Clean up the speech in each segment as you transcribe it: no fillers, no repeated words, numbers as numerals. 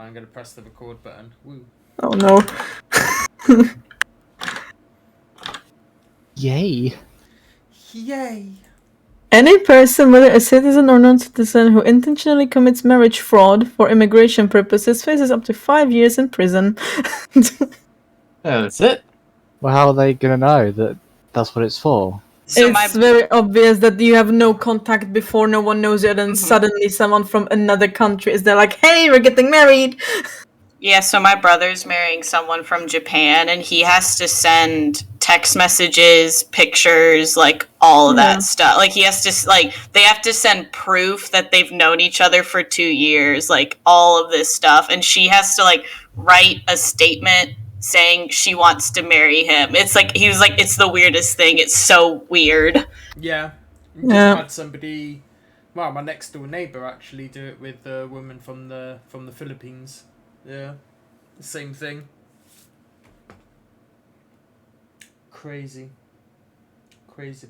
I'm going to press the record button. Woo. Oh no. Yay. Yay! Any person, whether a citizen or non-citizen, who intentionally commits marriage fraud for immigration purposes faces up to 5 years in prison. Yeah, that's it. Well, how are they gonna know that that's what it's for? So It's very obvious that you have no contact before, no one knows you, and then suddenly someone from another country is there like, hey, we're getting married! so my brother's marrying someone from Japan, and he has to send text messages, pictures, like all of that stuff. Like he has to, like they have to send proof that they've known each other for 2 years, like all of this stuff, and she has to like write a statement saying she wants to marry him. It's like he was like, it's the weirdest thing. It's so weird. Yeah. Just had somebody, well, my next door neighbour actually do it with a woman from the Philippines. Yeah, the same thing. Crazy.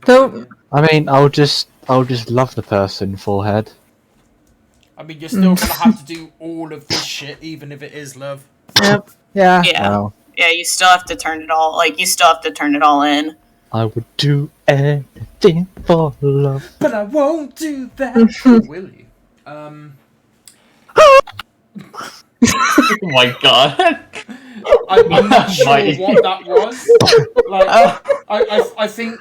So, I mean, I'll just love the person forehead. I mean, you're still gonna have to do all of this shit, even if it is love. Yep. Yeah. Yeah. Well, Yeah, you still have to turn it all. Like you still have to turn it all in. I would do anything for love. But I won't do that. Will you? Oh my god. I'm not sure what that was. Like, I think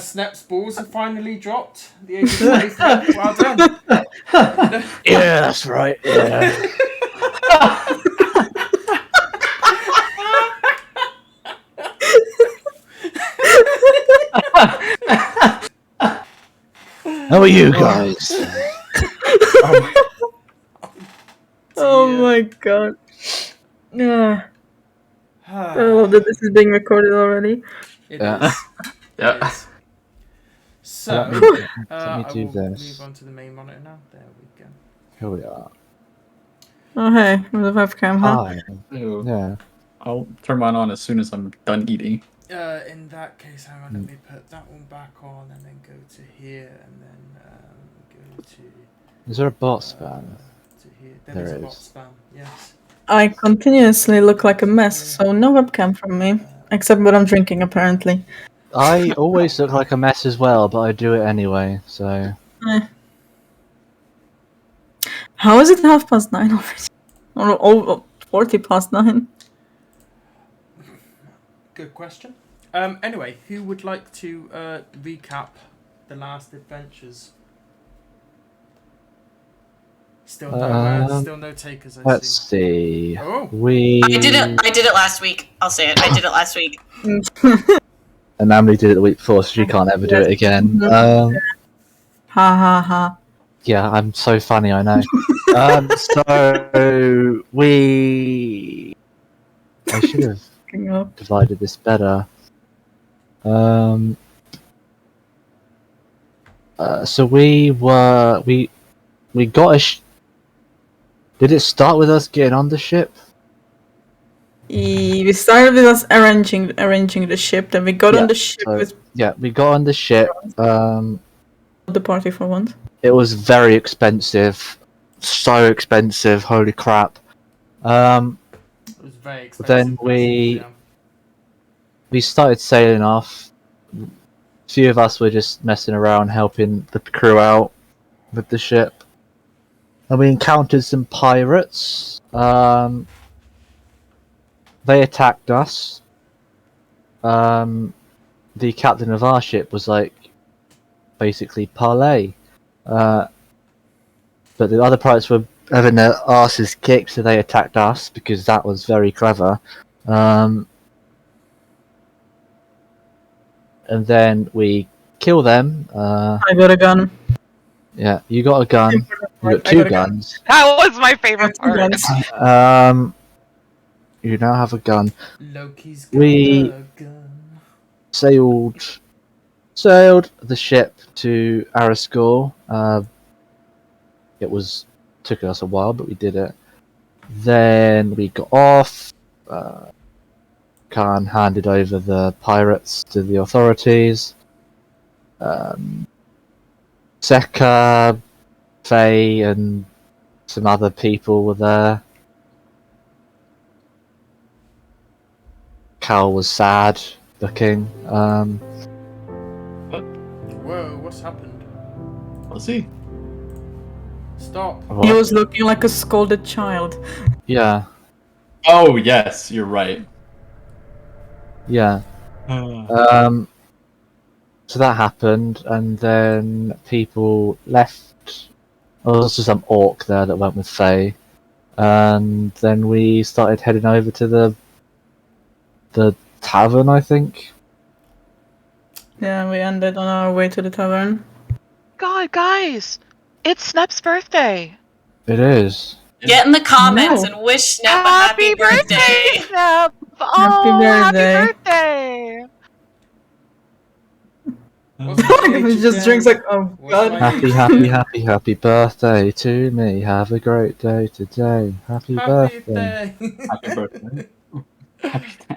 Snap's balls have finally dropped. The age of 23. Well done. Yeah, that's right. Yeah. How are you guys? Oh my god. Yeah. Oh, that this is being recorded already. It Yeah. is. Yeah. It is. So, Let me I do will this. move on to the main monitor now. There we go. Here we are. Oh hey, with the webcam, huh? Hi. Ew. Yeah. I'll turn mine on as soon as I'm done eating. In that case, hang on, let me put that one back on and then go to here and then go to... Is there a bot spam? to here. There is a is. bot spam, yes. I continuously look like a mess, so no webcam from me. Except when I'm drinking, apparently. I always look like a mess as well, but I do it anyway, so... How is it 9:30 already? Or 40 past 9? Good question. Anyway, who would like to recap the last adventures? Still no takers. Let's see. Oh. I did it last week. I'll say it. I did it last week. And Namely did it the week before, so she can't ever do it again. Ha ha ha. Yeah, I'm so funny, I know. So I should have divided this better. So we got a. Did it start with us getting on the ship? We started with us arranging the ship, then we got on the ship with we got on the ship. the party for once. It was very expensive, so expensive. Holy crap! It was very expensive. Then we started sailing off. A few of us were just messing around, helping the crew out with the ship, and we encountered some pirates. They attacked us. The captain of our ship was like, basically parlay. But the other pirates were having their asses kicked, so they attacked us because that was very clever. And then we kill them. I got a gun. Yeah, you got a gun. You got two guns. That was my favorite part. You now have a gun. Loki's got We a gun. sailed the ship to Araskor. It took us a while, but we did it. Then we got off. Khan handed over the pirates to the authorities. Seka, Faye, and some other people were there. Cal was sad looking. Whoa, what's happened? Let's see. Stop. He What? was looking like a scolded child. Yeah, Oh yes, you're right. yeah. So that happened, and then people left. There was also some orc there that went with Faye, and then we started heading over to the tavern, I think. Yeah, we ended on our way to the tavern. God, guys, it's Snap's birthday. It is. Get in the comments No. and wish Snap a happy birthday. Snap! Oh, happy birthday! What's the age He just drinks again? like, oh What's god. my Happy, age happy, again? happy, happy birthday to me. Have a great day today. Happy Happy birthday. day. Happy birthday. Happy day.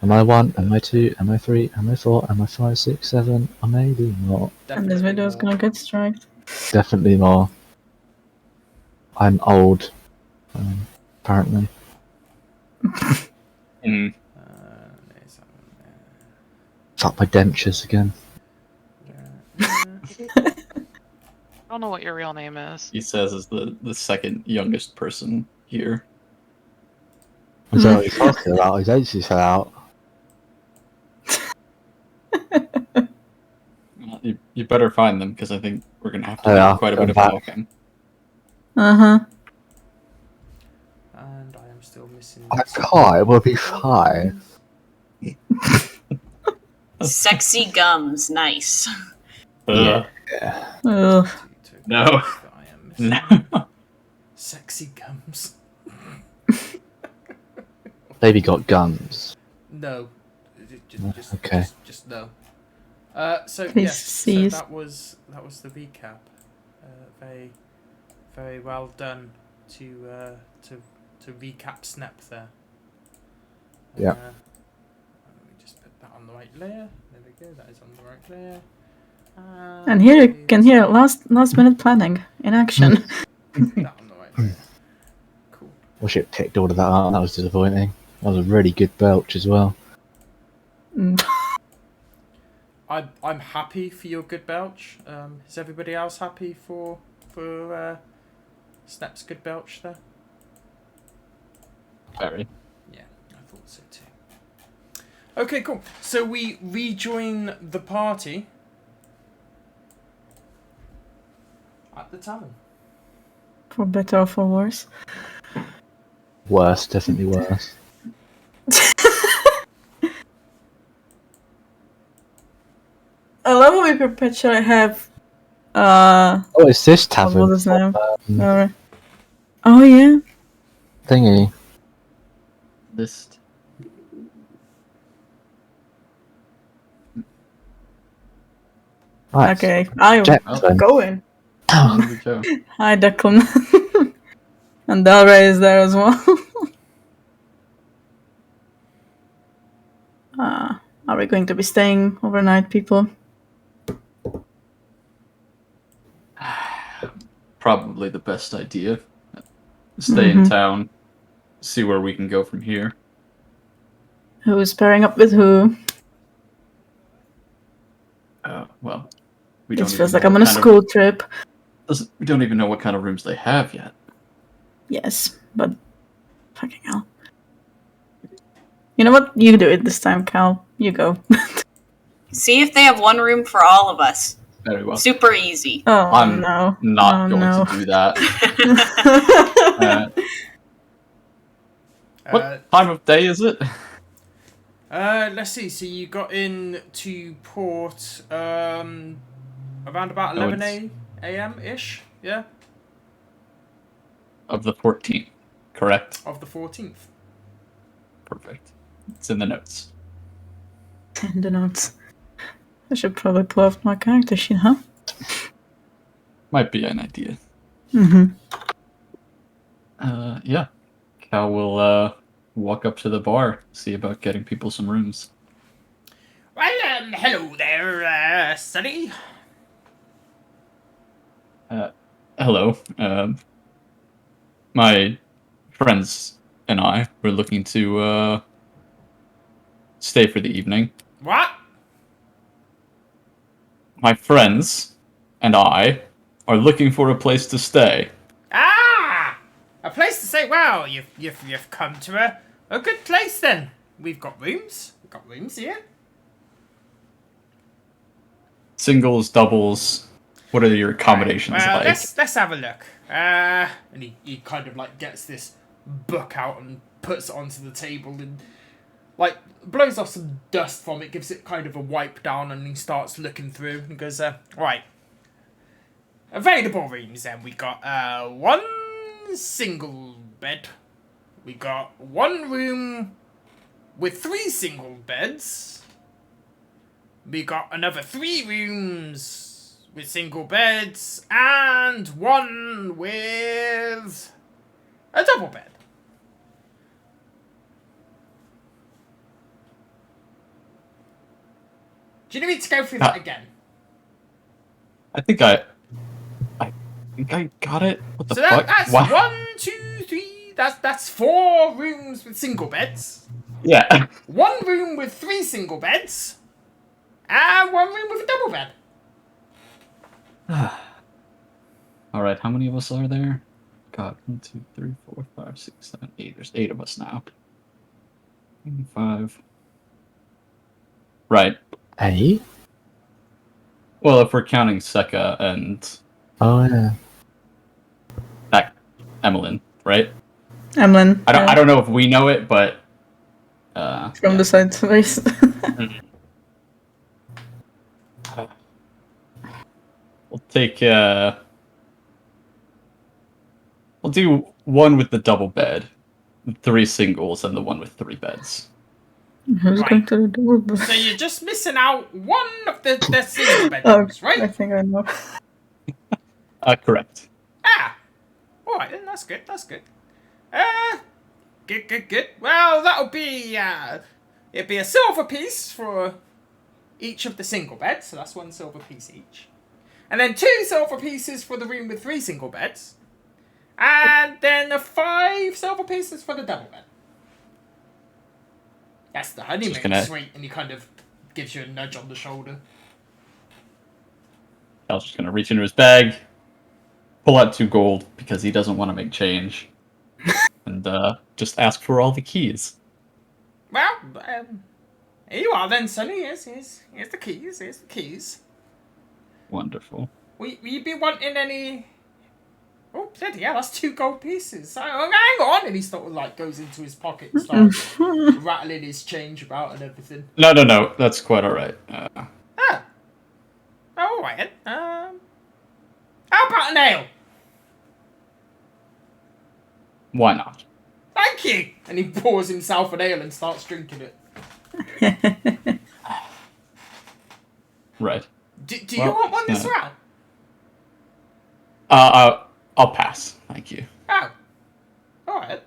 Am I 1? Am I 2? Am I 3? Am I 4? Am I 5, 6, 7? Or maybe not. And this video is more. gonna get striked. Definitely more. I'm old. Apparently. Mm. There's that one there. Fuck my dentures again. I don't know what your real name is. He says is the second youngest person here. Is that what you're talking about? His dentures fell out. You better find them because I think we're gonna have to Yeah, do quite a bit I'm of back. walking. Uh-huh. And I am still missing. I can't, we'll be fine. Sexy gums, nice. Ugh. Ugh. No. I am missing. No. Sexy gums. Baby got guns. No. Just, Okay. just no. So Please yes, so cease. that was the recap. Very, very well done to recap Snap there. Yeah. Let me just put that on the right layer. There we go. That is on the right layer. And here you can hear last minute planning in action. that on the right layer. Cool. Wish it picked all of that out. That was disappointing. That was a really good belch as well. Mm. I'm happy for your good belch. Is everybody else happy for Snap's good belch there? Very. Yeah, I thought so too. Okay, cool. So we rejoin the party at the tavern. For better or for worse. Worse, definitely worse. I love how we perpetually have Oh, it's this tavern. what was his name? Um, Alright. Oh yeah. Thingy. List. Right. Okay, I'm Jackson. going. Here we go. Hi, Declan. And Delray is there as well. Are we going to be staying overnight, people? Probably the best idea. Stay in town. See where we can go from here. Who's pairing up with who? Well, we don't It even feels like know I'm what on a kind of- school trip. We don't even know what kind of rooms they have yet. Yes, but fucking hell. You know what? You do it this time, Cal. You go. See if they have one room for all of us. Very well. Super easy. Oh I'm no. Not Oh, going no. to do that. What time of day is it? Let's see. So you got in to port around about 11 a.m. ish, yeah, Of the 14th, correct? of the 14th. Perfect. It's in the notes. In the notes. I should probably pull off my character sheet, huh? Might be an idea. Mm-hmm. Yeah. Cal will walk up to the bar, see about getting people some rooms. Well, hello there, Sonny. Hello. My friends and I were looking to stay for the evening. What? My friends and I are looking for a place to stay. Ah! A place to stay. Well, you've come to a good place then. We've got rooms. We've got rooms here. Singles, doubles. What are your accommodations Well, like? let's have a look. And he kind of like gets this book out and puts it onto the table and like blows off some dust from it, gives it kind of a wipe down, and he starts looking through and goes, right. Available rooms then. We got one single bed. We got one room with 3 single beds. We got another 3 rooms with single beds and one with a double bed. Do you need me to go through that again? I think I got it. What the So fuck? that's Wow. 1, 2, 3. That's 4 rooms with single beds. Yeah. 1 room with 3 single beds. And 1 room with a double bed. All right. How many of us are there? God, 1, 2, 3, 4, 5, 6, 7, 8. There's 8 of us now. 5. Right. Hey? Well, if we're counting Seka and Oh, yeah. Emmeline, right? Emlyn. I don't know if we know it, but From yeah. the side space. We'll take we'll do one with the double bed, 3 singles, and the one with 3 beds. Who's Right. going to the door? So you're just missing out one of the single Oh, bedrooms, I right? think I know. Ah. Correct. Alright then, that's good, that's good. Good. Well, that'll be, it'd be a silver piece for each of the single beds, so that's 1 silver piece each. And then 2 silver pieces for the room with 3 single beds. And then 5 silver pieces for the double bed. That's the honeymoon suite, and he kind of gives you a nudge on the shoulder. Cal's just gonna reach into his bag, pull out 2 gold because he doesn't want to make change, and just ask for all the keys. Well, here you are then, Sonny. Here's the keys. Here's the keys. Wonderful. Will you be wanting any... Oh, bloody hell, that's 2 gold pieces. So, hang on. And he sort of like goes into his pocket and starts rattling his change about and everything. No. That's quite all right. Oh, alright then. How about an ale? Why not? Thank you. And he pours himself an ale and starts drinking it. Right. Do you want one this round? I'll pass. Thank you. Oh. Alright.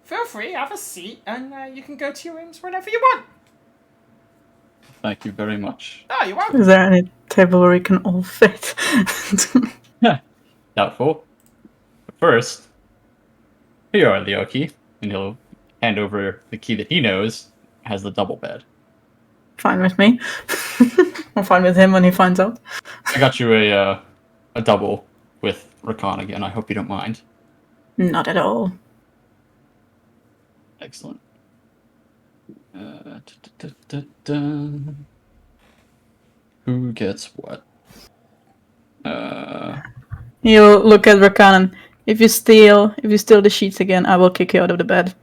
Feel free, have a seat, and you can go to your rooms whenever you want. Thank you very much. Oh, you're welcome. Is there any table where we can all fit? Doubtful. But first, here are the key, and he'll hand over the key that he knows has the double bed. Fine with me. I'm fine with him when he finds out. I got you a double with Rakan again. I hope you don't mind. Not at all. Excellent. Who gets what? You look at Rakan. If you steal the sheets again, I will kick you out of the bed.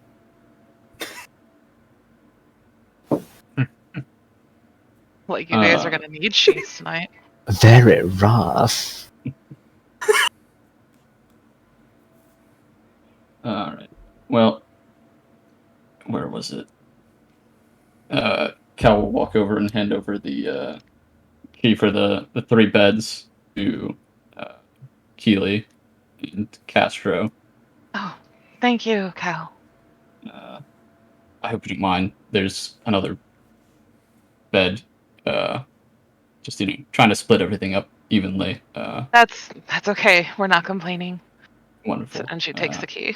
Like, you guys are gonna need sheets tonight. Very rough. Alright. Well, where was it? Cal will walk over and hand over the key for the 3 beds to Keeley and Castro. Oh, thank you, Cal. I hope you don't mind. There's another bed. Just trying to split everything up evenly. That's okay. We're not complaining. Wonderful. And she takes the key.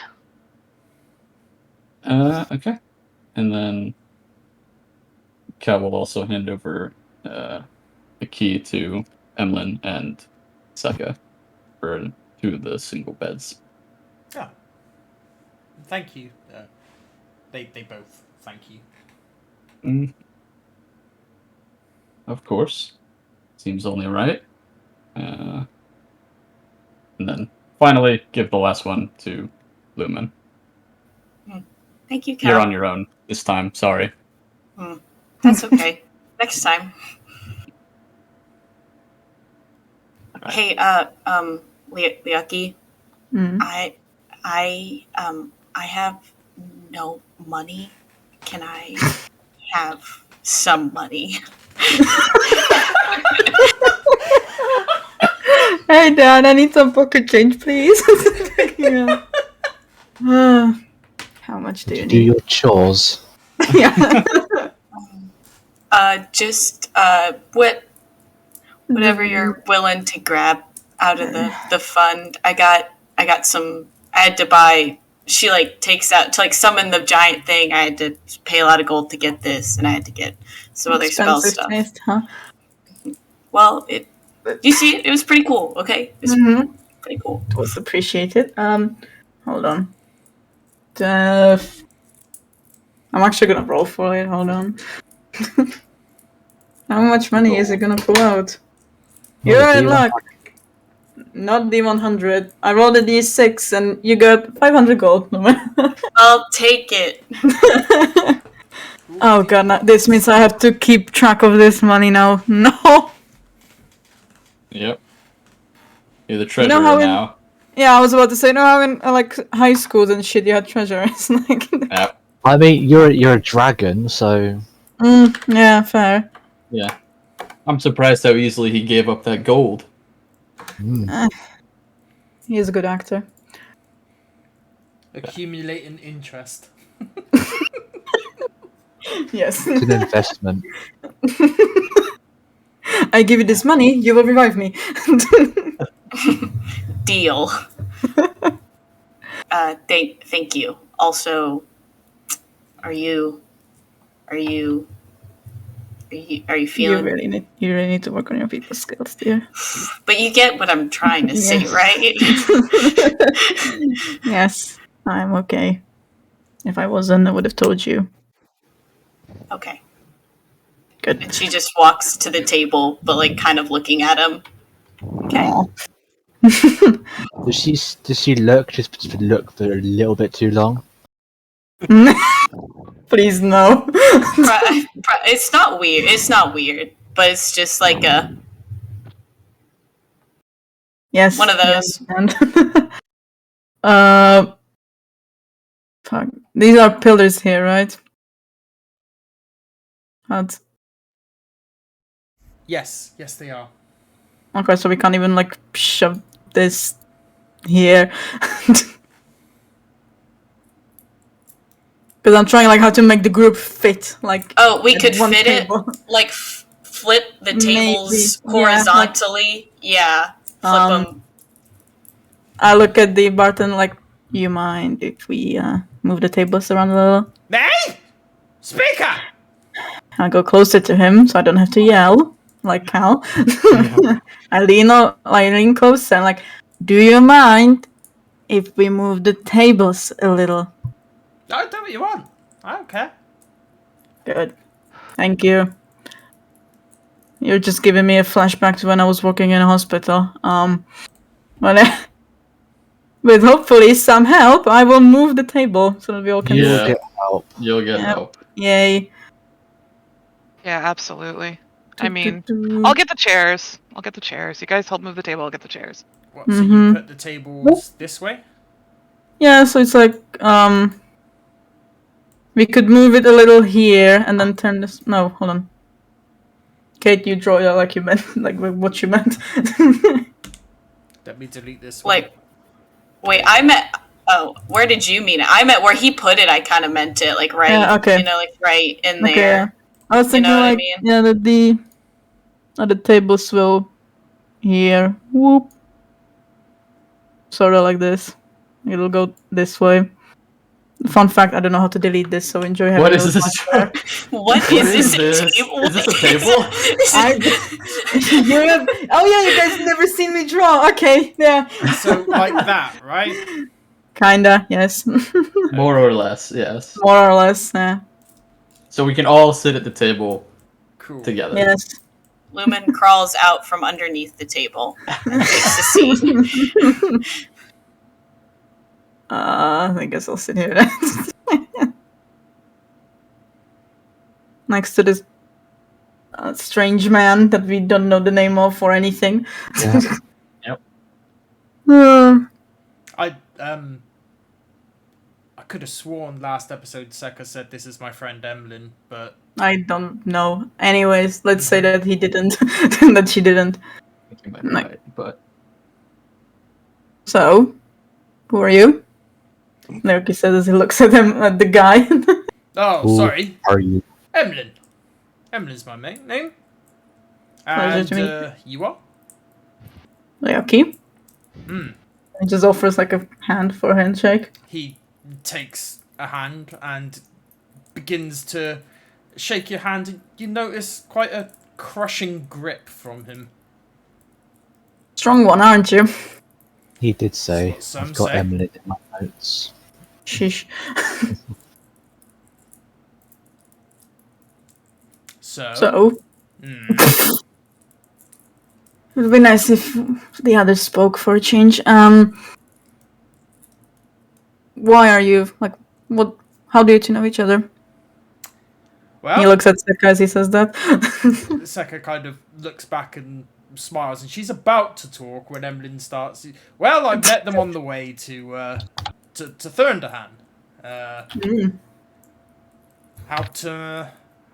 Okay. And then Kat will also hand over a key to Emlyn and Seka for 2 of the single beds. Yeah. Thank you. They both thank you. Of course. Seems only right. And then finally give the last one to Lumen. Thank you, Cal. You're on your own this time. Sorry. That's okay. Next time. Hey, Liaki. I have no money. Can I have some money? Hey, Dad, I need some pocket change, please. Yeah. How much do you Do need? your chores. Yeah. Just whatever you're willing to grab out of the fund. I got some. I had to buy. She takes out to summon the giant thing. I had to pay a lot of gold to get this, and I had to get some other spell Expensive stuff. taste, huh? Well, you see, it was pretty cool. Okay, it was pretty cool. It was appreciated. Hold on. I'm actually gonna roll for it. Hold on. How much money is it gonna pull out? You're in luck. Not D100. I rolled a D6 and you got 500 gold. I'll take it. Oh god, this means I have to keep track of this money now. No. Yep. You're the treasurer how now. Yeah, I was about to say, how in high schools and shit you had treasurers. Yep. I mean, you're a dragon, so. Yeah, fair. Yeah. I'm surprised how easily he gave up that gold. He is a good actor. Accumulating interest. Yes. It's an investment. I give you this money, you will revive me. Deal. Thank you. Also, are you feeling? You really need to work on your people skills, dear. But you get what I'm trying to say, right? Yes, I'm okay. If I wasn't, I would have told you. Okay. Good. And she just walks to the table, but kind of looking at him. Okay. Does she look for a little bit too long? Please no. It's not weird. It's not weird, but it's just like a Yes. one of those. Fuck. These are pillars here, right? Yes, they are. Okay, so we can't even shove this here. Because I'm trying how to make the group fit. Oh, we could one fit table. it. Flip the tables Maybe, horizontally. Yeah. Flip them. I look at the Barton you mind if we move the tables around a little? Hey! Speaker! I'll go closer to him so I don't have to yell like Cal. I lean closer and do you mind if we move the tables a little? No, do what you want. I don't care. Good. Thank you. You're just giving me a flashback to when I was working in a hospital. With hopefully some help, I will move the table so that we all can You'll move get it. help. You'll get help. Yay. Yeah, absolutely. I mean, I'll get the chairs. You guys help move the table, I'll get the chairs. What, so you put the tables this way? Yeah, so it's we could move it a little here and then turn this. No, hold on. Kate, you draw it like you meant, what you meant. Let me delete this one. Wait, I meant. Oh, where did you mean it? I meant where he put it. I kind of meant it, right. Yeah, okay. Right in Okay, there. I was thinking, You know what I mean? yeah, that the tables will here. Whoop. Sort of like this. It'll go this way. Fun fact: I don't know how to delete this, so enjoy having What is those this? lines there. What is this? A table? Is this a table? Oh yeah, you guys never seen me draw. Okay, yeah. So like that, right? Kinda, yes. More or less, yes. More or less, yeah. So we can all sit at the table Cool. together. Yes. Lumen crawls out from underneath the table and takes a seat. I guess I'll sit here. Next to this strange man that we don't know the name of or anything. Yeah. Yep. I could have sworn last episode Seka said this is my friend Emlyn, but I don't know. Anyways, let's say that he didn't. That she didn't. I think you might be No. right, but So, who are you? Naoki says as he looks at him, at the guy. oh, Who sorry, are you? Emlyn. Emlyn's my name. Pleasure to meet And you are? Naoki. Hmm. He just offers like a hand for a handshake. He takes a hand and begins to shake your hand, and you notice quite a crushing grip from him. Strong one, aren't you? He did say. That's what some I've got say. Emily in my notes. Sheesh. So, Hmm. it would be nice if the others spoke for a change. Why are you like? What? How do you two know each other? He Well, looks at Seka as he says that. Seka kind of looks back and smiles, and she's about to talk when Emlyn starts. Well, I met them on the way to Thurnderhan.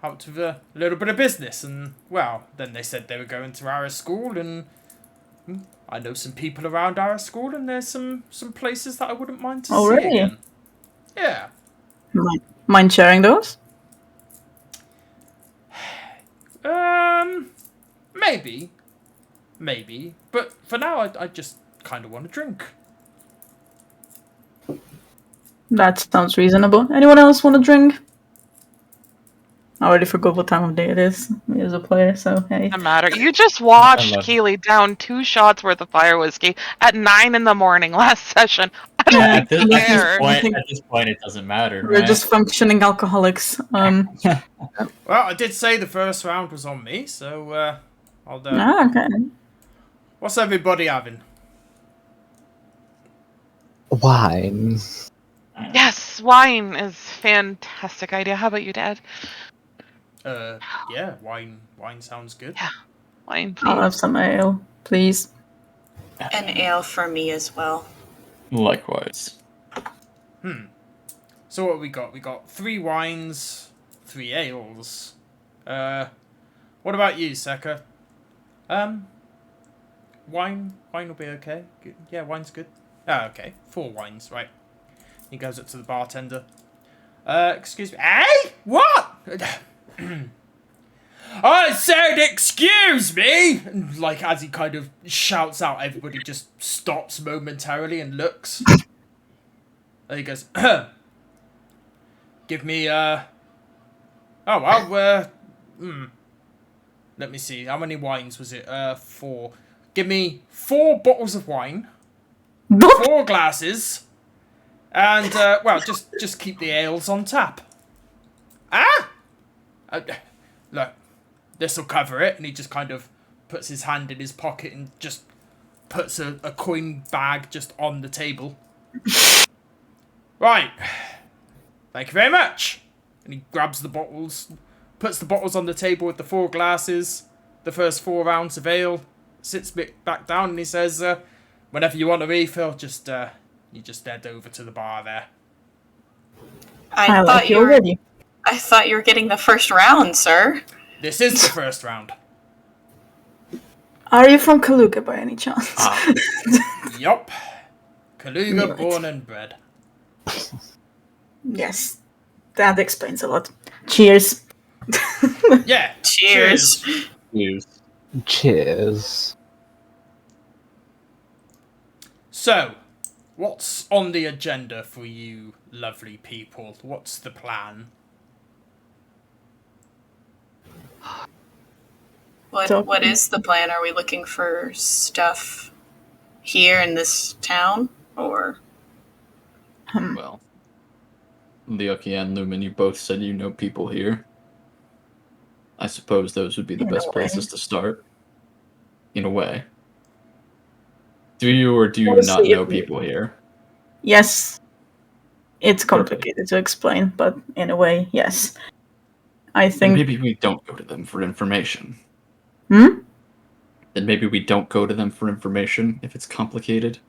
Out of a little bit of business, and well, then they said they were going to our school, and I know some people around our school, and there's some places that I wouldn't mind to Oh, see really? again. Yeah. Mind sharing those? Maybe, but for now, I just kind of want to drink. That sounds reasonable. Anyone else want to drink? I already forgot what time of day it is. Me as a player, so hey. Doesn't matter. You just watched I love- Keely down 2 shots worth of fire whiskey at 9 in the morning last session. I don't Yeah, at this care. point, it doesn't matter. We're Right? just functioning alcoholics. Well, I did say the first round was on me, so I'll. Okay. What's everybody having? Wine. Yes, wine is fantastic idea. How about you, Dad? Yeah, wine sounds good. Yeah. Wine, I'll have please. some ale, please. An ale for me as well. Likewise. So what we got? We got 3 wines, 3 ales. What about you, Seka? Wine will be okay. Good. Yeah, wine's good. Ah, okay. 4 wines, right. He goes up to the bartender. Excuse me. Hey? What? I said excuse me! And, like, as he kind of shouts out, everybody just stops momentarily and looks. And he goes, give me, oh, well, let me see. How many wines was it? 4. Give me 4 bottles of wine, 4 glasses, and, well, just keep the ales on tap. Ah! Look, this'll cover it. And he just kind of puts his hand in his pocket and just puts a coin bag just on the table. Right. Thank you very much. And he grabs the bottles, puts the bottles on the table with the 4 glasses, the first 4 rounds of ale, sits back down, and he says, whenever you want a refill, you just head over to the bar there. I like you already. I thought you were getting the first round, sir. This is the first round. Are you from Kaluga by any chance? Yup. Kaluga, Right. born and bred. Yes. That explains a lot. Cheers. Yeah. Cheers. Cheers. So, what's on the agenda for you lovely people? What's the plan? What is the plan? Are we looking for stuff here in this town, or? Well, Leoki and Lumen, you both said you know people here. I suppose those would be the best places to start. In a way. Do you or do you not know people here? Yes. It's complicated to explain, but in a way, yes. I think... Then maybe we don't go to them for information. Hmm? Then maybe we don't go to them for information if it's complicated.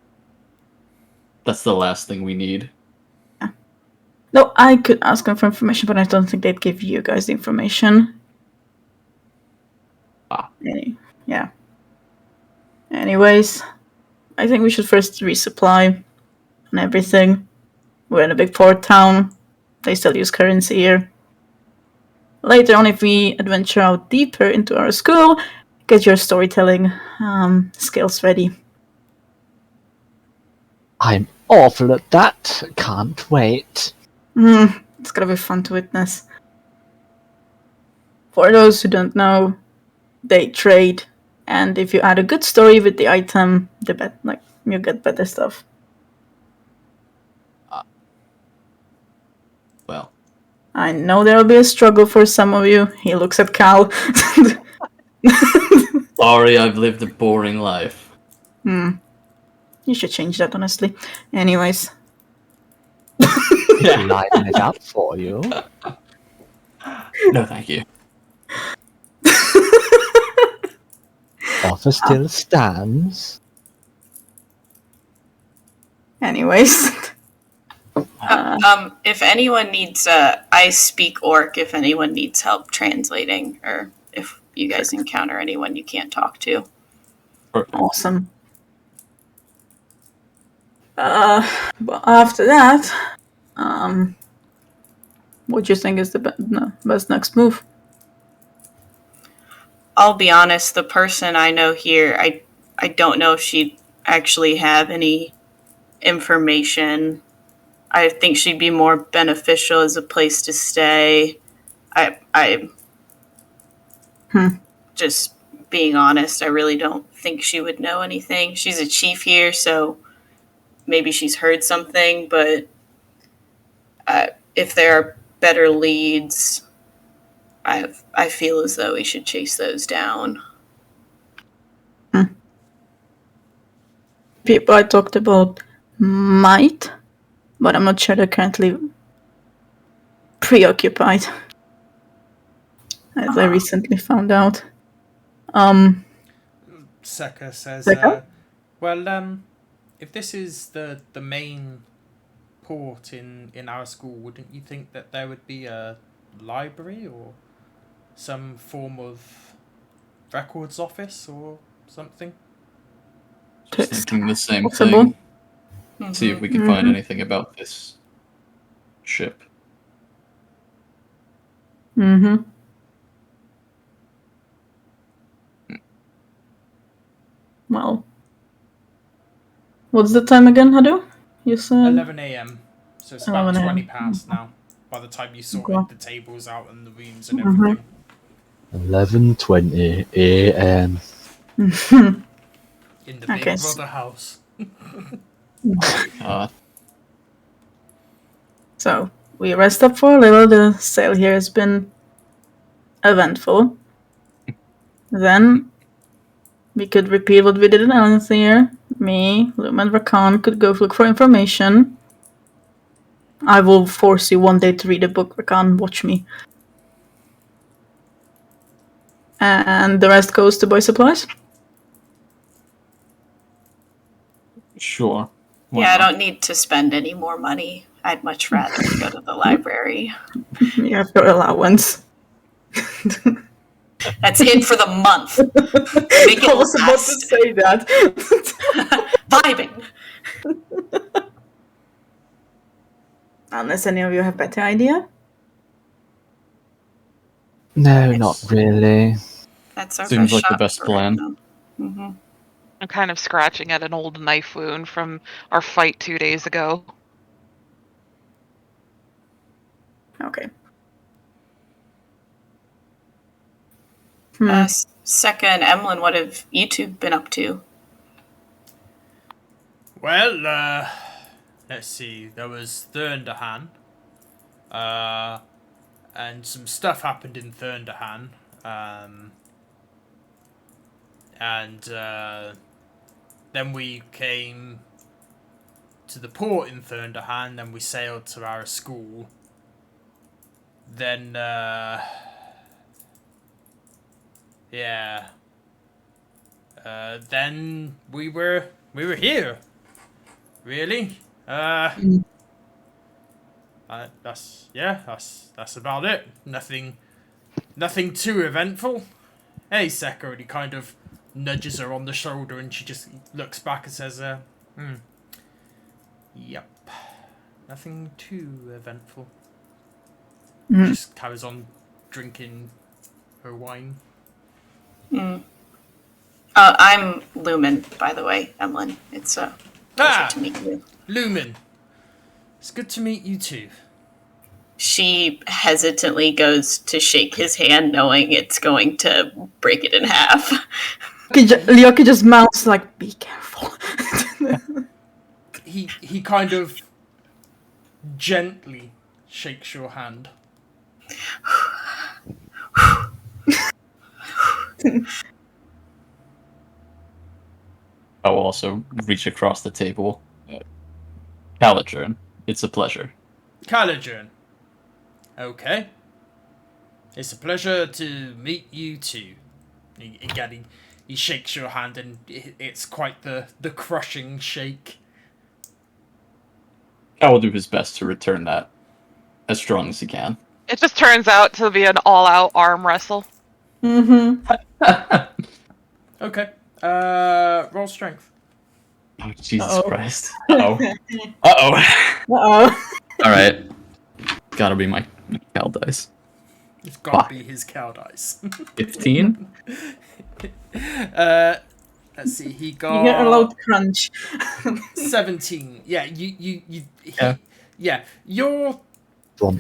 That's the last thing we need. No, I could ask them for information, but I don't think they'd give you guys the information. Yeah. Anyways, I think we should first resupply and everything. We're in a big port town. They still use currency here. Later on, if we adventure out deeper into our school, get your storytelling skills ready. I'm awful at that. Can't wait. It's gonna be fun to witness. For those who don't know, they trade, and if you add a good story with the item, you get better stuff. Well, I know there will be a struggle for some of you. He looks at Cal. sorry, I've lived a boring life. You should change that, honestly. Anyways. Lighten it up for you. No, thank you. Offer still stands. Anyways. If anyone needs, I speak Orc if anyone needs help translating, or if you guys encounter anyone you can't talk to. Perfect. Awesome. But after that, what do you think is the best next move? I'll be honest, the person I know here, I don't know if she'd actually have any information. I think she'd be more beneficial as a place to stay. Just being honest, I really don't think she would know anything. She's a chief here, so maybe she's heard something, but if there are better leads, I feel as though we should chase those down. People I talked about might, but I'm not sure they're currently preoccupied. As I recently found out. Seka says, Seka? If this is the main port in our school, wouldn't you think that there would be a library or some form of records office or something? Just thinking the same Possible. thing. See if we can find anything about this ship. Well, what's the time again, Hadu? You said 11 a.m. So it's about 11 20 a.m. past now. By the time you sorted Okay. the tables out and the rooms and everything. 11:20 a.m. In the Big Brother house. So we rest up for a little. The sail here has been eventful. Then we could repeat what we did in Ellenthir. Me, Lumen, Rakan could go look for information. I will force you one day to read a book, Rakan. Watch me. And the rest goes to buy supplies? Sure. I don't need to spend any more money. I'd much rather go to the library. You have your allowance. That's it for the month. Make it I was about to say that. Vibing. Unless any of you have better idea? No, not really. That's our Seems best like the shot best for plan. right now. I'm kind of scratching at an old knife wound from our fight 2 days ago. Okay. Secca and Emlyn, what have you two been up to? Well, let's see. There was Thunderhan. And some stuff happened in Thunderhan. And then we came to the port in Thunderhan, then we sailed to our school. Then, yeah. Then we were here. Really? That's about it. Nothing too eventful. Hey, Sekka, and he kind of nudges her on the shoulder, and she just looks back and says, yep. Nothing too eventful. Just carries on drinking her wine. I'm Lumen, by the way, Emlyn. It's a pleasure to meet you. Lumen. It's good to meet you too. She hesitantly goes to shake his hand, knowing it's going to break it in half. Lyoki just mouths like, "Be careful." He kind of gently shakes your hand. I'll also reach across the table. Calichurn, it's a pleasure. Calichurn. Okay. It's a pleasure to meet you too. He shakes your hand, and it's quite the crushing shake. I will do his best to return that as strong as he can. It just turns out to be an all-out arm wrestle. Okay. Roll strength. Oh, Jesus Uh-oh. Christ. Uh-oh. Alright. Gotta be my cow dice. It's gotta be his cow dice. 15? Let's see, he got... You get a loud crunch. 17. Yeah, you're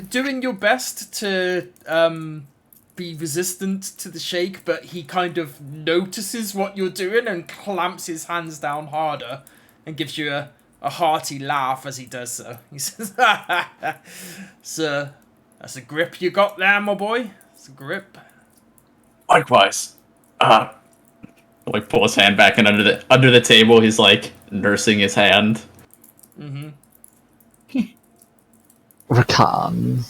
doing your best to be resistant to the shake, but he kind of notices what you're doing and clamps his hands down harder and gives you a hearty laugh as he does so. He says, "Sir, that's a grip you got there, my boy. It's a grip." Likewise. Like pull his hand back, and under the table he's like nursing his hand. Rakan.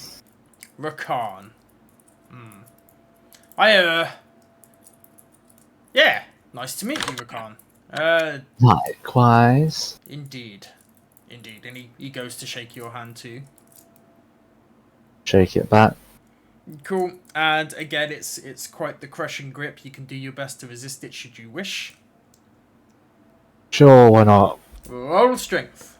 Yeah, nice to meet you, Rakan. Likewise. Indeed. And he goes to shake your hand too. Shake it back. Cool. And again, it's quite the crushing grip. You can do your best to resist it should you wish. Sure, why not? Roll strength.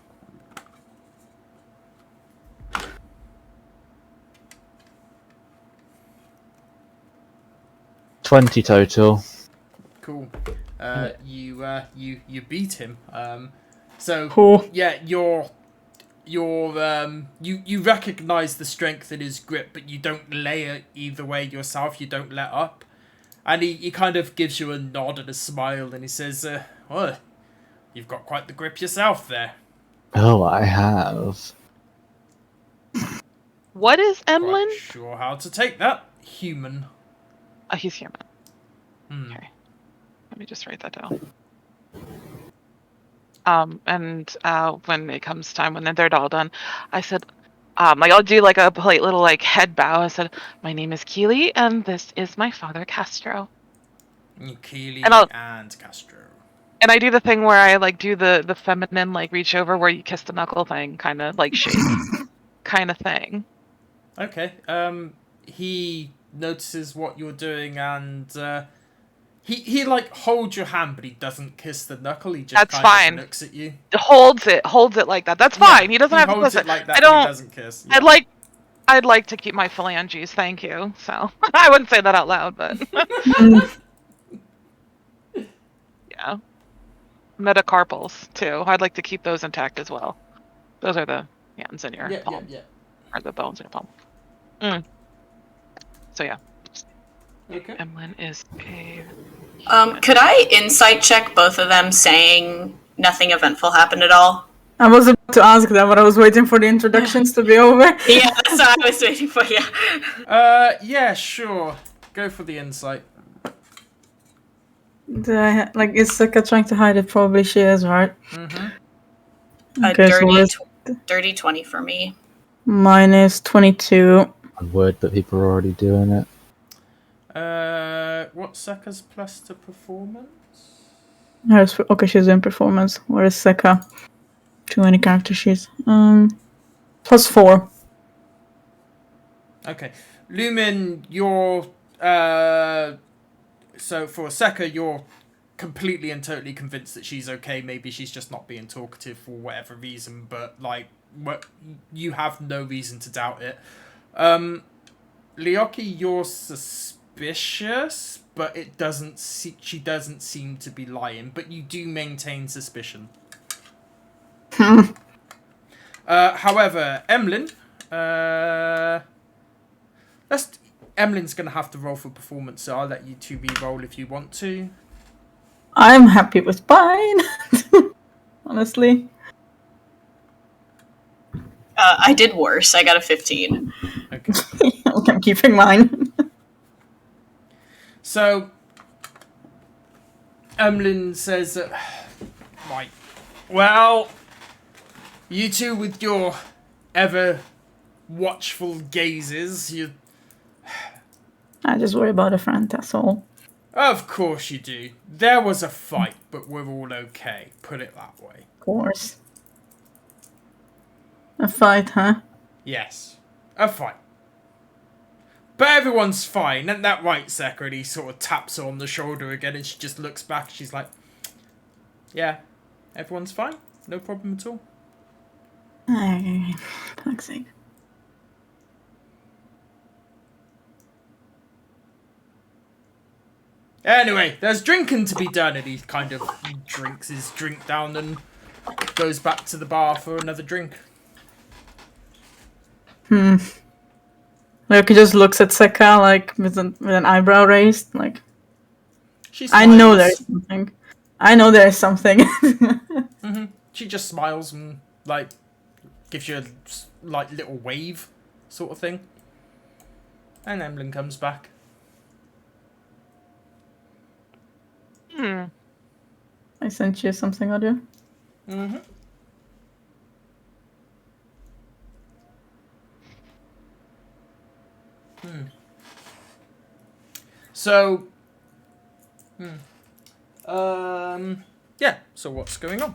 $20 total. Cool. You beat him. So Cool. yeah, you recognize the strength in his grip, but you don't lay it either way yourself. You don't let up, and he kind of gives you a nod and a smile, and he says, "Well, you've got quite the grip yourself there." Oh, I have. What is Emlyn? Quite sure how to take that, human. Oh, he's human. Okay. Let me just write that down. And when it comes time, when they're all done, I said, like I'll do like a polite little like head bow. I said, "My name is Keely, and this is my father, Castro." Keely and Castro. And I do the thing where I like do the feminine like reach over where you kiss the knuckle thing, kind of like shake, kind of thing. Okay. He notices what you're doing, and he like holds your hand, but he doesn't kiss the knuckle. He just That's kind fine. of looks at you. Holds it like that. That's fine. Yeah, he doesn't have to holds kiss it like that. I don't. But he doesn't kiss. Yeah. I'd like to keep my phalanges. Thank you. So I wouldn't say that out loud, but yeah. metacarpals too. I'd like to keep those intact as well. Those are the hands in your palm, or the bones in your palm. So yeah. Okay. Emlyn is a. Could I insight check both of them saying nothing eventful happened at all? I was about to ask that, but I was waiting for the introductions to be over. Yeah, that's what I was waiting for, yeah. Yeah, sure. Go for the insight. Is Saka trying to hide it? Probably she is, right? Mm-hmm. Okay, Dirty 20 for me. Mine is 22. I'm worried that people are already doing it. What's Saka's plus to performance? Okay, she's in performance. Where is Saka? Too many character sheets. +4. Okay. Lumen, you're so for Saka, you're completely and totally convinced that she's okay. Maybe she's just not being talkative for whatever reason, but you have no reason to doubt it. Leoki, you're suspicious, but she doesn't seem to be lying, but you do maintain suspicion. However, Emlyn, Emlyn's going to have to roll for performance, so I'll let you two re-roll if you want to. I'm happy with mine. Honestly. I did worse. I got a 15. Okay. I'm keeping mine. So, Emlyn says, right, well, you two with your ever watchful gazes, I just worry about a friend, that's all. Of course you do. There was a fight, but we're all okay. Put it that way. Of course. A fight, huh? Yes. A fight. But everyone's fine. Isn't that right, Saka? And he sort of taps her on the shoulder again, and she just looks back. She's like, yeah, everyone's fine. No problem at all. Fuck's sake. Anyway, there's drinking to be done, and he kind of drinks his drink down and goes back to the bar for another drink. Loki just looks at Seka like with an eyebrow raised, like. She I smiles. know there's something. I know there's something. Mm-hmm. She just smiles and like gives you a like little wave, sort of thing. And Emlyn comes back. I sent you something, audio. Mm-hmm. So, yeah. So what's going on? I'm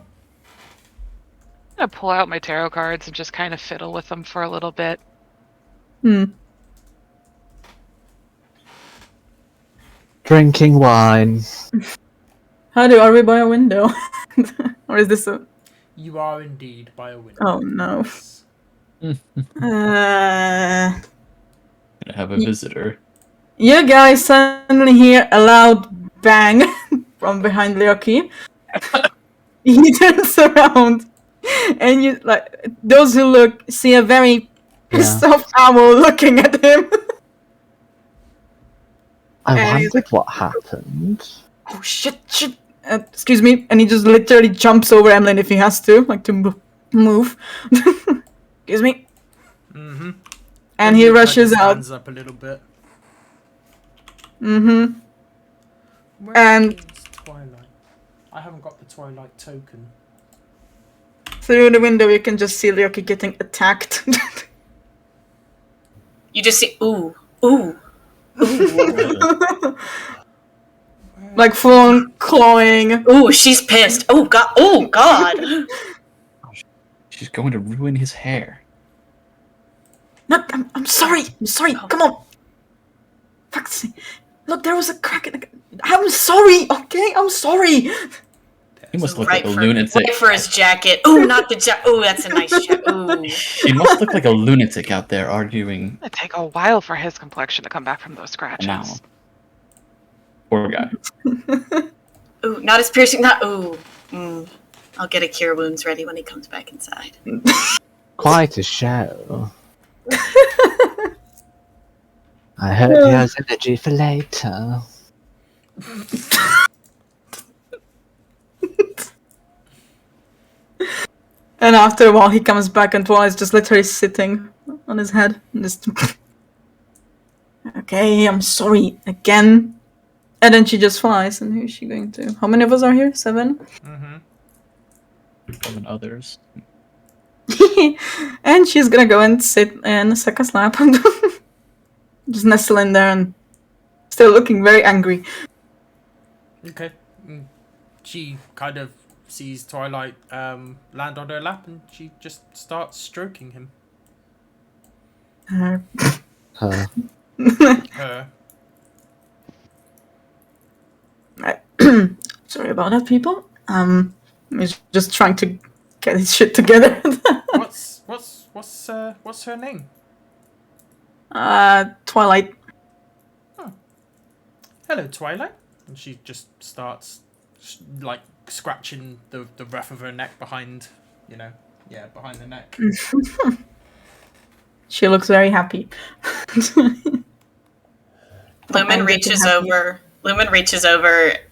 gonna pull out my tarot cards and just kind of fiddle with them for a little bit. Drinking wine. Are we by a window? Or is this a... You are indeed by a window. Oh, no. Gonna have a visitor. You guys suddenly hear a loud bang from behind Leoki. He turns around, and you those who look see a very pissed off owl looking at him. I wondered what happened. Oh shit! Excuse me, and he just literally jumps over Emlyn if he has to, to move. Excuse me. Mm-hmm. And he rushes out. Stands up a little bit. Mm-hmm. And Twilight. I haven't got the Twilight token. Through the window, you can just see Leoki getting attacked. You just see, ooh, ooh, ooh. Like full-on clawing. Ooh, she's pissed. Oh god. Oh god. She's going to ruin his hair. No, I'm sorry. I'm sorry. Come on. Fuck's sake. Look, there was a crack in the... I'm sorry, okay? I'm sorry. He must look like a lunatic. Right for his jacket. Ooh, not the jacket. Ooh, that's a nice jacket. Ooh. He must look like a lunatic out there arguing. It'd take a while for his complexion to come back from those scratches. Now. Poor guy. Ooh, not as piercing. Not ooh. I'll get a cure wounds ready when he comes back inside. Quite a show. I hope he has energy for later. And after a while, he comes back and Twilight is just literally sitting on his head. And just... Okay, I'm sorry again. And then she just flies. And who's she going to? How many of us are here? 7? Mm-hmm. And others. And she's gonna go and sit in Seka's lap. Just nestle in there and still looking very angry. Okay. She kind of sees Twilight land on her lap, and she just starts stroking him. Her. Her. Sorry about that, people. He's just trying to get his shit together. What's her name? Twilight. Hello, Twilight. And she just starts like scratching the rough of her neck behind, behind the neck. She looks very happy. Lumen reaches over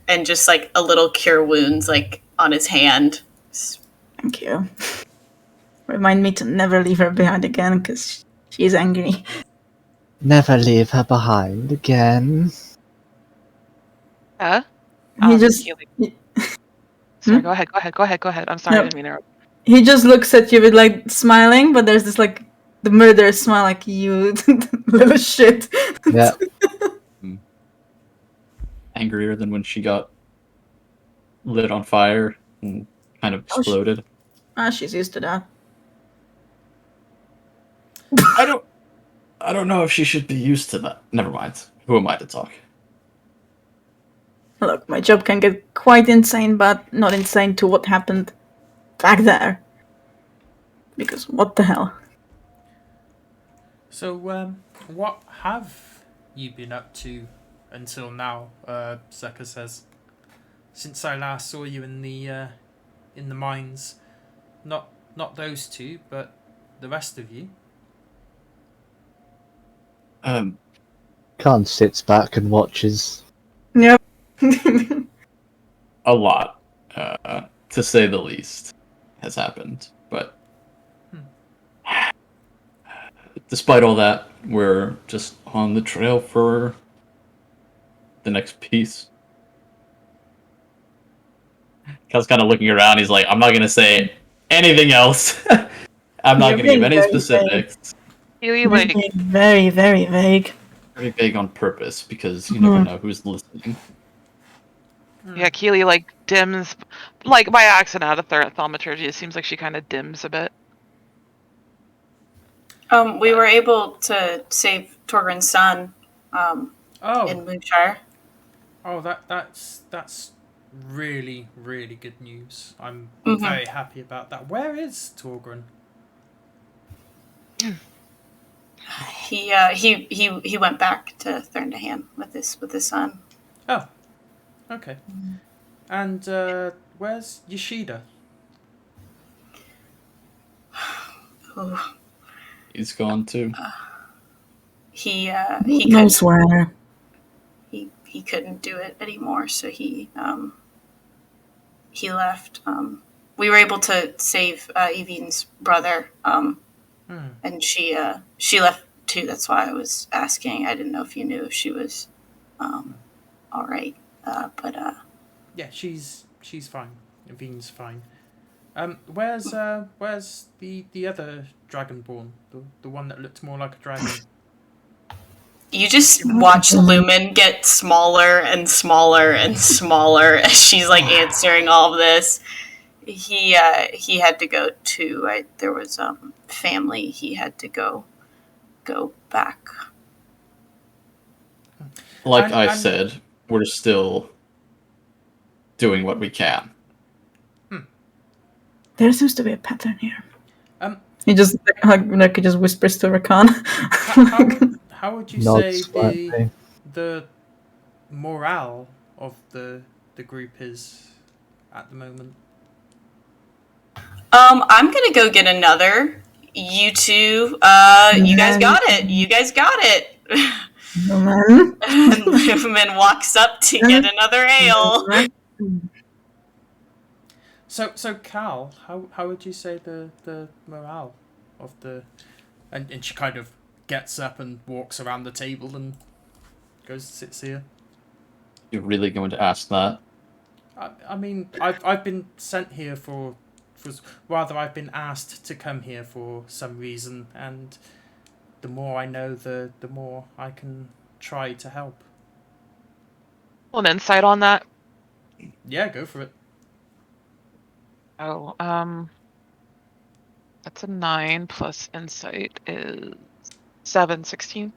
and just like a little cure wounds like on his hand. Thank you. Remind me to never leave her behind again, because she's angry. Never leave her behind again. He just... Sorry, go ahead. I'm sorry, I didn't mean to interrupt. He just looks at you with like smiling, but there's this like the murderous smile, like you little shit. Yeah. Angrier than when she got lit on fire and kind of exploded. She's used to that. I don't know if she should be used to that. Never mind. Who am I to talk? Look, my job can get quite insane, but not insane to what happened back there. Because what the hell? So, what have you been up to until now? Seka says, since I last saw you in the mines. Not those two, but the rest of you. Khan sits back and watches. Yep. A lot, to say the least, has happened. But despite all that, we're just on the trail for the next piece. Cal's kind of looking around. He's like, I'm not going to say anything else. I'm not going to give any specifics. Keely, like, very, very vague. Very vague on purpose, because you never know who's listening. yeah, Keely, like, dims, like, by accident out of thaumaturgy, it seems like she kind of dims a bit. We were able to save Torgrin's son in Moonshire. Oh, that's really, really good news. I'm very happy about that. Where is Torgrin? He went back to Thurnham with his son. Oh, okay. And where's Yoshida? Oh, He's gone too. he knows where. He couldn't do it anymore, so he left. We were able to save Evine's brother, and she left too. That's why I was asking. I didn't know if you knew if she was all right, but yeah, she's fine. Evine's fine. Where's the other dragonborn? The one that looked more like a dragon. you just watch Lumen get smaller and smaller and smaller as she's like answering all of this. He had to go to there was family. He had to go back. Like I said, we're still doing what we can. There seems to be a pattern here. He just like he just whispers to Rakan. How would you Nods say slightly. the morale of the group is at the moment? I'm gonna go get another. You two, you guys got it. You guys got it. Lumen. And Lumen walks up to get another ale. So Cal, how would you say the morale of the, and she kind of gets up and walks around the table and goes and sits here. You're really going to ask that? I mean, I've been sent here for rather I've been asked to come here for some reason, and the more I know, the more I can try to help. An insight on that. Yeah, go for it. Oh, that's a 9 plus insight is 7, 16.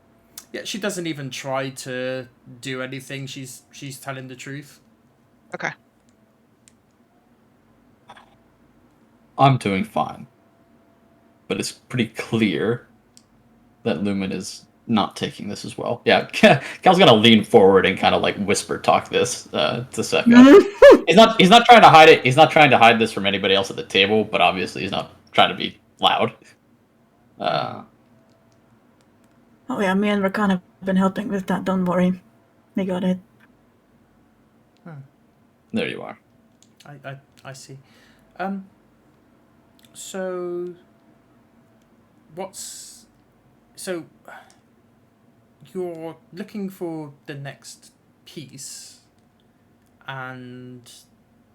Yeah, she doesn't even try to do anything. She's telling the truth. Okay. I'm doing fine. But it's pretty clear that Lumen is not taking this as well. Yeah, Cal's gonna lean forward and kind of like whisper talk this to Sekka. He's not trying to hide it. He's not trying to hide this from anybody else at the table, but obviously he's not trying to be loud. Oh yeah, me and Rakan have been helping with that. Don't worry, we got it. There you are. I see. So you're looking for the next piece, and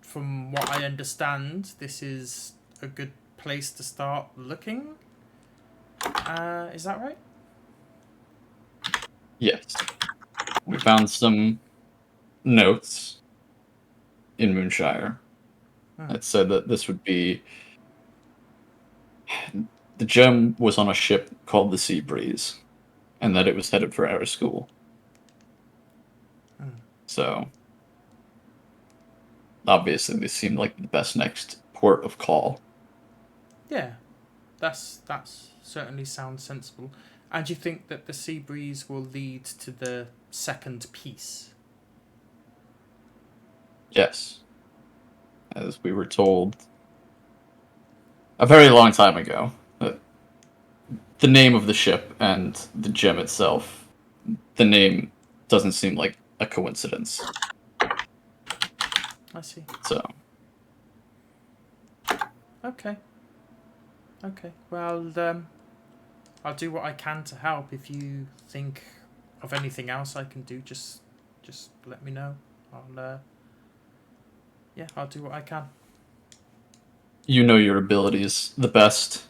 from what I understand, this is a good place to start looking. Is that right? Yes. We found some notes in Moonshire that said that this would be... The gem was on a ship called the Sea Breeze, and that it was headed for our school. So, obviously, this seemed like the best next port of call. Yeah, that's certainly sounds sensible. And you think that the Sea Breeze will lead to the second piece? Yes. As we were told a very long time ago, that the name of the ship and the gem itself, the name doesn't seem like a coincidence. I see. So, Okay. Well, I'll do what I can to help. If you think of anything else I can do, just let me know. I'll do what I can. you know your abilities the best.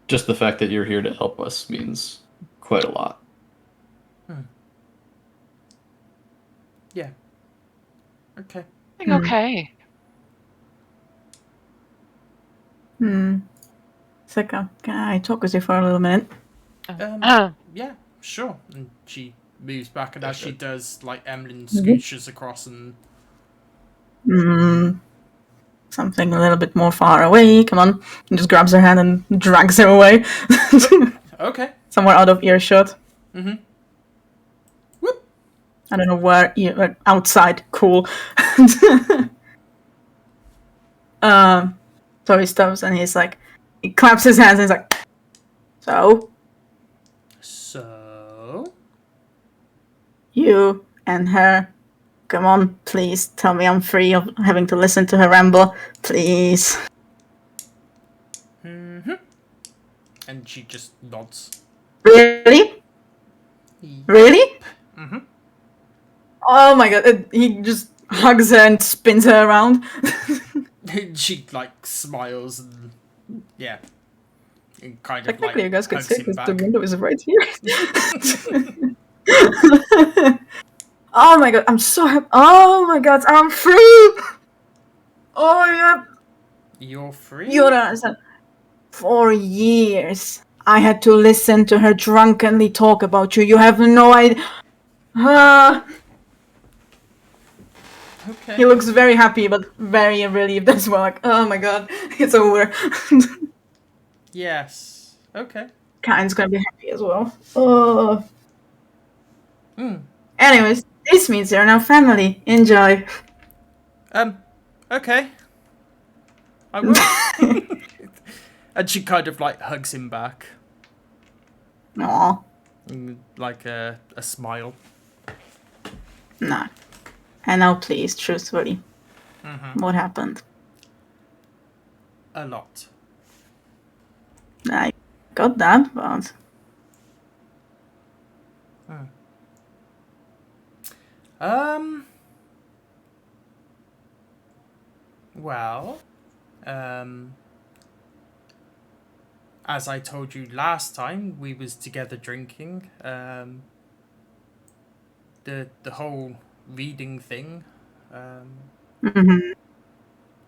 Just the fact that you're here to help us means quite a lot. Yeah. Okay. Okay. Sekka, can I talk with you for a little minute? Yeah, sure. And she moves back, and as she does, like, Emlyn Mm-hmm. scooches across and... Something a little bit more far away. Come on. And just grabs her hand and drags her away. Okay. Somewhere out of earshot. Mm-hmm. Whoop. I don't know where. Outside. Cool. So he stops and he's like, he claps his hands and he's like, so you and her, come on, please tell me I'm free of having to listen to her ramble, please. Mm-hmm. And she just nods. Really? Really? Mm-hmm. Oh my god, he just hugs her and spins her around. She, like, smiles and... Yeah. And kind of, Technically, like, you guys could hugs say him because back. the window is right here. Oh my god, I'm so happy. Oh my god, I'm free! Oh my god. You're free? You don't understand. For years, I had to listen to her drunkenly talk about you. You have no idea. Okay. He looks very happy, but very relieved as well. Like, oh my god, it's over. Yes. Okay. Kain's gonna be happy as well. Oh. Hmm. Anyways, this means you're now family. Enjoy. Okay. I will. And she kind of like hugs him back, Aw. like a smile. Nah. And now, please, truthfully, what happened? A lot. I got that, but Well, as I told you last time we was together drinking, the whole reading thing, mhm.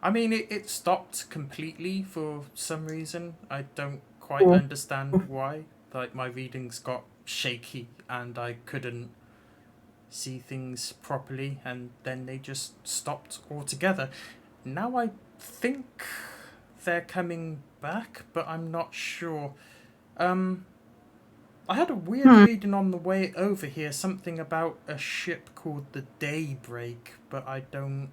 I mean, it stopped completely for some reason. I don't quite Oh. understand why. Like, my readings got shaky and I couldn't see things properly, and then they just stopped altogether. Now I think they're coming back, but I'm not sure. I had a weird reading on the way over here, something about a ship called the Daybreak, but I don't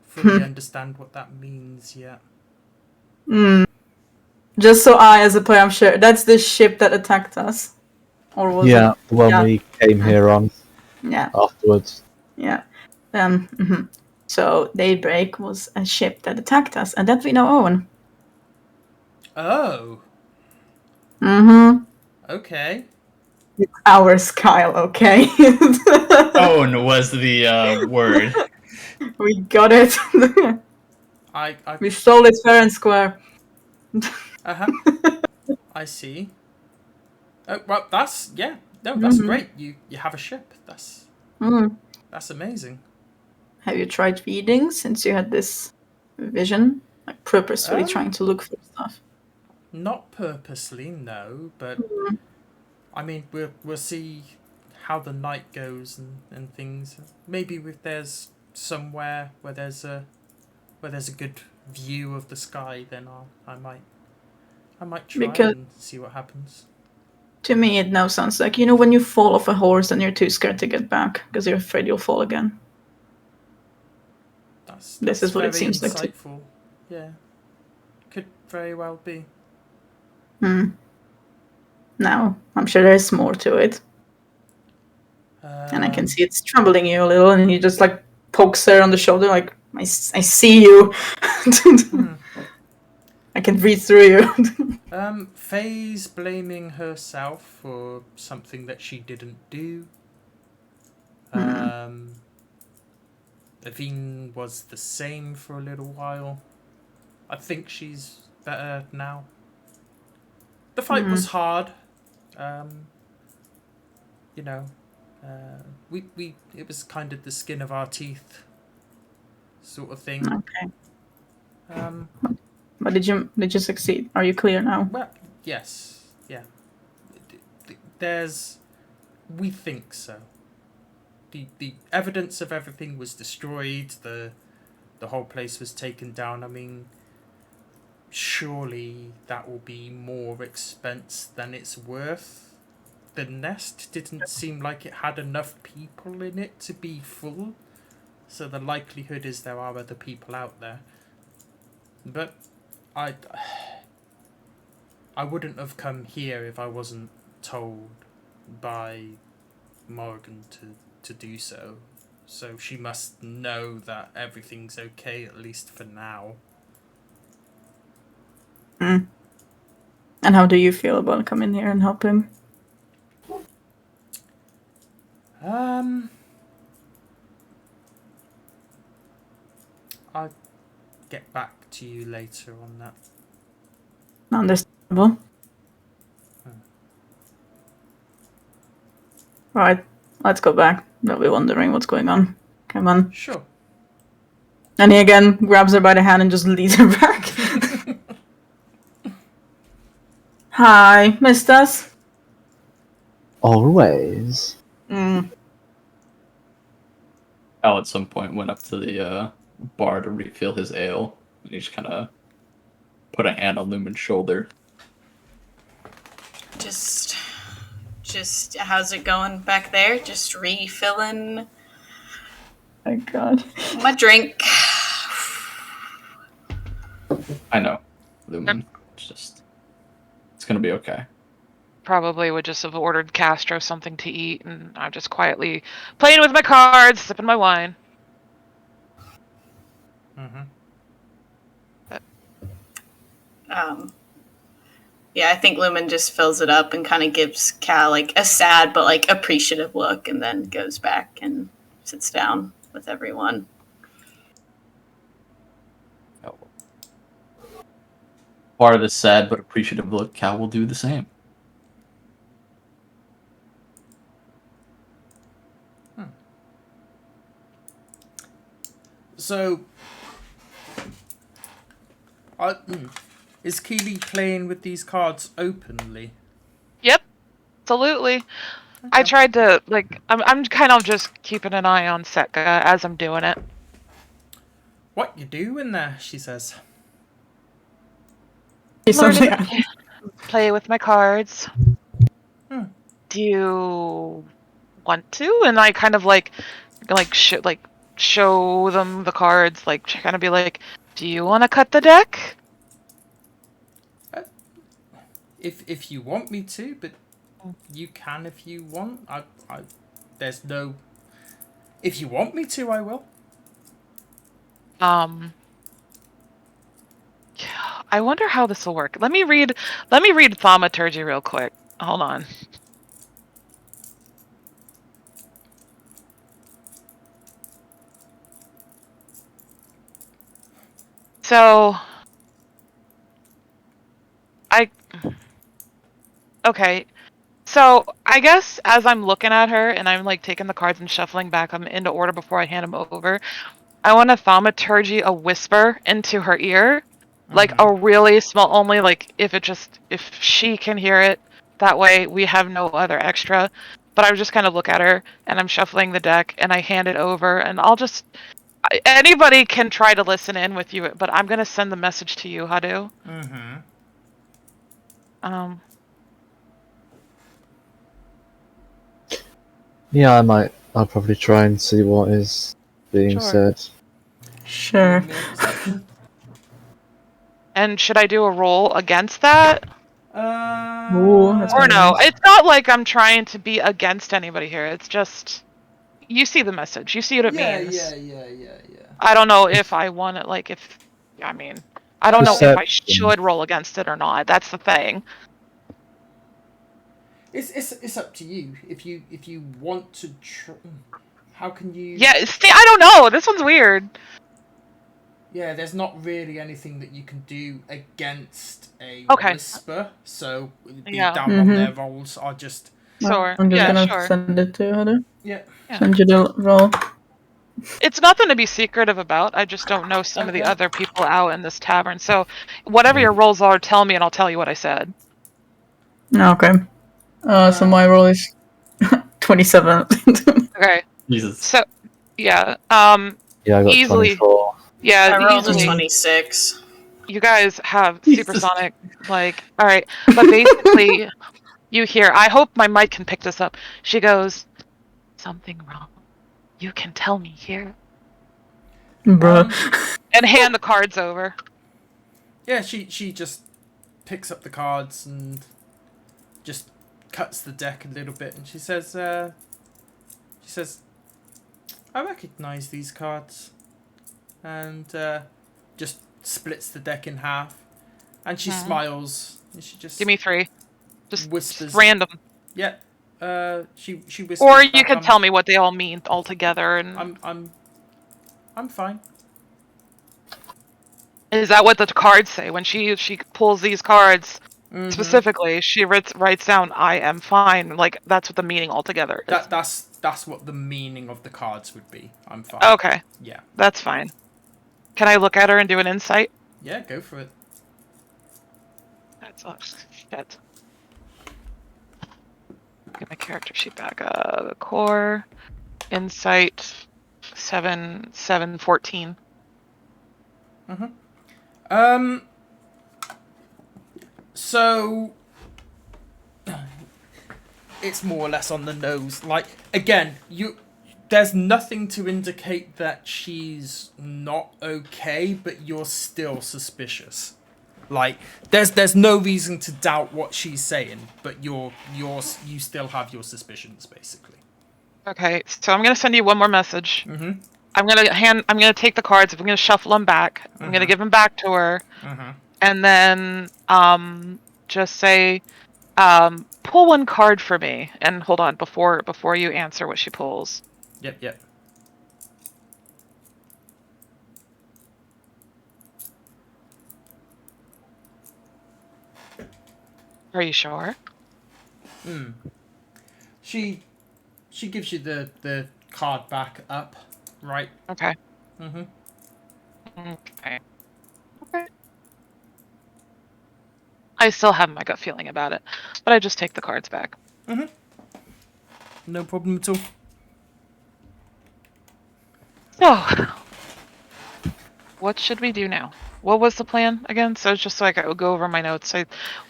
fully understand what that means yet. Just so I, as a player, I'm sure that's the ship that attacked us, or was it? Yeah, the one Yeah. we came here on Yeah. afterwards. Yeah. So Daybreak was a ship that attacked us, and that we now own. Oh, Mm-hmm. okay. It's ours, Kyle. Okay. Own was the word. We got it. I We stole it fair and square. uh-huh. I see. Oh, well, that's, yeah. No, that's great. You have a ship. That's amazing. Have you tried reading since you had this vision? Like purposefully trying to look for stuff. Not purposely, no, but I mean, we'll see how the night goes and things. Maybe if there's somewhere where there's a good view of the sky, then I might try Because and see what happens. to me, it now sounds like, you know, when you fall off a horse and you're too scared to get back because you're afraid you'll fall again. That's is what it very seems like to- insightful. Yeah, could very well be. Now, I'm sure there's more to it. And I can Um, see it's troubling you a little, and he just like pokes her on the shoulder, like, I see you. I can read through you. Faye's blaming herself for something that she didn't do. Avine was the same for a little while. I think she's better now. The fight was hard. You know, we it was kind of the skin of our teeth sort of thing. Okay. But did you succeed? Are you clear now? Well, yes, yeah. There's, we think so. The evidence of everything was destroyed. The whole place was taken down. I mean, surely that will be more expense than it's worth. The nest didn't seem like it had enough people in it to be full, so the likelihood is there are other people out there. But I wouldn't have come here if I wasn't told by Morgan to do so. So she must know that everything's okay, at least for now. And how do you feel about coming here and help him? I'll get back to you later on that. Understandable. Right, let's go back. They'll be wondering what's going on. Come on. Sure. And he again grabs her by the hand and just leads her back. Hi, missed us? Always. Al at some point went up to the bar to refill his ale, and he just kind of put a hand on Lumen's shoulder. Just how's it going back there? Just refilling My God. my drink. I know, Lumen. It's gonna be okay. Probably would just have ordered Castro something to eat, and I'm just quietly playing with my cards, sipping my wine. Mm-hmm. Yeah, I think Lumen just fills it up and kind of gives Cal like a sad but like appreciative look, and then goes back and sits down with everyone. Oh. Part of this sad but appreciative look, Cal will do the same. So, is Keely playing with these cards openly? Yep, absolutely. I tried to, like, I'm kind of just keeping an eye on Setka as I'm doing it. What you doing there? She says. Learning to play with my cards. Hmm. Do you want to? And I kind of like show them the cards, like kind of be like, do you want to cut the deck? If you want me to, but you can if you want. There's no. If you want me to, I will. I wonder how this will work. Let me read thaumaturgy real quick. Hold on. So okay. So I guess as I'm looking at her and I'm like taking the cards and shuffling back them into order before I hand them over, I want to thaumaturgy a whisper into her ear, like a really small, only like if she can hear it. That way we have no other extra. But I would just kind of look at her and I'm shuffling the deck and I hand it over and anybody can try to listen in with you, but I'm gonna send the message to you, Hadu. Mm-hmm. Yeah, I'll probably try and see what is being said. Sure. And should I do a roll against that? Ooh, that's Or gonna be no? nice. It's not like I'm trying to be against anybody here. It's just you see the message. You see what it means. Yeah. I don't know if I want it. Like if I mean, I don't know if I Perception. should roll against it or not. That's the thing. It's up to you. If you want to, how can you? Yeah. See, I don't know. This one's weird. Yeah, there's not really anything that you can do against a Okay. whisper. So be Yeah. down on their rolls. I just. Sure. I'm just Yeah. gonna Sure. send it to her. Yeah. Send you the roll. It's nothing to be secretive about. I just don't know some of the other people out in this tavern. So whatever your rolls are, tell me and I'll tell you what I said. Okay. So my roll is 27. Okay. Jesus. So yeah. Yeah, I got easily. 24. Yeah, I rolled a easily. 26. You guys have Jesus. supersonic, like, all right. But basically, you hear, I hope my mic can pick this up. She goes, something wrong. You can tell me here. Bruh. And hand the cards over. Yeah, she just picks up the cards and just cuts the deck a little bit, and she says, I recognize these cards, and just splits the deck in half, and she smiles, and she just Give me 3. Just whispers random. Yeah, she whispers. Or you can tell me what they all mean all together. And I'm fine. Is that what the cards say when she pulls these cards? Specifically, she writes down, I am fine. Like, that's what the meaning altogether is. That's what the meaning of the cards would be. I'm fine. Okay. Yeah. That's fine. Can I look at her and do an insight? Yeah, go for it. That's shit. Get my character sheet back. The core. Insight. 14. So it's more or less on the nose. Like, again, there's nothing to indicate that she's not okay, but you're still suspicious. Like, there's no reason to doubt what she's saying, but you still have your suspicions, basically. Okay, so I'm gonna send you one more message. Mm-hmm. I'm gonna take the cards. I'm gonna shuffle them back. I'm gonna give them back to her, and then just say, pull one card for me. And hold on before you answer what she pulls. Yep. Are you sure? She gives you the card back up, right? Okay. Mm-hmm. Okay. I still have my gut feeling about it, but I just take the cards back. No problem at all. So, what should we do now? What was the plan again? So just so I could go over my notes.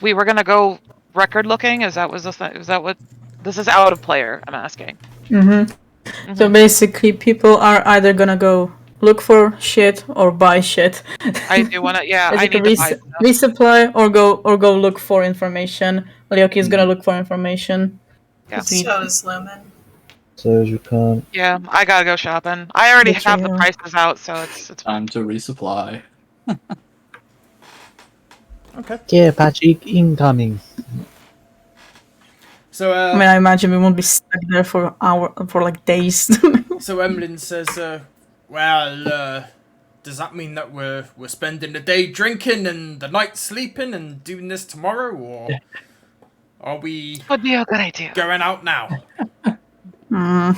We were gonna go record looking. Is that what? This is out of player. I'm asking. So basically, people are either gonna go look for shit or buy shit. I do want to. Yeah, I Basically, need to buy stuff. resupply or go look for information. Ryoki is gonna look for information. Yeah. So is Lumen. So you can't. Yeah, I gotta go shopping. I already Good have for the you. prices out, so it's Time to resupply. Okay. Care package incoming. So I mean, I imagine we won't be stuck there for like days. So Emlyn says, well, does that mean that we're spending the day drinking and the night sleeping and doing this tomorrow, or are we would be a good idea. going out now? I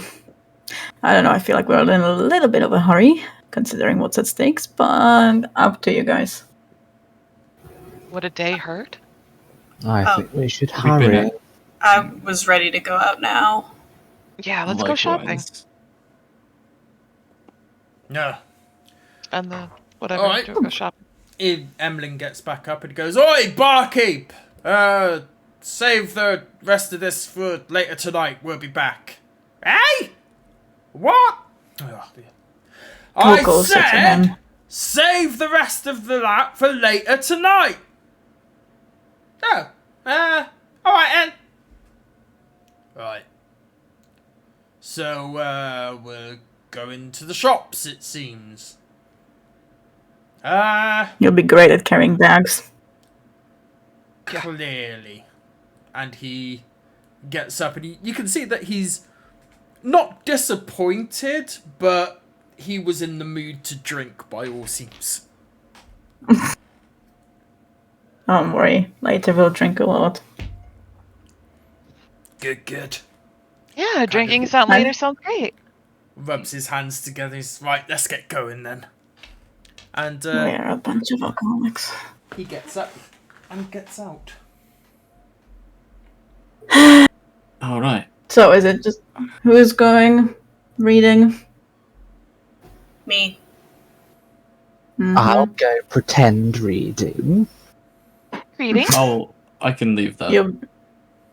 don't know. I feel like we're in a little bit of a hurry, considering what's at stakes. But up to you guys. Would a day hurt? I think we should We've been hurry. at- I was ready to go out now. Yeah, let's go shopping. Likewise. No. And the whatever. All right. Go shopping. Emlyn gets back up and goes, "Oi, barkeep! Save the rest of this for later tonight. We'll be back." Hey? What? Oh, dear. I closer to said, him. save the rest of that for later tonight. Oh, all right then. Right. So, we're going to the shops, it seems. You'll be great at carrying bags. Clearly. And he gets up and you can see that he's not disappointed, but he was in the mood to drink by all seems. Don't worry. Later we'll drink a lot. Good. Yeah, drinking sound later sounds great. Rubs his hands together. He's right, let's get going then. And We're a bunch of alcoholics. he gets up and gets out. All right. So is it just who is going? Reading? Me. I'll go pretend reading. Reading? I can leave that You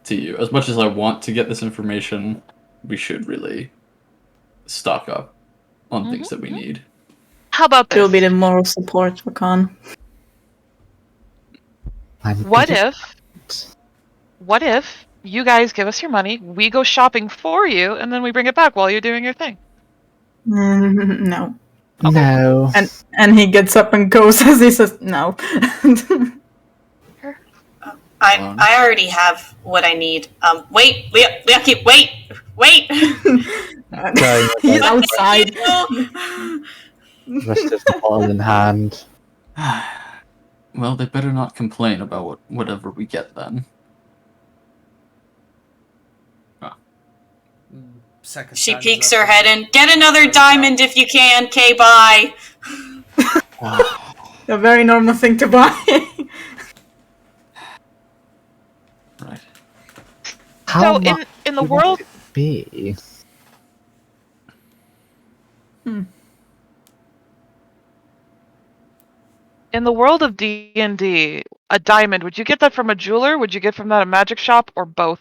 to you. As much as I want to get this information, we should really stock up on things that we need. How about this? will be the moral support for Khan. What if you guys give us your money, we go shopping for you, and then we bring it back while you're doing your thing? No. No. And he gets up and goes as he says no. I already have what I need. Wait. He's outside. Rest of the bottle in hand. Well, they better not complain about whatever we get then. She peeks her head in. Get another diamond if you can, K-bye. A very normal thing to buy. Right. How So much in the would world it be? in the world of D&D, a diamond, would you get that from a jeweler? Would you get from that a magic shop, or both?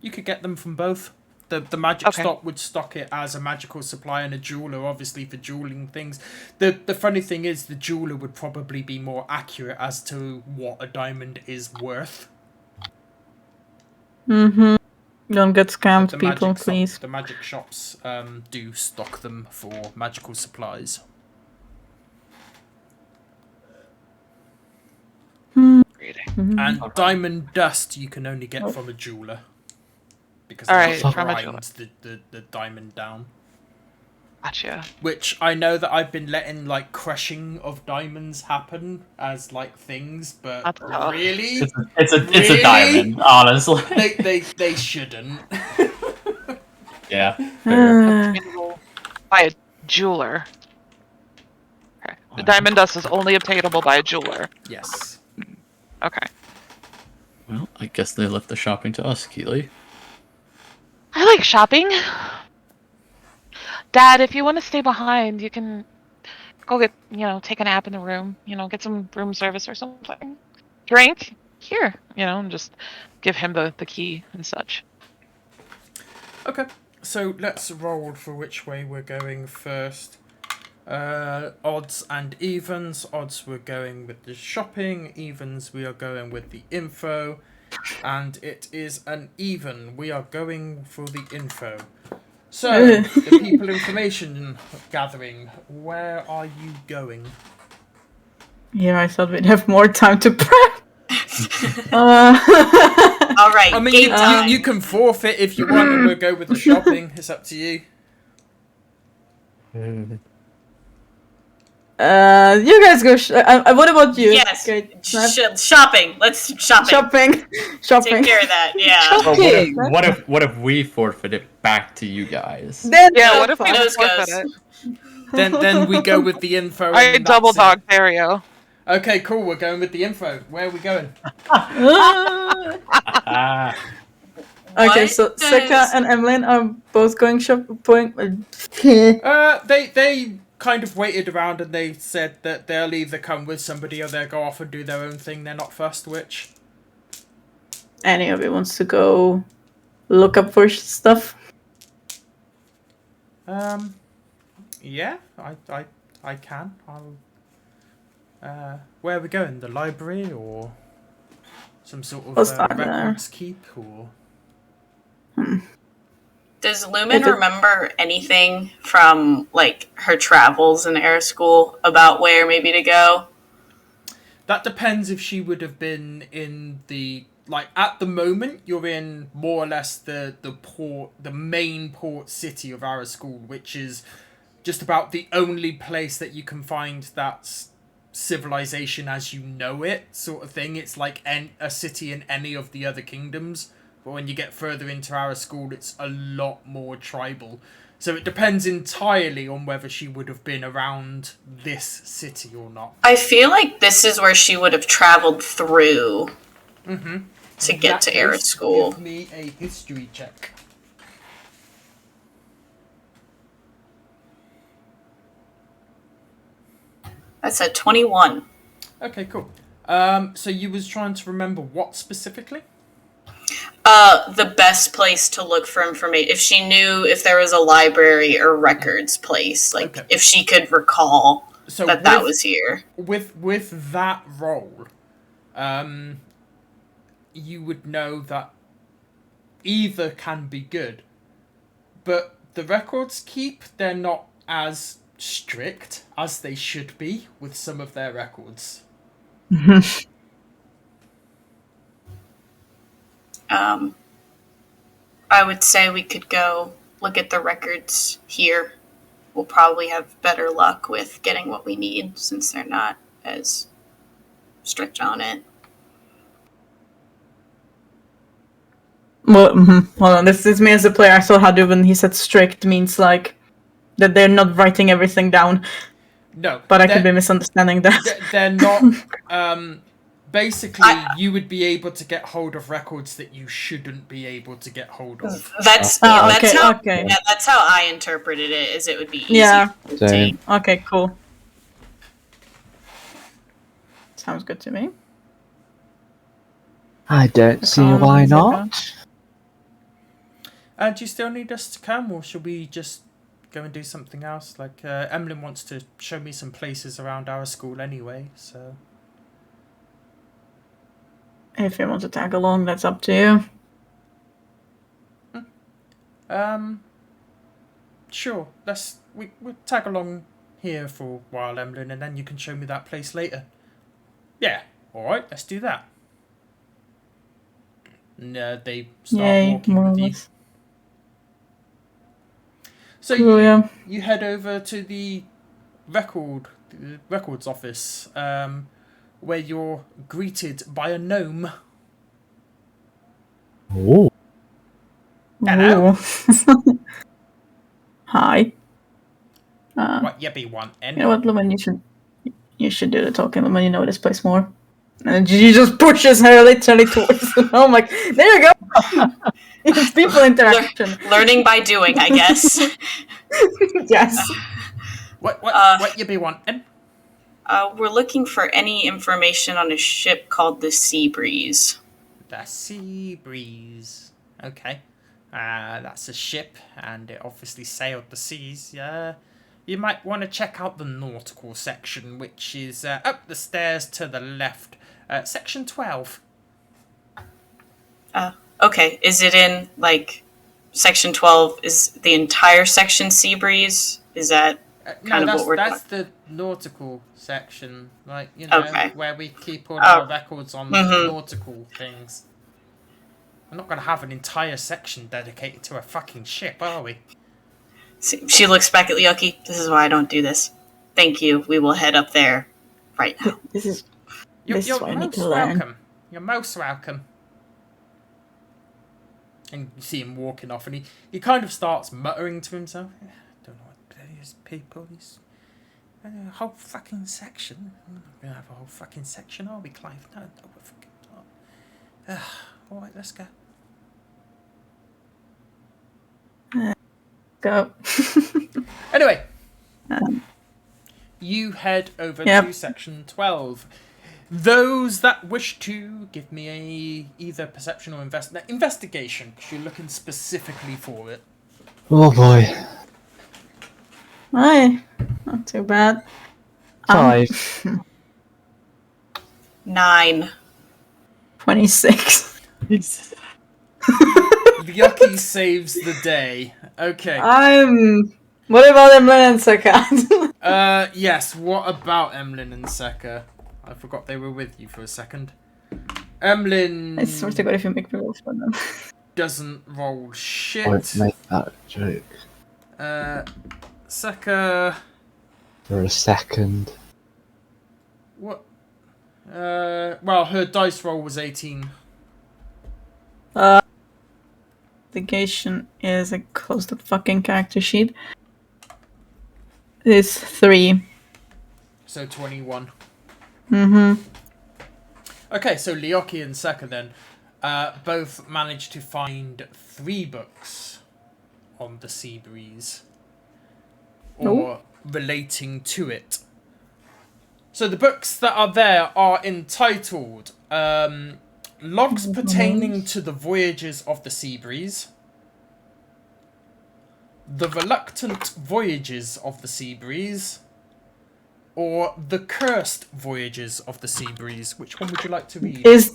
You could get them from both. The magic Okay. stop would stock it as a magical supply, and a jeweler, obviously, for jeweling things. The funny thing is, the jeweler would probably be more accurate as to what a diamond is worth. Mm-hmm. Don't get But scammed, people, please. the magic shops do stock them for magical supplies. Mm-hmm. And diamond dust you can only get from a jeweler. Because Alright, they from a grind the diamond down. Gotcha. Which I know that I've been letting like crushing of diamonds happen as like things, but That's tough. really, It's a Really? diamond, honestly. they shouldn't. Yeah. Fair. Obtainable by a jeweler. Okay. The diamond dust is only obtainable by a jeweler. Yes. Okay. Well, I guess they left the shopping to us, Keely. I like shopping. Dad, if you want to stay behind, you can go get, take a nap in the room. Get some room service or something. Drink here, and just give him the key and such. Okay. So let's roll for which way we're going first. Odds and evens. Odds we're going with the shopping. Evens we are going with the info. And it is an even. We are going for the info. So, the people information gathering. Where are you going? Yeah, I thought we'd have more time to prep. All right, I mean, game time. you can forfeit if you want, and we'll go with the shopping. It's up to you. You guys go. What about you? Yes, Great. shopping. Let's shopping. Shopping. Take care of that. Yeah. Well, what if we forfeit it back to you guys? Then Yeah, what if we Those just forfeit goes. it? Then we go with the info. I and double that's it. dog Dario. Okay, cool. We're going with the info. Where are we going? Ah, Okay, What so does- Seka and Emlyn are both going shopping. They kind of waited around and they said that they'll either come with somebody or they'll go off and do their own thing. They're not fussed which. Any of you wants to go look up for stuff? Yeah, I can. I'll. Where are we going? The library or some sort of I'll start there. records keep or? Does Lumen remember anything from like her travels in air school about where maybe to go? That depends if she would have been in the at the moment you're in more or less the main port city of our school, which is just about the only place that you can find that's civilization as you know it sort of thing. It's like a city in any of the other kingdoms, but when you get further into our school it's a lot more tribal. So it depends entirely on whether she would have been around this city or not. I feel like this is where she would have traveled through to get to air school. Give me a history check. That's a 21. Okay, cool. So you was trying to remember what specifically? The best place to look for information. If she knew if there was a library or records place, Okay. if she could recall So that was here. With that role, you would know that either can be good, but the records keep, they're not as strict as they should be with some of their records. I would say we could go look at the records here. We'll probably have better luck with getting what we need since they're not as strict on it. Well, hold on. This is me as a player. I saw Hadu when he said strict means like that they're not writing everything down. No, But I could be misunderstanding that. They're not. Basically, you would be able to get hold of records that you shouldn't be able to get hold of. That's okay, how okay. yeah, that's how I interpreted it. Is it would be easy Yeah. to obtain. Okay, cool. Sounds good to me. I don't see why not. Do you still need us to come, or should we just go and do something else? Like, Emlyn wants to show me some places around our school anyway, so... If you want to tag along, that's up to you. Sure. We'll tag along here for a while, Emlyn, and then you can show me that place later. Yeah. All right. Let's do that. And they start walking with you. So Cool, you head over to the records office, where you're greeted by a gnome. Oh. Hello. Ooh. Hi. What you be wanting? You know what, Lumen, you should do the talking, Lumen, you know this place more. And she just pushes her literally towards the gnome, like, there you go! It's people interaction. Learning by doing, I guess. Yes. What you be wanting? We're looking for any information on a ship called the Sea Breeze. The Sea Breeze. Okay. That's a ship, and it obviously sailed the seas. You might want to check out the nautical section, which is up the stairs to the left. Section 12. Okay. Is it in, like, Section 12? Is the entire section Sea Breeze? Is that kind of what we're that's the nautical section. Like, you know, where we keep all our records on nautical things. We're not going to have an entire section dedicated to a fucking ship, are we? She looks back at Lyoki. This is why I don't do this. Thank you. We will head up there right now. This is You're what I need most to learn. welcome. You're most welcome. And you see him walking off, and he kind of starts muttering to himself. I don't know what these people, a whole fucking section. We're not going to have a whole fucking section, are we, Clive? No, we're fucking not. Alright, let's go. Go. Anyway, you head over to section 12. Those that wish to give me either perception or investigation, because you're looking specifically for it. Oh boy. Aye, not too bad. 5. 9. 26. Lyoki saves the day. Okay. What about Emlyn and Sakat? Yes, what about Emlyn and Seka? I forgot they were with you for a second. Emlyn... I swear to God if you make me roll for them. Doesn't roll shit. Don't make that joke. Seka... For a second. What? Well, her dice roll was 18. Investigation is, I close the fucking character sheet. It's 3. So 21. Mm-hmm. Okay, so Lyoki and Seka then both managed to find 3 books on the Sea Breeze. Or relating to it. So the books that are there are entitled Logs Pertaining to the Voyages of the Sea Breeze, The Reluctant Voyages of the Sea Breeze, or The Cursed Voyages of the Sea Breeze. Which one would you like to read? Is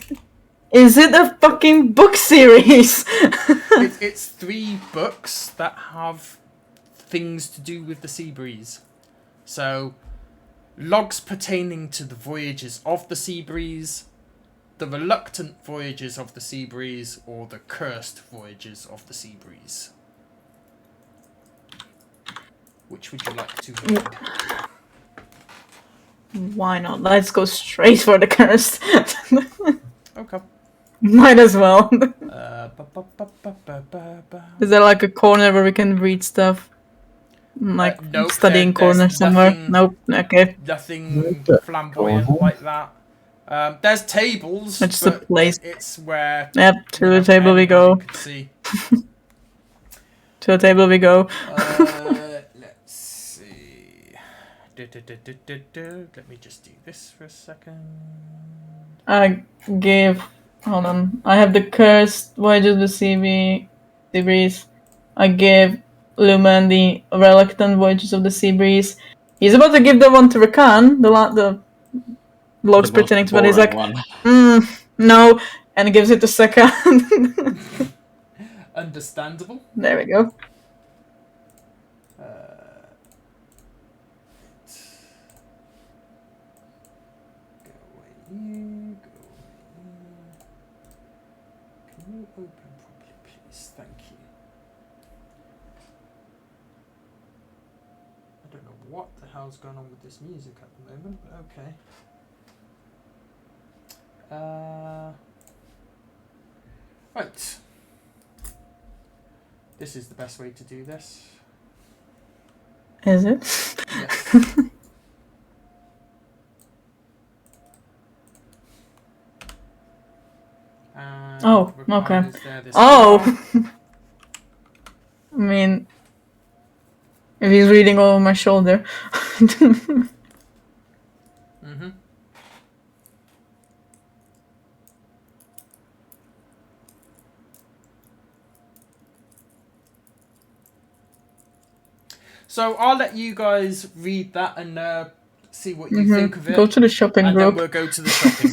it a fucking book series? It's 3 books that have things to do with the Sea Breeze. So, Logs Pertaining to the Voyages of the Sea Breeze, The Reluctant Voyages of the Sea Breeze, or The Cursed Voyages of the Sea Breeze. Which would you like to read? Why not? Let's go straight for the cursed. Okay. Might as well. Is there like a corner where we can read stuff? Like nope, studying corner there's somewhere? nothing- Nope. Okay. Nothing flamboyant like that. There's tables, It's just a but place. it's where... Yep. To the table we go. You can see. To the table we go. Let's see. Let me just do this for a second. I give. Hold on. I have the cursed voyage of the sea breeze. I give Lumen the Reluctant Voyages of the Sea Breeze. He's about to give that one to Rakan, the log's The most pretending, but he's boring like, one. no, and gives it to Saka. Understandable. There we go. Go away, you. Can you open properly, please? Thank you. I don't know what the hell's going on with this music at the moment, but okay. Right. This is the best way to do this. Is it? Yes. And Oh, Rakan okay. is there this Oh! far. I mean, if he's reading over my shoulder. Mm-hmm. So I'll let you guys read that and see what you think of it. Go to the shopping and group. then we'll go to the shopping.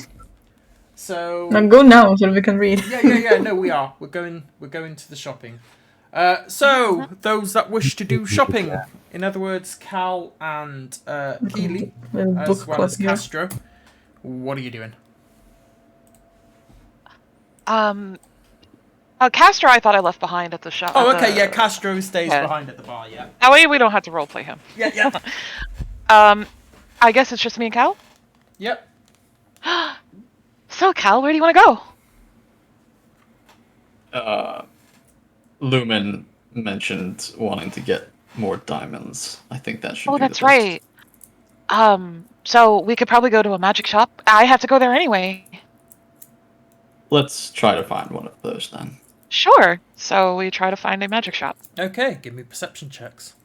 So Now go now so that we can read. yeah. No, we are. We're going to the shopping. So those that wish to do shopping, in other words, Cal and Keely, Little as book well club as here. Castro, what are you doing? Castro, I thought I left behind at the shop. Oh, okay, yeah. Castro stays Yeah. behind at the bar. Yeah. That way we don't have to roleplay him. Yeah. I guess it's just me and Cal. Yep. So, Cal, where do you want to go? Lumen mentioned wanting to get more diamonds. I think that should Oh, be the that's best. right. So we could probably go to a magic shop. I have to go there anyway. Let's try to find one of those then. Sure. So we try to find a magic shop. Okay, give me perception checks.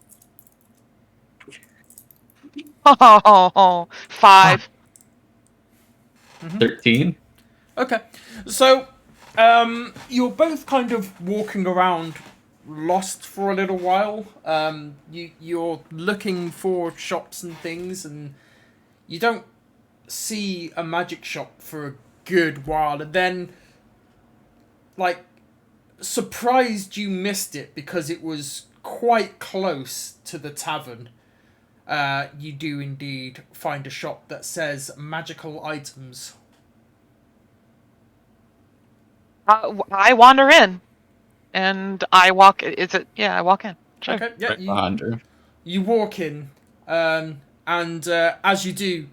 Oh, 5. 13? Okay, so you're both kind of walking around lost for a little while. You're looking for shops and things, and you don't see a magic shop for a good while, and then like surprised you missed it because it was quite close to the tavern. You do indeed find a shop that says magical items. I wander in, and I walk. Is it? Yeah, I walk in. Sure. Okay, yeah, Right behind her. you walk in, and as you do,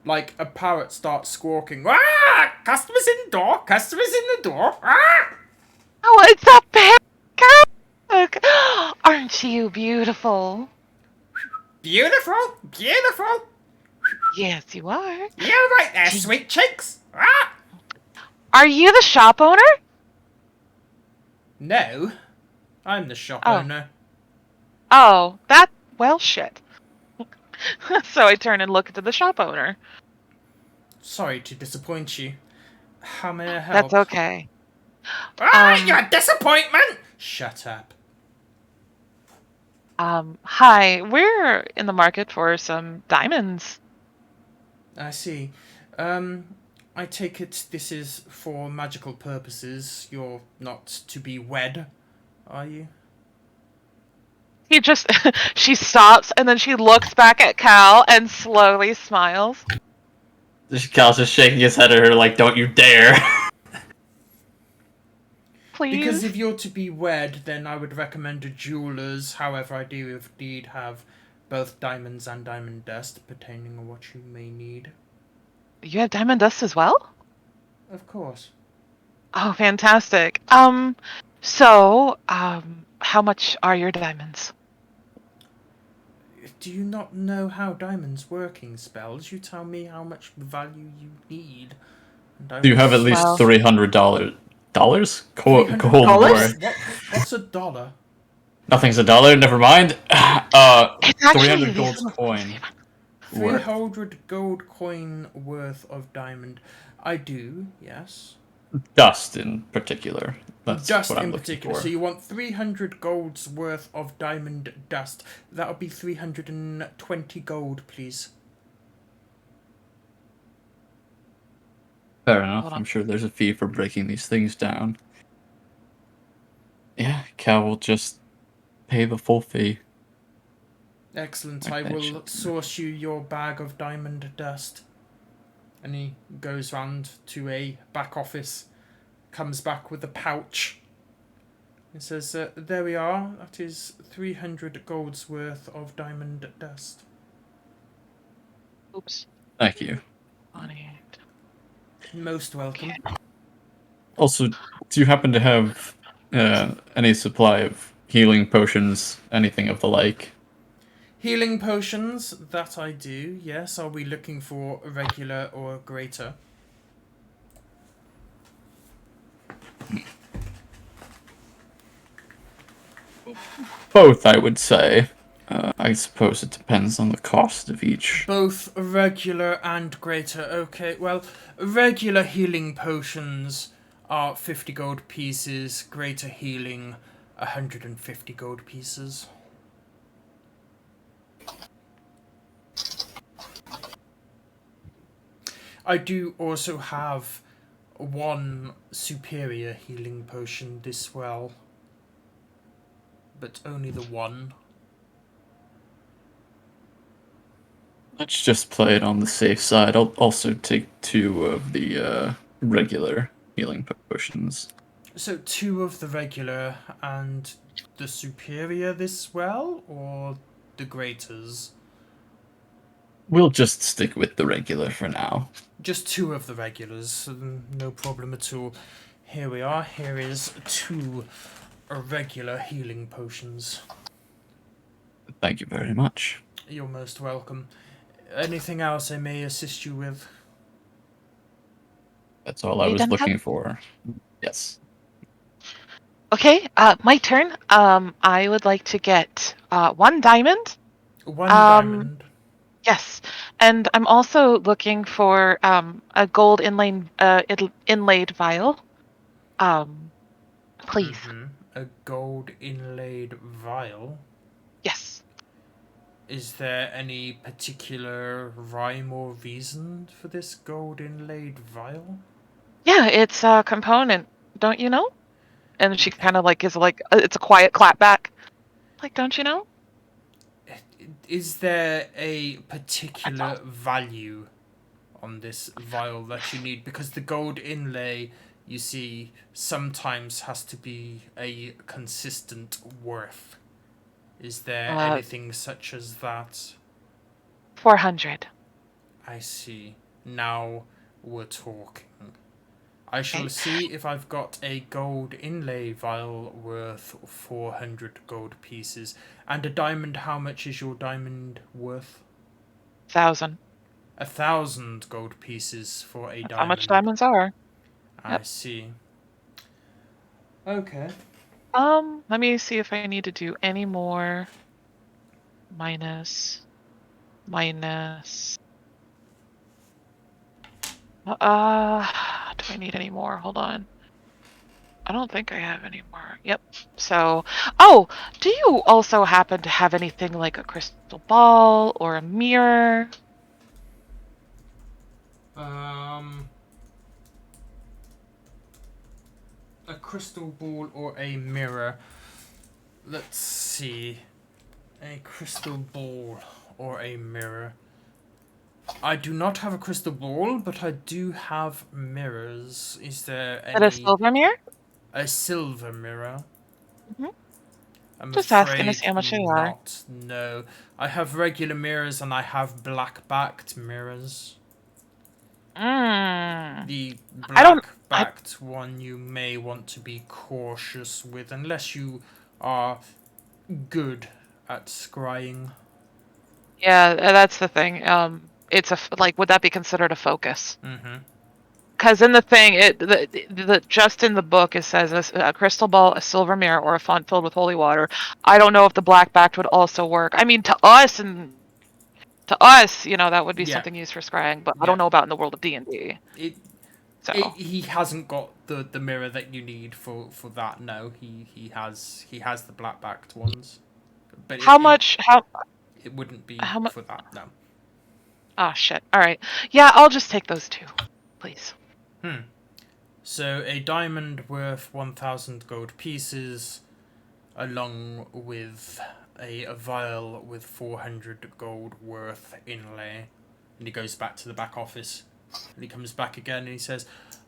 like a parrot starts squawking. Ah! Customers in the door! Customers in the door! Ah! Oh, it's a parrot! Aren't you beautiful? Beautiful! Beautiful! Yes, you are. You're right there, sweet cheeks! Ah! Are you the shop owner? No, I'm the shop Oh. owner. Oh, well, shit. So I turn and look into the shop owner. Sorry to disappoint you. How may I help? That's okay. Ah, you're a disappointment! Shut up. Hi, we're in the market for some diamonds. I see. I take it this is for magical purposes. You're not to be wed, are you? She stops and then she looks back at Cal and slowly smiles. Cal's just shaking his head at her like, don't you dare. Please? Because if you're to be wed, then I would recommend a jeweler's. However, I do indeed have both diamonds and diamond dust pertaining to what you may need. You have diamond dust as well? Of course. Oh, fantastic. So, how much are your diamonds? Do you not know how diamonds working spells? You tell me how much value you need. And Do you have at least Well- $300? Dollars? Gold $300? more. What's a dollar? Nothing's a dollar, never mind. It's actually 300 gold coin. Worth. 300 gold coin worth of diamond. I do, yes. Dust in particular. That's dust what I'm in looking particular. for. So you want 300 gold's worth of diamond dust. That'll be 320 gold, please. Fair enough. Hold on. I'm sure there's a fee for breaking these things down. Yeah, Cal will just pay the full fee. Excellent. I Okay, will sure. source you your bag of diamond dust. And he goes round to a back office, comes back with a pouch. He says, there we are. That is 300 gold's worth of diamond dust. Oops. Thank you. Funny. Most welcome. Also, do you happen to have any supply of healing potions, anything of the like? Healing potions, that I do, yes. Are we looking for regular or greater? Both, I would say. I suppose it depends on the cost of each. Both regular and greater. Okay, well, regular healing potions are 50 gold pieces, greater healing 150 gold pieces. I do also have one superior healing potion this well, but only the one. Let's just play it on the safe side. I'll also take 2 of the regular healing potions. So 2 of the regular and the superior this well, or the greaters? We'll just stick with the regular for now. Just 2 of the regulars, no problem at all. Here we are. Here is 2 regular healing potions. Thank you very much. You're most welcome. Anything else I may assist you with? That's all I You was done, Cal? looking for. Yes. Okay, my turn. I would like to get 1 diamond. 1 diamond. Yes, and I'm also looking for a gold inlaid vial. Please. A gold inlaid vial. Yes. Is there any particular rhyme or reason for this gold inlaid vial? Yeah, it's a component. Don't you know? And she kind of like is like it's a quiet clap back. Like, don't you know? Is there a particular value on this vial that you need? Because the gold inlay, you see, sometimes has to be a consistent worth. Is there anything such as that? 400. I see. Now we're talking. I shall Okay. see if I've got a gold inlay vial worth 400 gold pieces. And a diamond, how much is your diamond worth? 1,000. 1,000 gold pieces for a That's diamond. how much diamonds are. I Yep. see. Okay. Let me see if I need to do any more. Minus. Do I need any more? Hold on. I don't think I have any more. Yep. So, do you also happen to have anything like a crystal ball or a mirror? A crystal ball or a mirror. Let's see. A crystal ball or a mirror. I do not have a crystal ball, but I do have mirrors. Is there Is it a silver mirror? A silver mirror? Mhm. I'm Just asking to afraid see how much they are. not. No. I have regular mirrors and I have black-backed mirrors. The black-backed one you may want to be cautious with, unless you are good at scrying. Yeah, that's the thing. It's would that be considered a focus? Because in the thing, just in the book, it says a crystal ball, a silver mirror, or a font filled with holy water. I don't know if the black backed would also work. I mean, to us, that would be something used for scrying, but I don't know about in the world of D&D. So He hasn't got the mirror that you need for that. No, he has the black backed ones, but how much? it wouldn't be How much? for that. No. Oh shit! All right, yeah, I'll just take those 2, please. So a diamond worth 1,000 gold pieces, along with a vial with 400 gold worth inlay. And he goes back to the back office. And he comes back again and he says,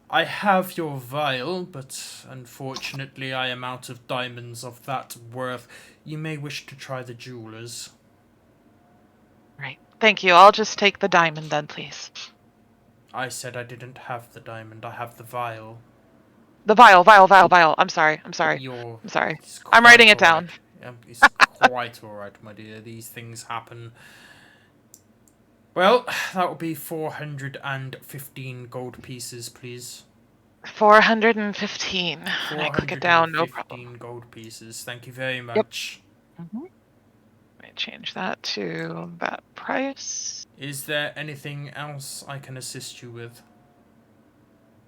I have your vial, but unfortunately I am out of diamonds of that worth. You may wish to try the jewelers. Right. Thank you. I'll just take the diamond then, please. I said I didn't have the diamond, I have the vial. The vial. I'm sorry. I'm sorry. It's I'm writing quite it down. alright. It's quite alright, my dear. These things happen. Well, that will be 415 gold pieces, please. 415. I click it down. No problem. 415 gold pieces. Thank you very much. Yep. Let me change that to that price. Is there anything else I can assist you with?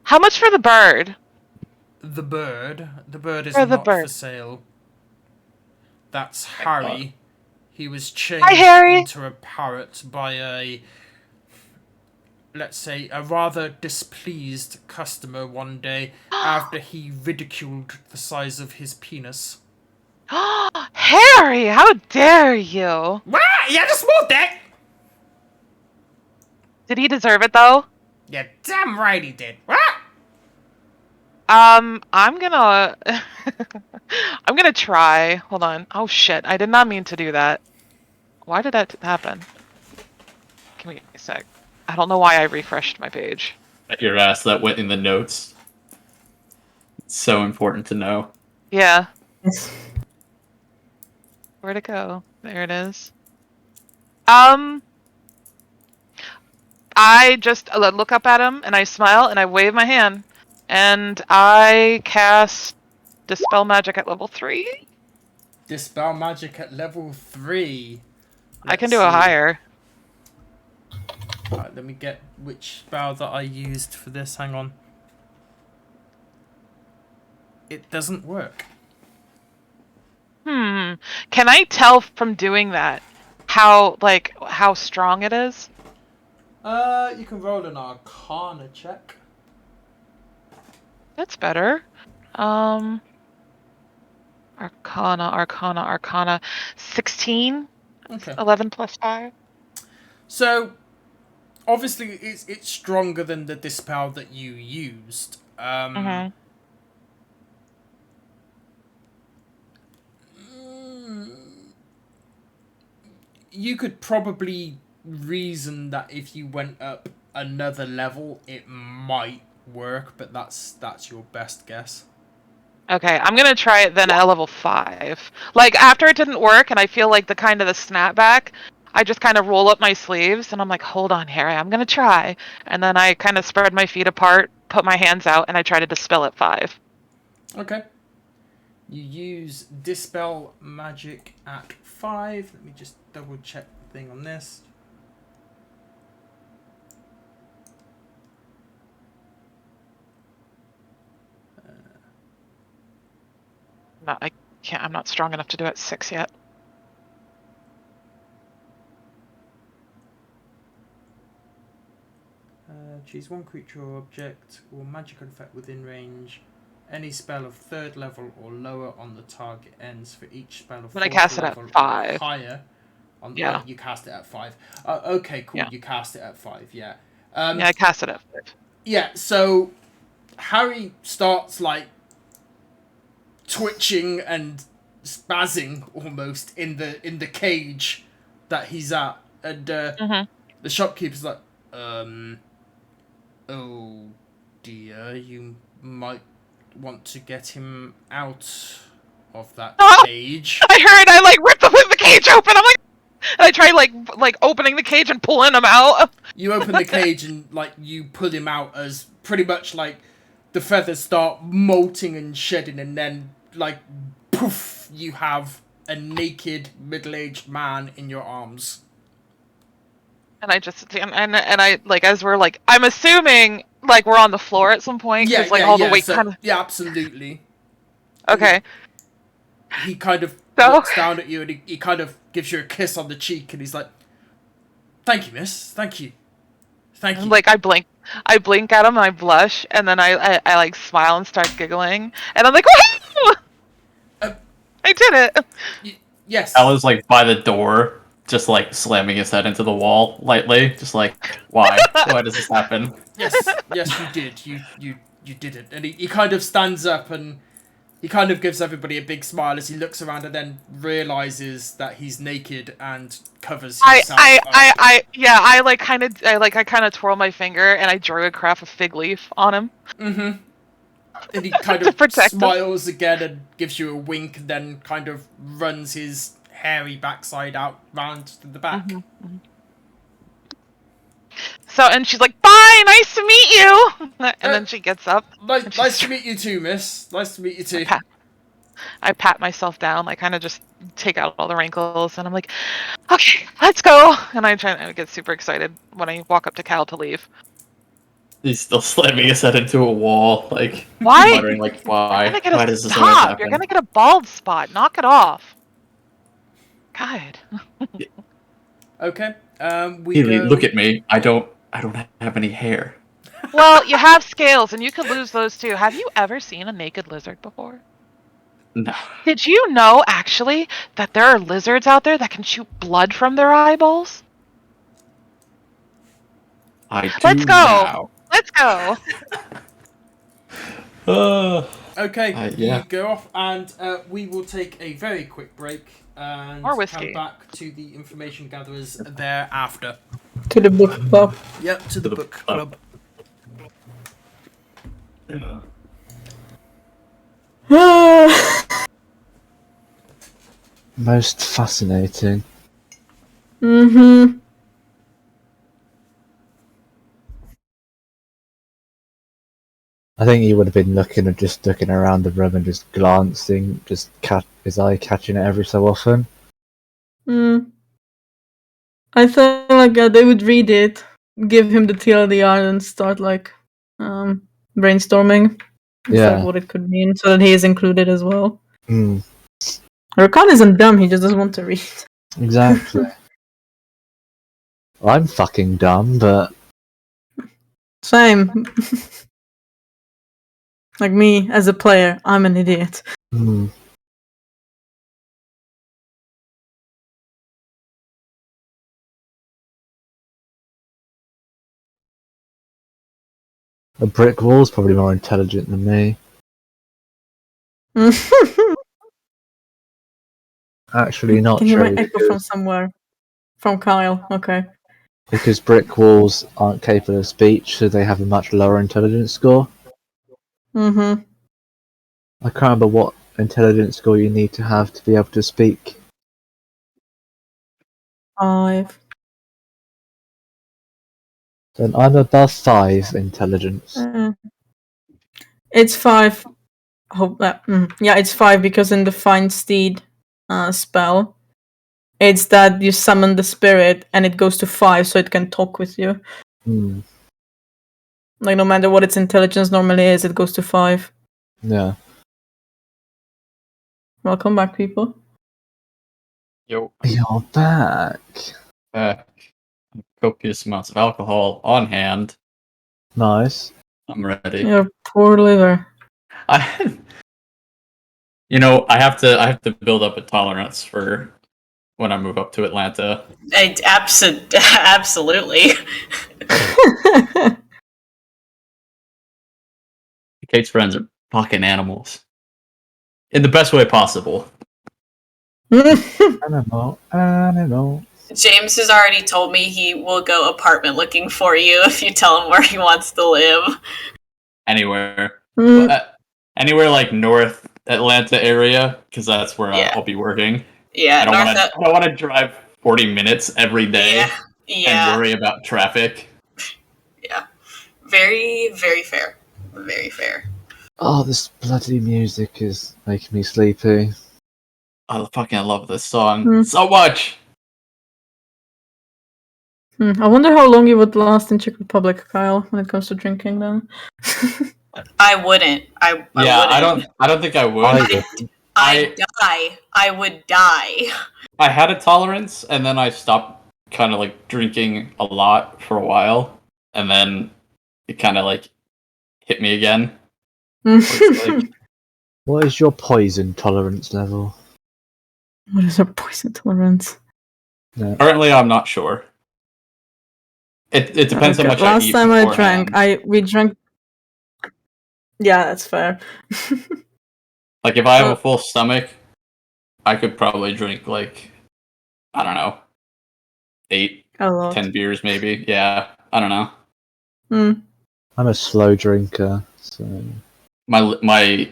How much for the bird? The bird is For the not bird. for sale. That's Harry. He was changed Hi, Harry. into a parrot by let's say, a rather displeased customer one day after he ridiculed the size of his penis. Harry, how dare you? What? He had a small dick! Did he deserve it though? Yeah, damn right he did. What? I'm gonna I'm gonna try. Hold on. Oh shit, I did not mean to do that. Why did that happen? Give me a sec. I don't know why I refreshed my page. Your ass, that went in the notes. It's so important to know. Yeah. Yes. Where'd it go? There it is. I just look up at him and I smile and I wave my hand and I cast Dispel Magic at level 3. Dispel magic at level 3. I can do a higher. Alright, let me get which spell that I used for this. Hang on. It doesn't work. Can I tell from doing that how strong it is? You can roll an Arcana check. That's better. Arcana. 16? Okay. 11 plus 5? So, obviously, it's stronger than the dispel that you used. You could probably reason that if you went up another level, it might work, but that's your best guess. Okay, I'm gonna try it then at level 5. Like, after it didn't work and I feel like the snapback, I just kind of roll up my sleeves and I'm like, hold on, Harry, I'm gonna try. And then I kind of spread my feet apart, put my hands out, and I try to dispel at 5. Okay. You use Dispel Magic at 5. Let me just double check the thing on this. I can't. I'm not strong enough to do it 6 yet. Choose one creature or object or magical effect within range. Any spell of 3rd level or lower on the target ends for each spell of 4th But I cast it at level 5. or higher. Yeah. You cast it at 5. Okay, cool. Yeah. You cast it at 5. Yeah. Yeah, I cast it at 5. Yeah. So Harry starts like twitching and spazzing almost in the cage that he's at, and the shopkeeper's like, oh dear, you might want to get him out of that cage. I heard. I like ripped the cage open. I'm like, and I try like opening the cage and pulling him out. You open the cage and like you pull him out as pretty much like the feathers start molting and shedding, and then like poof, you have a naked middle-aged man in your arms. And I just and I like, as we're like, I'm assuming like we're on the floor at some point because all the weight so, kind of. yeah, absolutely. Okay. He kind of So- looks down at you and he kind of gives you a kiss on the cheek and he's like, "Thank you, miss. Thank you. Thank you." And, like I blink at him and I blush and then I like smile and start giggling and I'm like, woohoo! Uh, I did it. Yes. I was like by the door, just like slamming his head into the wall lightly, just like, why? Why does this happen? Yes, you did. You did it. And he kind of stands up and he kind of gives everybody a big smile as he looks around and then realizes that he's naked and covers himself up. I kind of twirl my finger and I choreograph a fig leaf on him. Mm-hmm. And he kind To of protect him. smiles again and gives you a wink and then kind of runs his hairy backside out round to the back. Mm-hmm. So, and she's like, bye, nice to meet you! And then she gets up. Nice to meet you too, miss. Nice to meet you too. I pat myself down, like kind of just take out all the wrinkles, and I'm like, okay, let's go! And I try to get super excited when I walk up to Cal to leave. He's still slamming his head into a wall, like, Why? muttering, like, why? Why does this always Stop! happen? You're gonna get a bald spot. Knock it off. God. Okay. Haley, look at me. I don't have any hair. Well, you have scales, and you could lose those too. Have you ever seen a naked lizard before? No. Did you know, actually, that there are lizards out there that can shoot blood from their eyeballs? Let's go! Now. Let's go! Okay, yeah. you go off, and we will take a very quick break and More whiskey. come back to the information gatherers thereafter. To the book club. Yep, to the book club. Most fascinating. Mm-hmm. I think he would have been looking around the room and just glancing, just his eye catching it every so often. I thought like they would read it, give him the TLDR, and start like brainstorming. Yeah. What it could mean, so that he is included as well. Mm, Rakan isn't dumb; he just doesn't want to read. exactly. I'm fucking dumb, but Same. Like me as a player, I'm an idiot. mm, a brick wall's probably more intelligent than me. Actually, not Can you true. hear my echo from somewhere? From Kyle. Okay. Because brick walls aren't capable of speech, so they have a much lower intelligence score. Mm-hmm. I can't remember what intelligence score you need to have to be able to speak. 5. Then I'm above 5 intelligence. It's 5. Hope that. Yeah, it's 5 because in the Find Steed spell, it's that you summon the spirit and it goes to 5, so it can talk with you. Hmm. Like no matter what its intelligence normally is, it goes to 5. Yeah. Welcome back, people. Yo. You're back. Copious amounts of alcohol on hand. Nice. I'm ready. Your poor liver. I have to build up a tolerance for when I move up to Atlanta. Absolutely. Kate's friends are fucking animals. In the best way possible. Animal. James has already told me he will go apartment looking for you if you tell him where he wants to live. Anywhere. Mm. Anywhere like North Atlanta area, because that's where Yeah. I'll be working. Yeah, I don't want to drive 40 minutes every day yeah. and worry about traffic. Yeah. Very, very fair. Very fair. Oh, this bloody music is making me sleepy. I fucking love this song so much. I wonder how long you would last in Czech Republic, Kyle, when it comes to drinking. Then. I wouldn't. I wouldn't. I don't think I would. I'd die. I would die. I had a tolerance, and then I stopped kind of like drinking a lot for a while, and then it kind of like hit me again. It's like, What is your poison tolerance level? What is your poison tolerance? Yeah. currently, I'm not sure. It depends how much I Last eat time I beforehand. drank, we drank. Yeah, that's fair. Like if I have a full stomach, I could probably drink like, I don't know, 8, A lot. 10 beers maybe. Yeah, I don't know. I'm a slow drinker, so My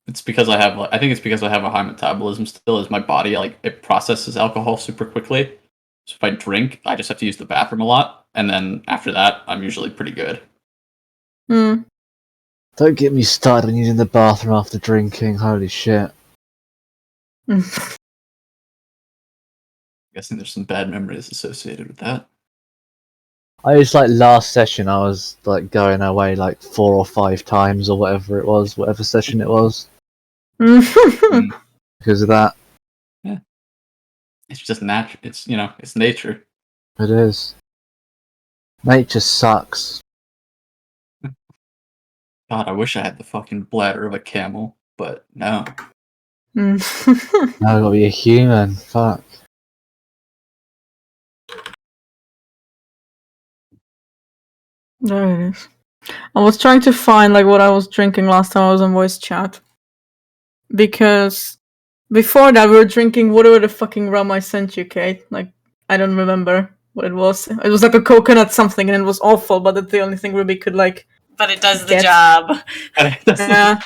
it's because I have I think it's because I have a high metabolism still. Is my body like it processes alcohol super quickly. So if I drink, I just have to use the bathroom a lot, and then after that, I'm usually pretty good. don't get me started on using the bathroom after drinking. Holy shit! Guessing there's some bad memories associated with that. I was like last session. I was like going away like 4 or 5 times or whatever it was, whatever session it was, because of that. It's just natural. It's it's nature. It is. Nature sucks. God, I wish I had the fucking bladder of a camel, but no. Now I gotta be a human. Fuck. There it is. I was trying to find like what I was drinking last time I was on voice chat. Because before that we were drinking whatever the fucking rum I sent you, Kate. Like I don't remember what it was. It was like a coconut something and it was awful, but that's the only thing Ruby could like. But it does the Get- job. Yeah.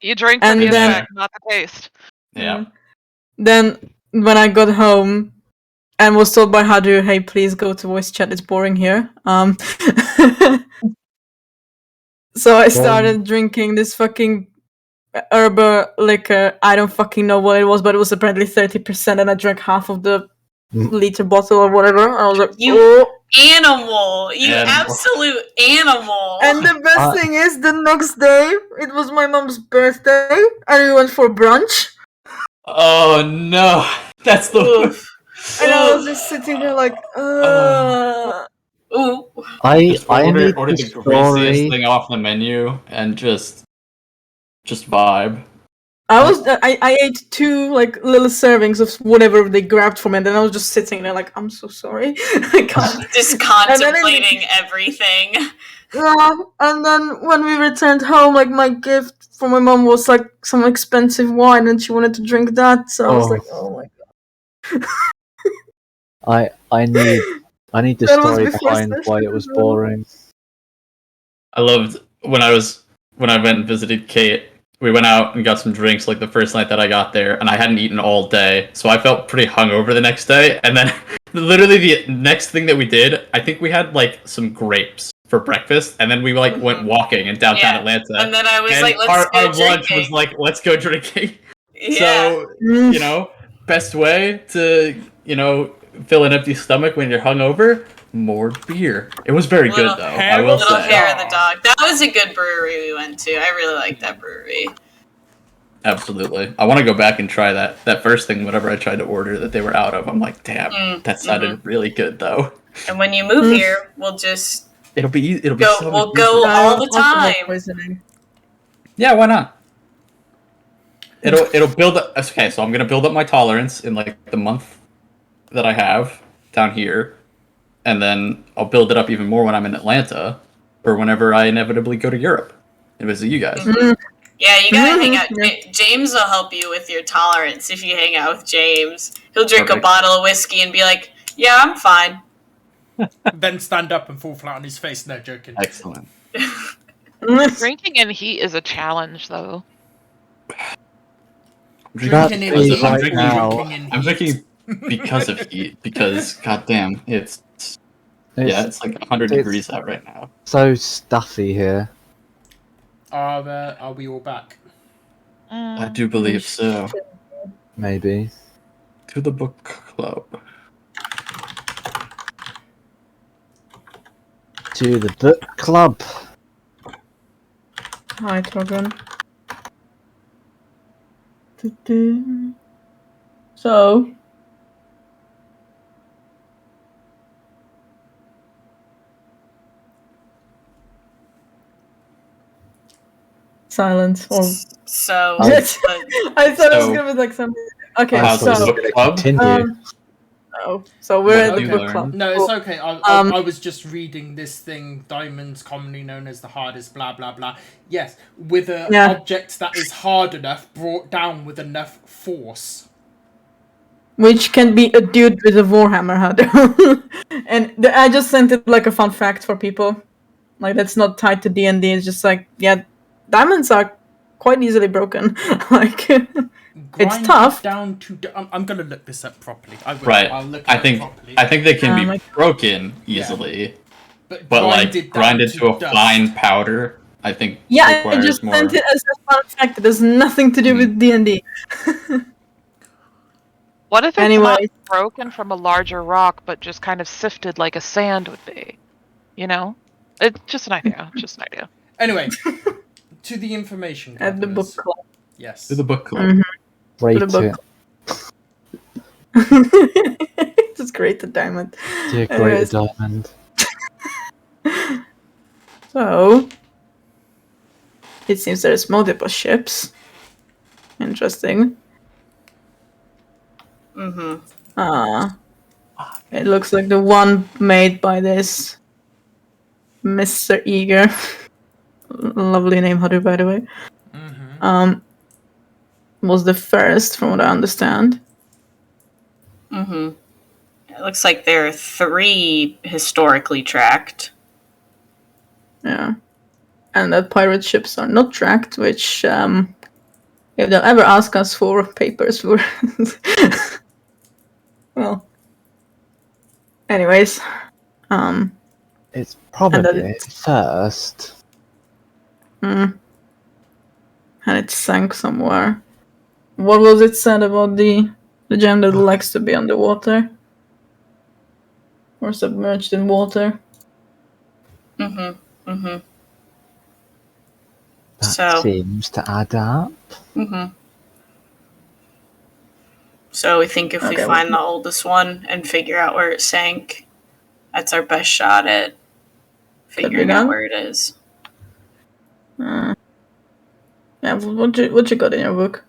You drink for And the then- effect, not the taste. Yeah. Then when I got home and was told by Hadu, hey, please go to voice chat, it's boring here. So I started drinking this fucking herbal liquor. I don't fucking know what it was, but it was apparently 30%, and I drank half of the liter bottle or whatever. I was like, You- oh. Animal. You absolute animal. And the best thing is, the next day, it was my mom's birthday, and we went for brunch. Oh no, that's the. Oof. And I was just sitting there like, Ooh. I need order the the greasiest story. thing off the menu and just vibe. I ate 2 like little servings of whatever they grabbed from it, and then I was just sitting there like, I'm so sorry. I can't. Just contemplating everything. Yeah, and then when we returned home, like my gift for my mom was like some expensive wine, and she wanted to drink that. So I was like, oh my god. I need the That was story before behind why session it was as well. boring. I loved when I went and visited Kate. We went out and got some drinks like the first night that I got there, and I hadn't eaten all day, so I felt pretty hungover the next day. And then, literally the next thing that we did, I think we had like some grapes for breakfast, and then we like went walking in downtown Atlanta. And then I was and like, let's our go lunch was drinking. like, let's go drinking. Yeah. So best way to fill an empty stomach when you're hungover, more beer. It was very good though. I will Little say. hair of the dog. That was a good brewery we went to. I really like that brewery. Absolutely. I want to go back and try that first thing, whatever I tried to order that they were out of. I'm like, damn, that sounded really good though. And when you move here, we'll just It'll be go. so We'll much go easier. all the Alcohol time. poisoning. Yeah, why not? It'll build up. Okay, so I'm gonna build up my tolerance in like the month that I have down here, and then I'll build it up even more when I'm in Atlanta, or whenever I inevitably go to Europe and visit you guys. Yeah, you gotta hang out. James will help you with your tolerance if you hang out with James. He'll drink a bottle of whiskey and be like, "Yeah, I'm fine." Then stand up and fall flat on his face. No joking. Excellent. Drinking in heat is a challenge, though. Drinking in That's heat. right Drinking now. in heat. I'm drinking because of heat. Because goddamn, it's like 100 degrees out right now. So stuffy here. Are we all back? I do believe so. Maybe. To the book club. to the book club. Hi, Torgun. Do-do. So, silence or So, Yes. I thought it was So- gonna be like something. Okay, I How's thought the you so were book gonna club? continue. so we're What at have the you book learned? club. No, it's okay. Um, I was just reading this thing. Diamonds, commonly known as the hardest. Blah blah blah. Yes, with an Yeah. object that is hard enough, brought down with enough force. Which can be a dude with a warhammer hat. And I just sent it like a fun fact for people. Like that's not tied to D&D. It's just like, yeah, diamonds are quite easily broken. Like it's Grind tough. down to. I'm gonna look this up properly. I will. Right. I'll look it I up think properly. I think they can be like- broken easily, but but like grinded down grinded to a dust. fine powder, I think Yeah, I requires just more. sent it as a fun fact. It has nothing to do with D&D. What if it's Anyway. not broken from a larger rock, but just kind of sifted like a sand would be? You know? It's just an idea. Just an idea. Anyway, to the information. At the book gatherers. club. Yes. To the book club. Mhm. Rate The book it. Just great the diamond. Dear great Anyways. diamond. So it seems there's multiple ships. Interesting. It looks like the one made by this Mr. Eager. Lovely name, Hadu, by the way. Was the first, from what I understand. It looks like there are 3 historically tracked. Yeah. And that pirate ships are not tracked, which, if they'll ever ask us for papers for. Well. Anyways. It's And probably then first. And it sank somewhere. What was it said about the gem that likes to be underwater? Or submerged in water? That So- seems to add up. So we think if we Okay, find the oldest one and figure out where it sank, that's our best shot at figuring out done. where it is. Yeah, what you got in your book?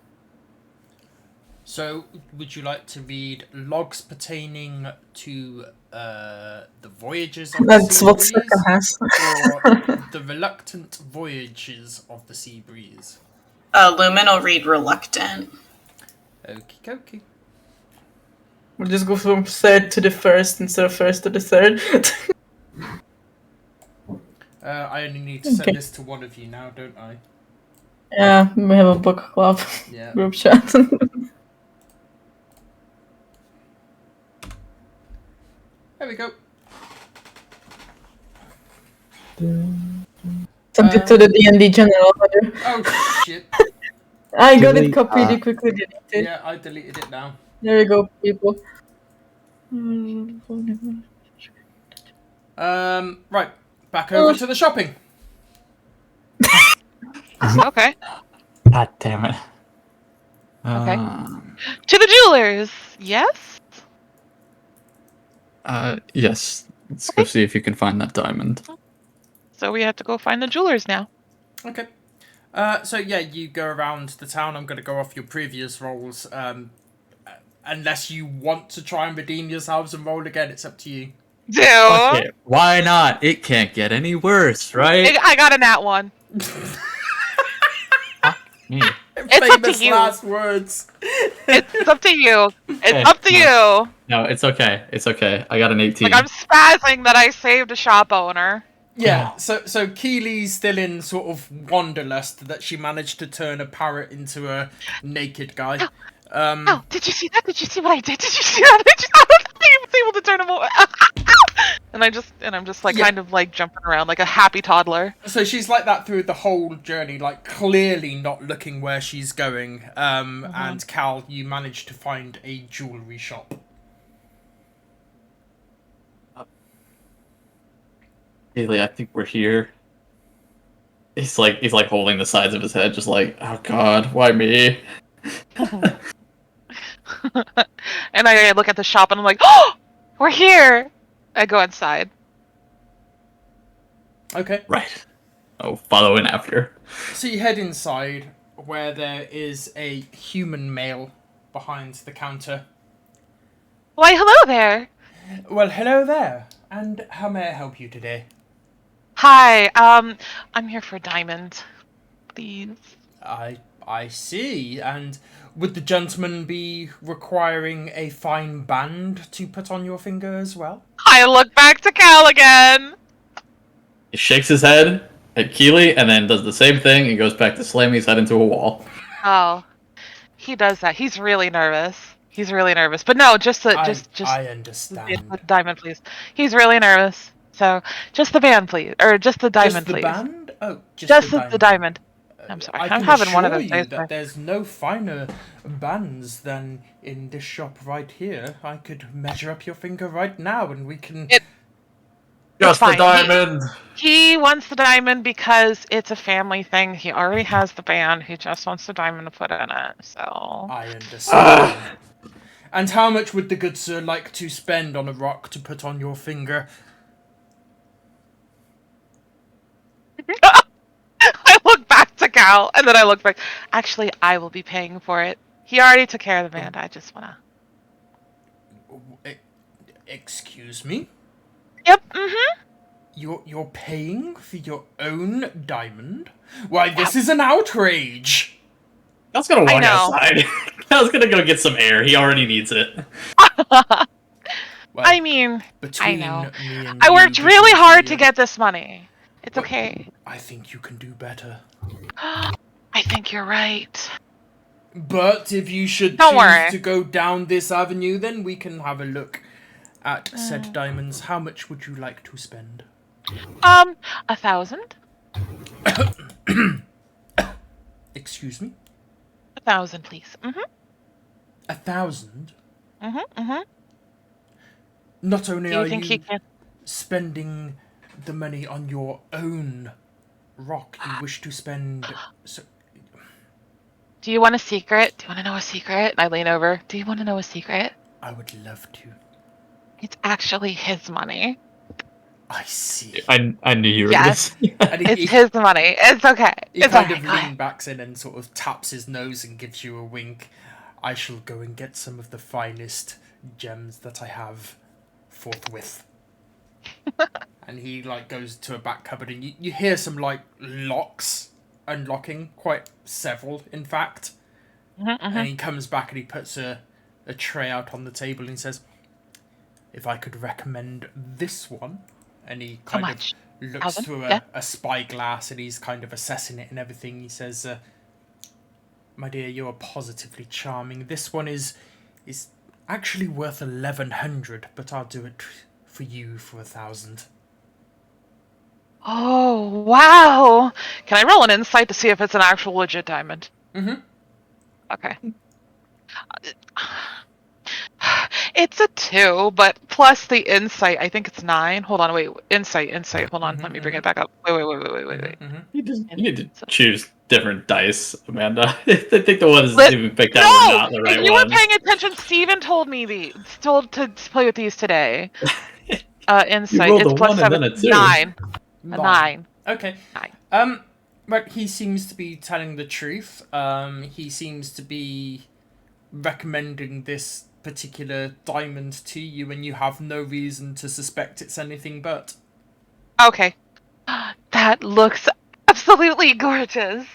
So, would you like to read logs pertaining to the voyages of That's the what sea Circa has. or the reluctant voyages of the sea breeze? Lumen will read reluctant. Okie dokie. We'll just go from third to the first instead of first to the third. I only need to send Okay. this to one of you now, don't I? Yeah, we have a book club Yeah. group chat. There we go. Send it to the D&D general. Oh shit. I got it Delete copied, that. you quickly deleted. Yeah, I deleted it now. There you go, people. Right. Back over to the shopping. Okay. God damn it. Okay. To the jewelers. Yes. Yes. Let's go see if you can find that diamond. So we have to go find the jewelers now. Okay. So yeah, you go around the town. I'm going to go off your previous rolls. Unless you want to try and redeem yourselves and roll again, it's up to you. Do. Fuck it. Why not? It can't get any worse, right? I got a nat one. Me. It's up to Famous you. last words. It's up to you. It's Okay, up to you. No, it's okay. It's okay. I got an 18. Like I'm spazzing that I saved a shop owner. Yeah, so Keely's still in sort of wanderlust that she managed to turn a parrot into a naked guy. Oh, did you see that? Did you see what I did? Did you see that? I was able to turn him over. and I'm just like Yeah. kind of like jumping around like a happy toddler. So she's like that through the whole journey, like clearly not looking where she's going. And Cal, you managed to find a jewelry shop. Haley, I think we're here. He's like holding the sides of his head, just like, oh god, why me? And I look at the shop and I'm like, oh, we're here. I go inside. Okay. Right. Oh, follow in after. So you head inside, where there is a human male behind the counter. Why, hello there. Well, hello there. And how may I help you today? Hi. I'm here for Diamond, please. I see. And would the gentleman be requiring a fine band to put on your finger as well? I look back to Cal again. He shakes his head at Keely and then does the same thing and goes back to slamming his head into a wall. Oh, he does that. He's really nervous. He's really nervous. But no, just I the understand. diamond, please. He's really nervous. So just the band, please, or just the diamond, Just the please. band? Oh, Just the the diamond. I'm sorry. I I'm can having one of assure those you days. that there's no finer bands than in this shop right here. I could measure up your finger right now, and we can. Just the fine. diamond! He wants the diamond because it's a family thing. He already has the band. He just wants the diamond to put in it. So I understand. And how much would the good sir like to spend on a rock to put on your finger? I look back to Cal, and then I look back. Actually, I will be paying for it. He already took care of the band. I just wanna. Excuse me? Yep. Mm-hmm. You're paying for your own diamond? Why, this is an outrage! I was gonna walk know. outside. I was gonna go get some air. He already needs it. Well, I mean, between know. me and I you, worked really between hard the, to get this money. It's Well- okay. I think you can do better. I think you're right. But if you should Don't choose worry. to go down this avenue, then we can have a look at said diamonds. How much would you like to spend? 1,000. Excuse me? 1,000, please. Mm-hmm. 1,000? Mm-hmm. Mm-hmm. Not only Do you are think you he can? spending the money on your own rock, you wish to spend... So, Do you want a secret? Do you want to know a secret? I lean over. Do you want to know a secret? I would love to. It's actually his money. I see. I knew you were Yes. gonna say that. And It's his money. It's okay. He It's kind okay. of Go ahead. leans back in and sort of taps his nose and gives you a wink. I shall go and get some of the finest gems that I have forthwith. And he goes to a back cupboard and you hear some locks unlocking, quite several in fact. Mm-hmm, mm-hmm. And he comes back and he puts a tray out on the table and he says, if I could recommend this one. And he How kind much? of looks 1,000? through Yeah. a spyglass and he's kind of assessing it and everything. He says, my dear, you are positively charming. This one is actually worth 1,100, but I'll do it for you for 1,000. Oh, wow. Can I roll an insight to see if it's an actual legit diamond? Mm-hmm. Okay. It's a 2, but plus the insight, I think it's 9. Hold on, wait. Insight. Hold on, let me bring it back up. Wait. Mm-hmm. You need to choose different dice, Amanda. I think the ones Lit- you picked out No! were not the right If you ones. were paying attention, Steven told me told to play with these today. Insight. rolled It's a plus 1 and 7. then a 2. 9. A 9. Okay. 9. But he seems to be telling the truth. He seems to be recommending this particular diamond to you, and you have no reason to suspect it's anything but. Okay. That looks absolutely gorgeous.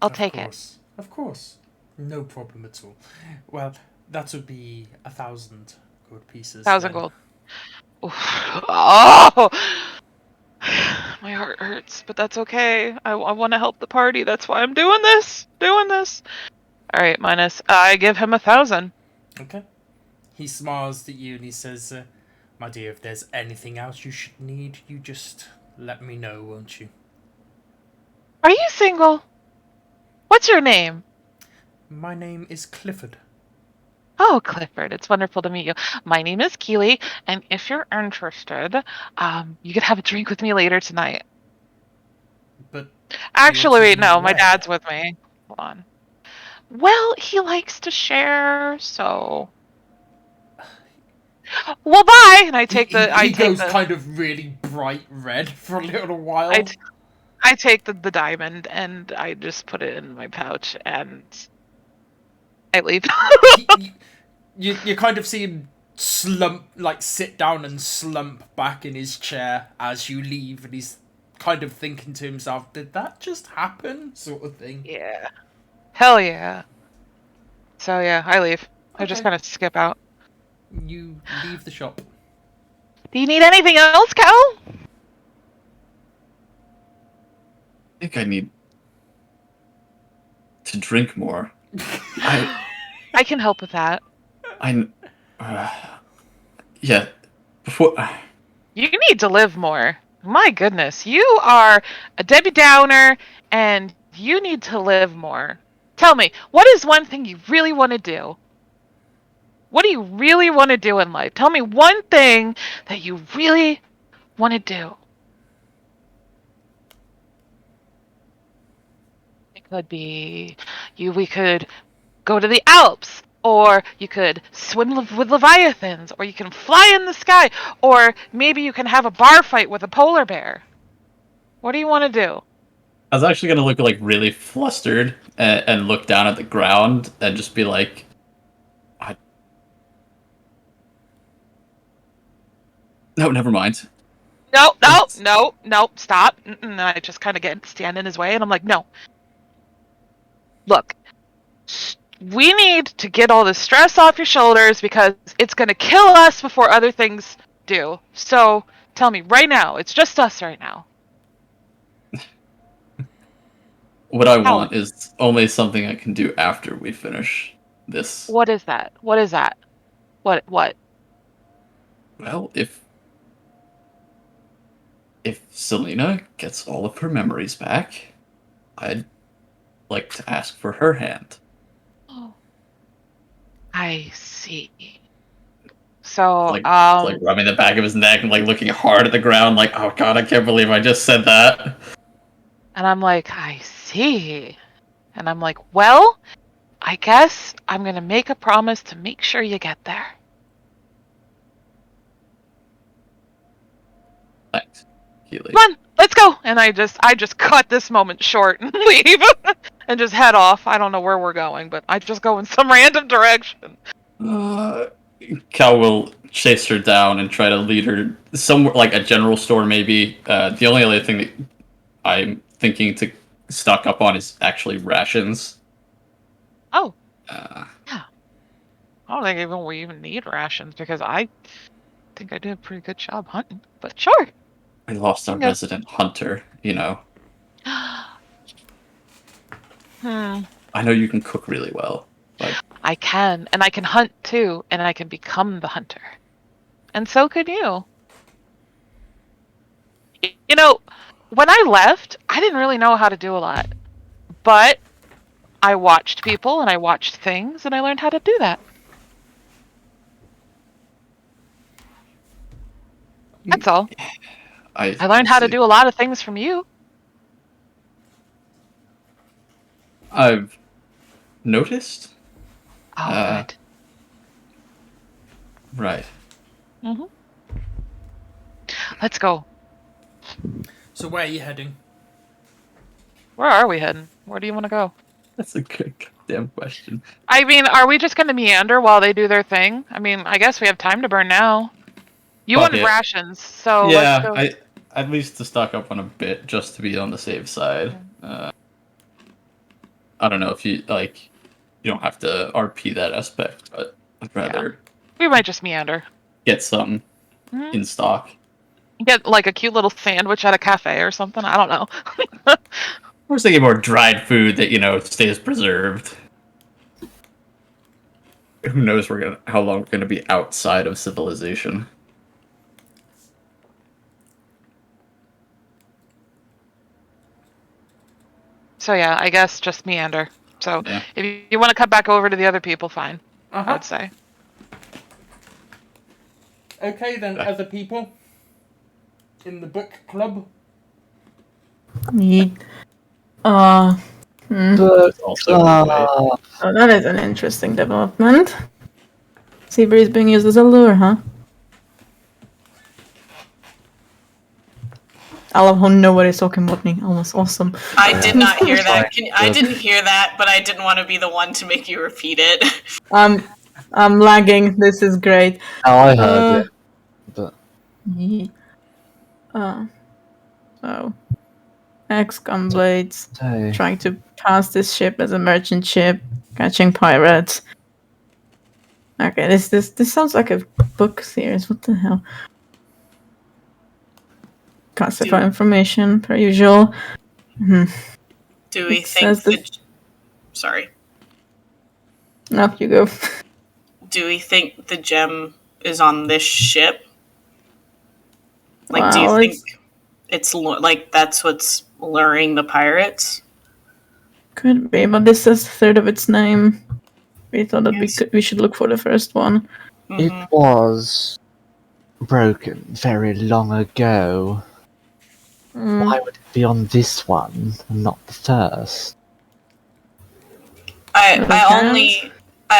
I'll take it. Of course. No problem at all. Well, that would be 1,000 gold pieces. 1,000 then. gold. Oof. Oh! My heart hurts, but that's okay. I want to help the party. That's why I'm doing this. All right, minus. I give him 1,000. Okay. He smiles at you and he says, my dear, if there's anything else you should need, you just let me know, won't you? Are you single? What's your name? My name is Clifford. Oh, Clifford, it's wonderful to meet you. My name is Keely, and if you're interested, you could have a drink with me later tonight. But Actually, you're wait, taking me no, my where? dad's with me. Hold on. Well, he likes to share, so. Well, bye. And I take He goes kind of really bright red for a little while. I take the diamond and I just put it in my pouch and I leave. You kind of see him slump, like sit down and slump back in his chair as you leave, and he's kind of thinking to himself, "Did that just happen?" sort of thing. Yeah. Hell yeah. So yeah, I leave. I just Okay. kind of skip out. You leave the shop. Do you need anything else, Cal? I think I need to drink more. I I can help with that. yeah. Before You need to live more. My goodness, you are a Debbie Downer and you need to live more. Tell me, what is one thing you really want to do? What do you really want to do in life? Tell me one thing that you really want to do. It could be we could go to the Alps, or you could swim with leviathans, or you can fly in the sky, or maybe you can have a bar fight with a polar bear. What do you want to do? I was actually gonna look like really flustered and look down at the ground and just be like, no, never mind. No, stop. And I just kind of stand in his way, and I'm like, no. Look, we need to get all this stress off your shoulders because it's going to kill us before other things do. So tell me right now, it's just us right now. What I want is only something I can do after we finish this. What is that? What is that? What? Well, if Selena gets all of her memories back, I'd like to ask for her hand. Oh, I see. So, Like rubbing the back of his neck and like looking hard at the ground, like, oh god, I can't believe I just said that. And I'm like, I see. And I'm like, well, I guess I'm going to make a promise to make sure you get there. Thanks, Keely. Come on, let's go. And I just cut this moment short and leave and just head off. I don't know where we're going, but I just go in some random direction. Cal will chase her down and try to lead her somewhere, like a general store maybe. The only other thing that I'm thinking to stock up on is actually rations. Oh. Yeah. I don't think we even need rations because I think I did a pretty good job hunting. But sure. We lost our resident hunter, you know. I know you can cook really well, but I can, and I can hunt too, and I can become the hunter. And so could you. You know, when I left, I didn't really know how to do a lot. But I watched people and I watched things and I learned how to do that. That's all. I learned how to do a lot of things from you. I've noticed. Oh, good. Right. Mm-hmm. Let's go. So where are you heading? Where are we heading? Where do you want to go? That's a good goddamn question. I mean, are we just going to meander while they do their thing? I mean, I guess we have time to burn now. You wanted rations, so yeah, let's go. at least to stock up on a bit just to be on the safe side. I don't know if you like. You don't have to RP that aspect, but I'd rather. We might just meander. Get some in stock. Get like a cute little sandwich at a cafe or something. I don't know. I was thinking more dried food that stays preserved. Who knows how long we're gonna be outside of civilization. So yeah, I guess just meander. So if you want to cut back over to the other people, fine. I would say. Okay, then, other people in the book club. Yeet. It's also right. Oh, that is an interesting development. Seabury is being used as a lure, huh? I love how nobody's talking botany. Almost awesome. I did not hear that. Right. I didn't hear that, but I didn't want to be the one to make you repeat it. I'm lagging. This is great. Oh, I heard it, but Yeet. So, X-gun blades hey, trying to pass this ship as a merchant ship, catching pirates. Okay, this sounds like a book series. What the hell? Classified information per usual. Do we It think says this. Sorry. No, you go. Do we think the gem is on this ship? Like, do you Well, think it's like that's what's luring the pirates? could be, but this says a third of its name. We thought that Yes. we should look for the first one. it was broken very long ago. Why would it be on this one and not the first? I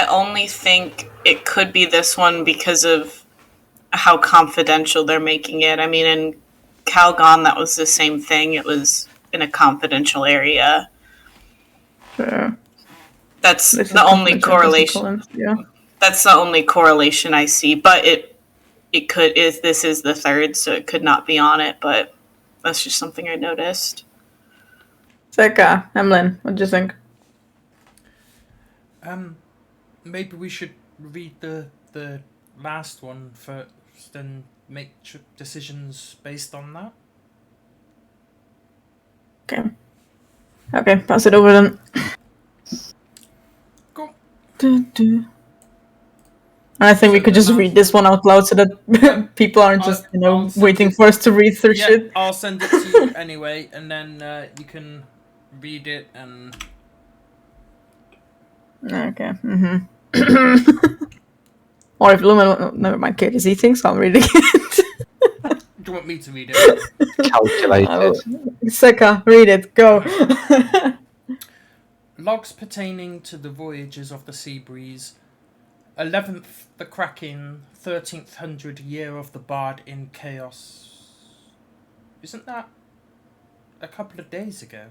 only think it could be this one because of how confidential they're making it. I mean, in Calgon, that was the same thing. It was in a confidential area. Sure. That's This is the only confidential correlation. Collins, yeah. That's the only correlation I see. But it could is this is the third, so it could not be on it. But that's just something I noticed. Seka, Emlyn, what do you think? Maybe we should read the last one first and make decisions based on that. Okay, pass it over then. Cool. I think we could just read this one out loud so that people aren't just, I'll send waiting it- for us to read through Yeah, shit. I'll send it to you anyway, and then you can read it and. Okay. Or if Luma, never mind, KTZ thinks I'm reading it. Do you want me to read it? Calculated. Seka, read it, go. Logs pertaining to the voyages of the sea breeze. 11th the Kraken, 1300 year of the Bard in chaos. Isn't that a couple of days ago?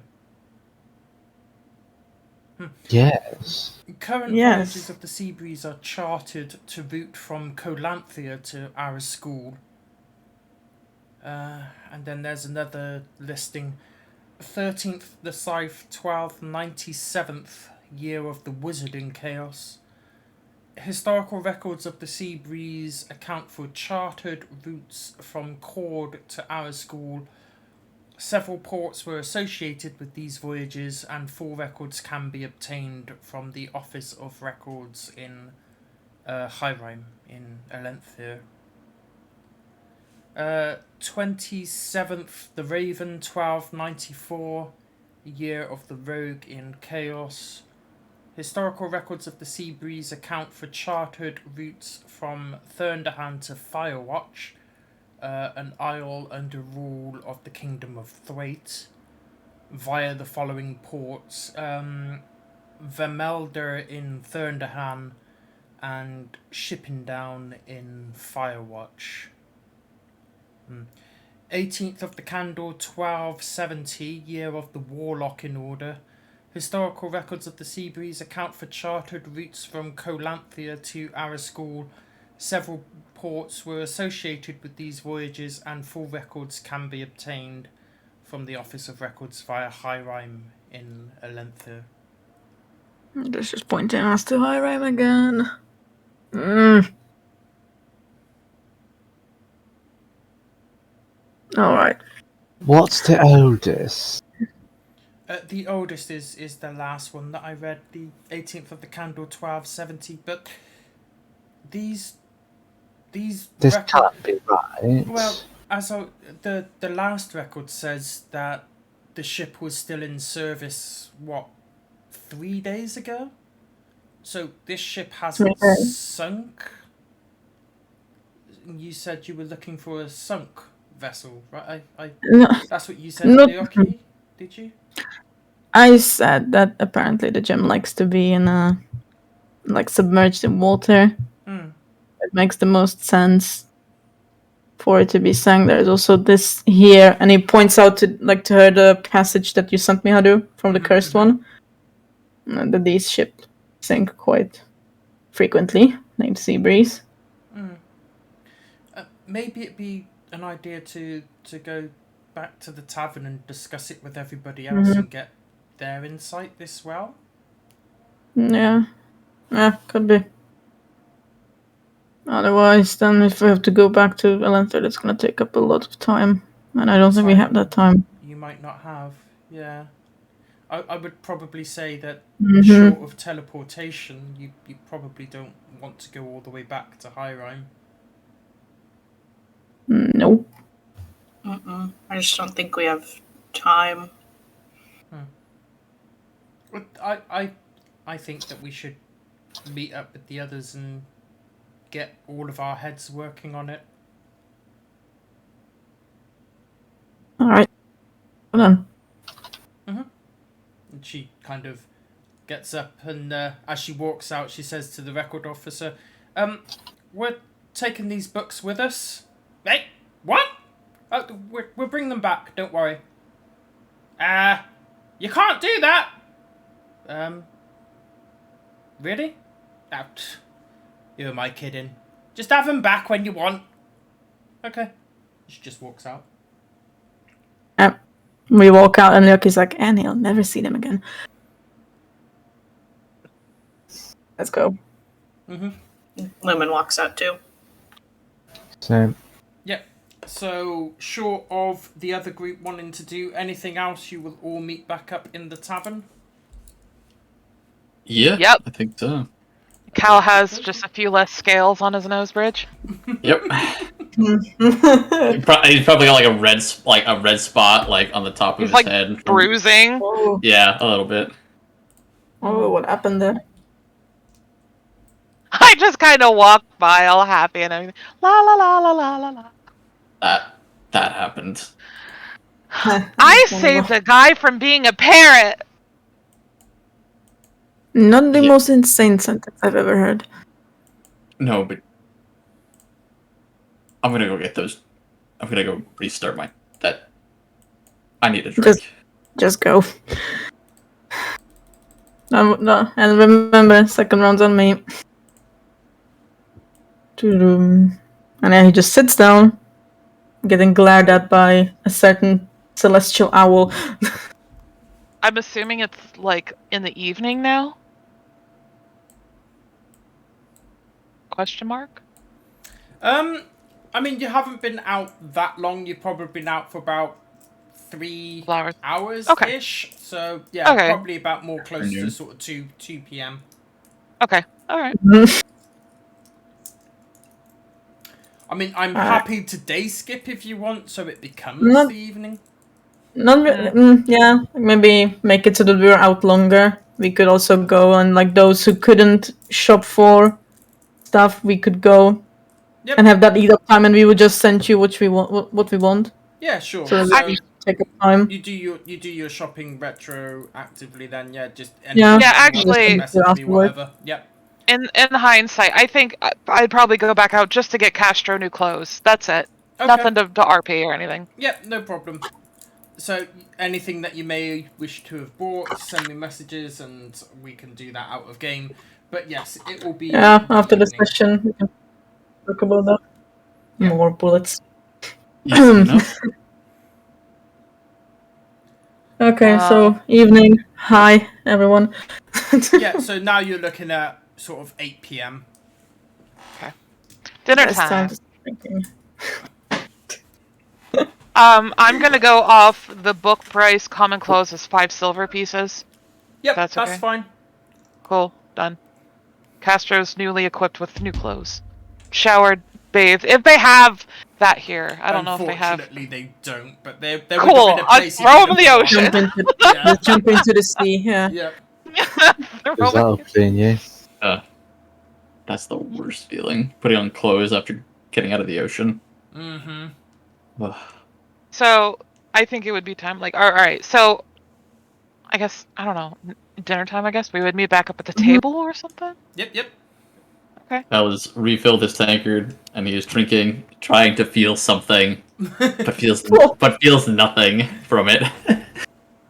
Yes. Current Yes. voyages of the sea breeze are charted to route from Colanthia to our school. And then there's another listing. 13th the Scythe, 1297th year of the Wizard in chaos. Historical records of the sea breeze account for chartered routes from Cord to our school. Several ports were associated with these voyages, and full records can be obtained from the Office of Records in Highreim in Elenthir. 27th the Raven, 1294, year of the Rogue in chaos. Historical records of the sea breeze account for chartered routes from Thunderhand to Firewatch, an isle under rule of the Kingdom of Thwaite, via the following ports: Vermelder in Thunderhand and Shippingdown in Firewatch. 18th of the Candle, 1270, year of the Warlock in order. Historical records of the sea breeze account for chartered routes from Colanthia to Araskul. Several ports were associated with these voyages, and full records can be obtained from the Office of Records via Highreim in Elenthir. Let's just pointing us to Highreim again. Alright. What's the oldest? The oldest is the last one that I read, the 18th of the Candle, 1270. But these This records, can't be right. well, the last record says that the ship was still in service 3 days ago, So this ship hasn't Okay. sunk. You said you were looking for a sunk vessel, right? No, That's what you said, not. Leoki. Did you? I said that apparently the gem likes to be in a like submerged in water. Hmm. It makes the most sense for it to be sung. There's also this here, and he points out to her the passage that you sent me, Hadu, from the cursed one. That these ships sink quite frequently, named Sea Breeze. Maybe it'd be an idea to go back to the tavern and discuss it with everybody else and get their insight this well. Yeah, could be. Otherwise, then if we have to go back to Elanther, it's gonna take up a lot of time, and I don't think we have that time. You might not have, yeah. I would probably say that Mm-hmm. short of teleportation, you probably don't want to go all the way back to Hyrime. Nope. I just don't think we have time. But I think that we should meet up with the others and get all of our heads working on it. All right. Well then. And she kind of gets up and as she walks out, she says to the record officer, we're taking these books with us. Hey, what? We'll bring them back, don't worry. You can't do that. Really? Who am I kidding? Just have them back when you want. Okay. She just walks out. We walk out, and Loki's like, and he'll never see them again. Let's go. Lumen walks out too. So, Yep. So, short of the other group wanting to do anything else, you will all meet back up in the tavern. Yeah. Yep. I think so. Cal has just a few less scales on his nose bridge. Yep. He's probably got like a red spot like on the top of He's his like head. bruising. Oh, Yeah, a little bit. what happened there? I just kind of walk by all happy and everything. La la la la la la la. That happened. I saved a guy from being a parrot. Not the Yeah. most insane sentence I've ever heard. No, but I'm gonna go get those. I'm gonna go restart that. I need a drink. Just go. No, and remember, second round's on me. And then he just sits down, getting glared at by a certain celestial owl. I'm assuming it's like in the evening now? Question mark? I mean, you haven't been out that long. You've probably been out for about 3 hours-ish. Okay. So, yeah, Okay. probably about more close to Afternoon. sort of 2 p.m. Okay, alright. I mean, I'm Alright. happy to day skip if you want, so it becomes Not- the evening. Not re- yeah, maybe make it so that we were out longer. We could also go, and like those who couldn't shop for stuff, we could go Yep. and have that eat up time, and we would just send you what we want. Yeah, sure. So So we take up time. you do your shopping retroactively then, yeah. Just Yeah. Yeah, actually- message me, Afterward. whatever. Yep. In hindsight, I think I'd probably go back out just to get Castro new clothes. That's it. Okay. Nothing to RP or anything. Yep, no problem. So anything that you may wish to have bought, send me messages and we can do that out of game. But yes, it will be Yeah, after the evening. session, we can talk about that. Yeah. More bullets. Easy enough. Okay, so evening. Hi, everyone. Yeah, so now you're looking at sort of 8 p.m. Dinner It's time. to start drinking. I'm gonna go off the book price. Common clothes is 5 silver pieces. Yep, That's that's okay. fine. Cool, done. Castro's newly equipped with new clothes. Showered, bathed. If they have that here. I don't know if they have. Unfortunately, they don't, but there would Cool, have been a I'll place you throw could them in have the bought. ocean. Jump into the sea, yeah. Yep. because that'll clean you. That's the worst feeling. Putting on clothes after getting out of the ocean. Mm-hmm. Ugh. So I think it would be time. Like, all right. So I guess I don't know. Dinner time. I guess we would meet back up at the table or something. Yep. That was refilled his tankard, and he is drinking, trying to feel something, but feels nothing from it.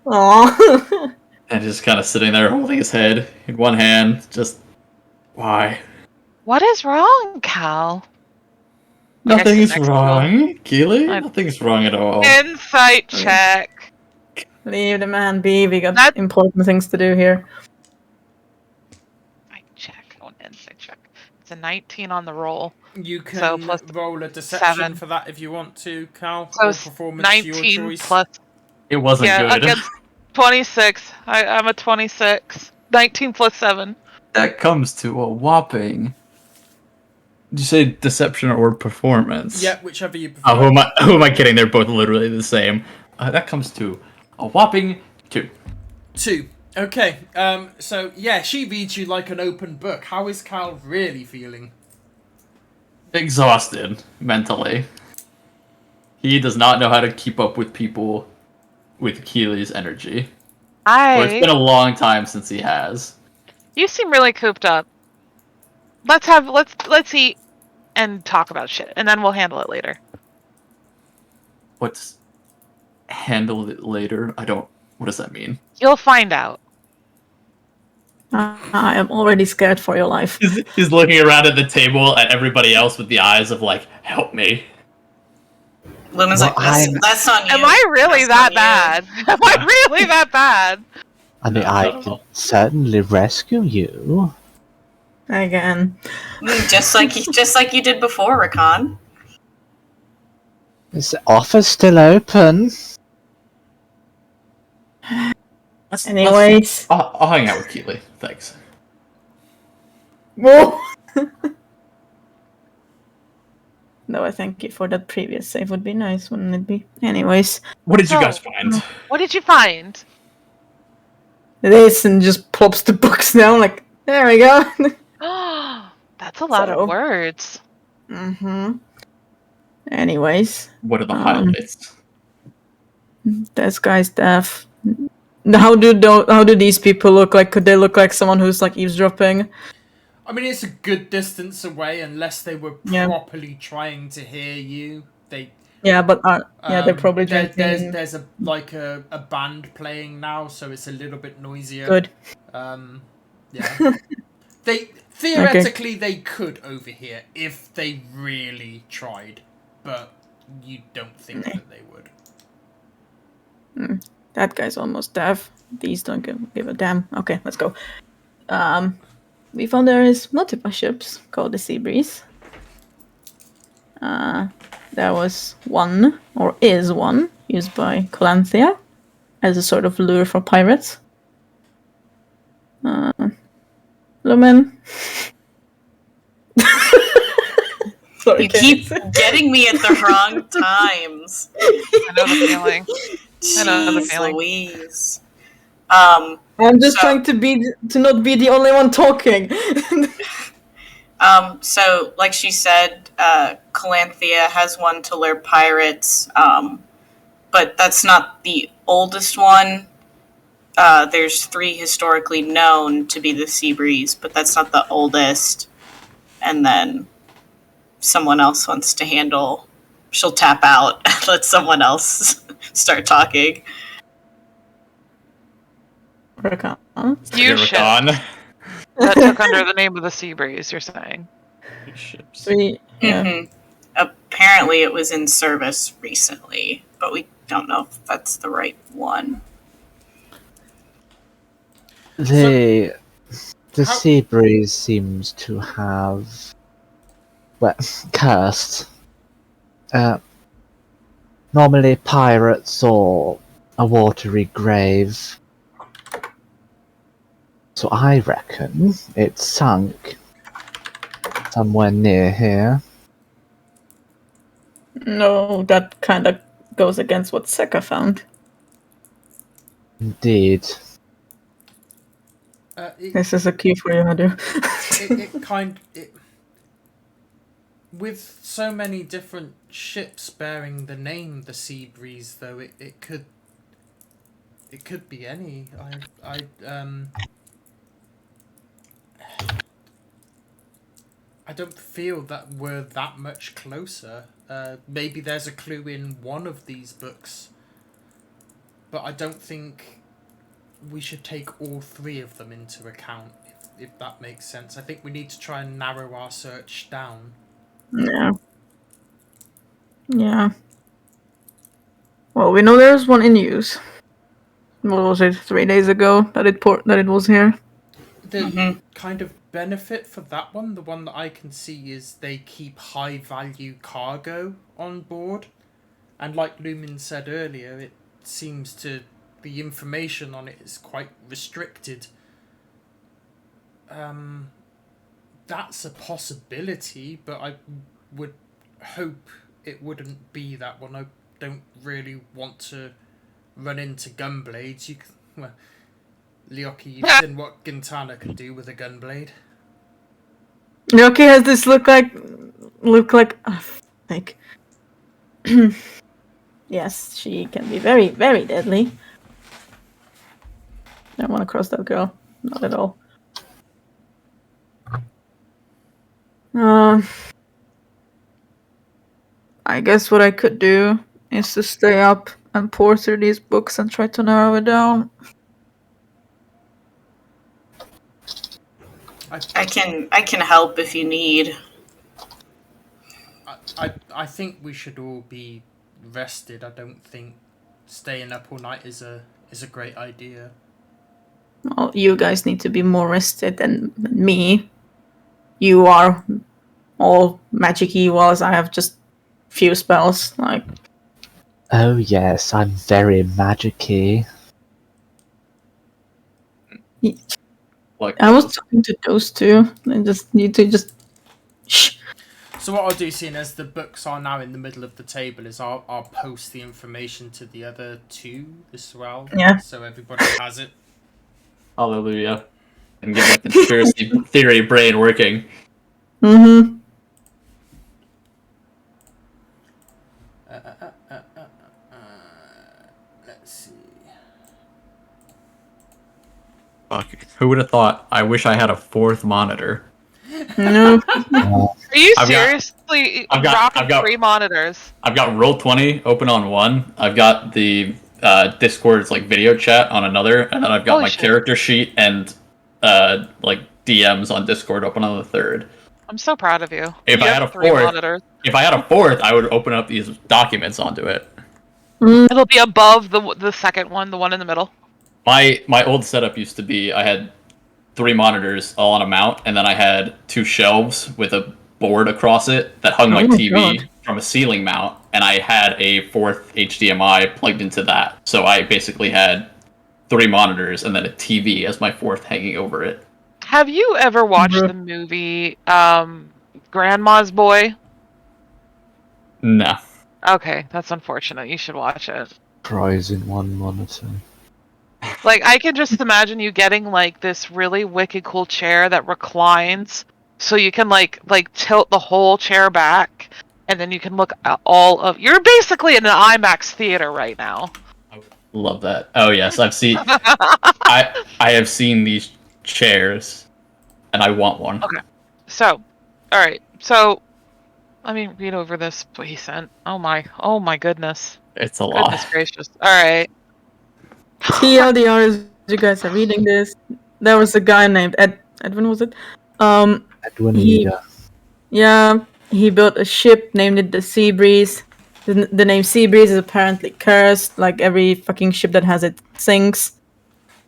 Aww. And just kind of sitting there holding his head in one hand, just why? What is wrong, Cal? Nothing is next to wrong, Keely. I- Nothing's wrong at all. Insight check. Leave the man be. We got That- important things to do here. I check. Oh, insight check. It's a 19 on the roll. You can So plus roll a deception 7. for that if you want to, Cal. So or performance, your 19 choice. plus. It wasn't Yeah, good. against 26. I'm a 26. 19 plus 7. That comes to a whopping. Did you say deception or performance? Yeah, whichever you prefer. Oh, who am I kidding? They're both literally the same. That comes to a whopping 2. 2. Okay. So yeah, she reads you like an open book. How is Cal really feeling? Exhausted mentally. He does not know how to keep up with people with Keely's energy. Or it's been a long time since he has. You seem really cooped up. Let's eat and talk about shit, and then we'll handle it later. What's handle it later? What does that mean? You'll find out. I am already scared for your life. He's looking around at the table at everybody else with the eyes of like, help me. Lumen's Well, like, that's on you. Am I really That's that on you." bad? Am I really that bad? I mean, I can certainly rescue you. Again. Just like you did before, Rakan. Is the offer still open? Anyways. I'll hang out with Keely. Thanks. Whoa! No, I thank you for that previous save. Would be nice, wouldn't it be? Anyways. What did you So- guys find? What did you find? This and just plops the books down like, there we go. That's a lot So- of words. Anyways. What are the highlights? This guy's deaf. How do these people look like? Could they look like someone who's like eavesdropping? I mean, it's a good distance away, unless they were Yeah. properly trying to hear you. Yeah, but they're probably drinking. There's a band playing now, so it's a little bit noisier. Good. Yeah. They theoretically they could overhear if they really tried, but you don't think that they would. That guy's almost deaf. These don't give a damn. Okay, let's go. We found there is multiple ships called the Sea Breeze. There was one, or is one, used by Calanthea as a sort of lure for pirates. Lumen. Sorry, You keep getting me at the wrong times. I know the feeling. I know the Jeez feeling. Louise. I'm just So- trying to not be the only one talking. So, like she said, Calanthea has one to lure pirates, but that's not the oldest one. There's 3 historically known to be the Sea Breeze, but that's not the oldest. And then someone else wants to handle. She'll tap out and let someone else start talking. You ship Rakan. that took under the name of the Sea Breeze, you're saying. Ships. Apparently it was in service recently, but we don't know if that's the right one. The How- Sea Breeze seems to have, well, cursed. Normally pirates or a watery grave. So I reckon it sunk somewhere near here. No, that kind of goes against what Seka found. Indeed. This is a key for you, Hadu. With so many different ships bearing the name the Sea Breeze, though, it could be any. I don't feel that we're that much closer. Maybe there's a clue in one of these books, but I don't think we should take all three of them into account, if that makes sense. I think we need to try and narrow our search down. Yeah. Yeah. Well, we know there's one in use. What was it? 3 days ago that it was here. The kind of benefit for that one, the one that I can see, is they keep high value cargo on board, and like Lumin said earlier, it seems to the information on it is quite restricted. That's a possibility, but I would hope it wouldn't be that one. I don't really want to run into gunblades. Well, Lyoki, you've seen what Gintana can do with a gunblade. Yoki has this look like yes, she can be very, very deadly. I don't want to cross that girl. Not at all. I guess what I could do is to stay up and pour through these books and try to narrow it down. I can help if you need. I think we should all be rested. I don't think staying up all night is a great idea. Well, you guys need to be more rested than me. You are all magic-y, whilst I have just few spells. Like, Oh yes, I'm very magic-y. Like I was talking to those two. I just need to just shh. So what I'll do, seeing as the books are now in the middle of the table, is I'll post the information to the other two as well. Yeah. So everybody has it. hallelujah, and get my conspiracy theory brain working. Mm-hmm. Let's see. Fuck, who would have thought? I wish I had a fourth monitor. No. Are you I've got- seriously I've got- rocking I've got- 3 monitors? I've got Roll20 open on one. I've got the Discord's like video chat on another, and then I've got Holy my shit. character sheet and like DMs on Discord open on the third. I'm so proud of you. If You I have had a 3 fourth- monitors. If I had a fourth, I would open up these documents onto it. It'll be above the second one, the one in the middle. My old setup used to be I had 3 monitors all on a mount, and then I had 2 shelves with a board across it that hung my Oh my TV God. from a ceiling mount, and I had a 4th HDMI plugged into that. So I basically had 3 monitors and then a TV as my 4th hanging over it. Have you ever watched Bruh. the movie Grandma's Boy? No. Okay, that's unfortunate. You should watch it. Prize in one monitor. Like, I can just imagine you getting like this really wicked cool chair that reclines, so you can like tilt the whole chair back, and then you can look at all of. You're basically in an IMAX theater right now. Love that. Oh yes, I've seen I have seen these chairs and I want one. Okay. So, all right. So, let me read over this what he sent. Oh my goodness. It's a lot. Goodness gracious. All right. TLDR, as you guys are reading this, there was a guy named Edwin, was it? Edwin He- Ida. Yeah, he built a ship, named it the Sea Breeze. The name Sea Breeze is apparently cursed, like every fucking ship that has it sinks.